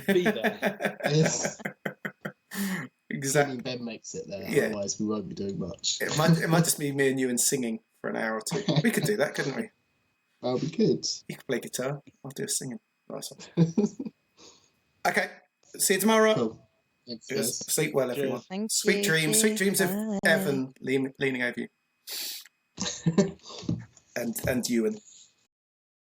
be there. Yes. Exactly. Ben makes it there. Yeah. Otherwise, we won't be doing much. It might just be me and you and singing for an hour or two. We could do that, couldn't we? That'll be good. You could play guitar. I'll do singing. Nice one. Okay. See you tomorrow. Cool. Thanks, guys. Sleep well, everyone. Thank Sweet you. dreams. Sweet dreams of Bye. Evan leaning over you. and Ewan.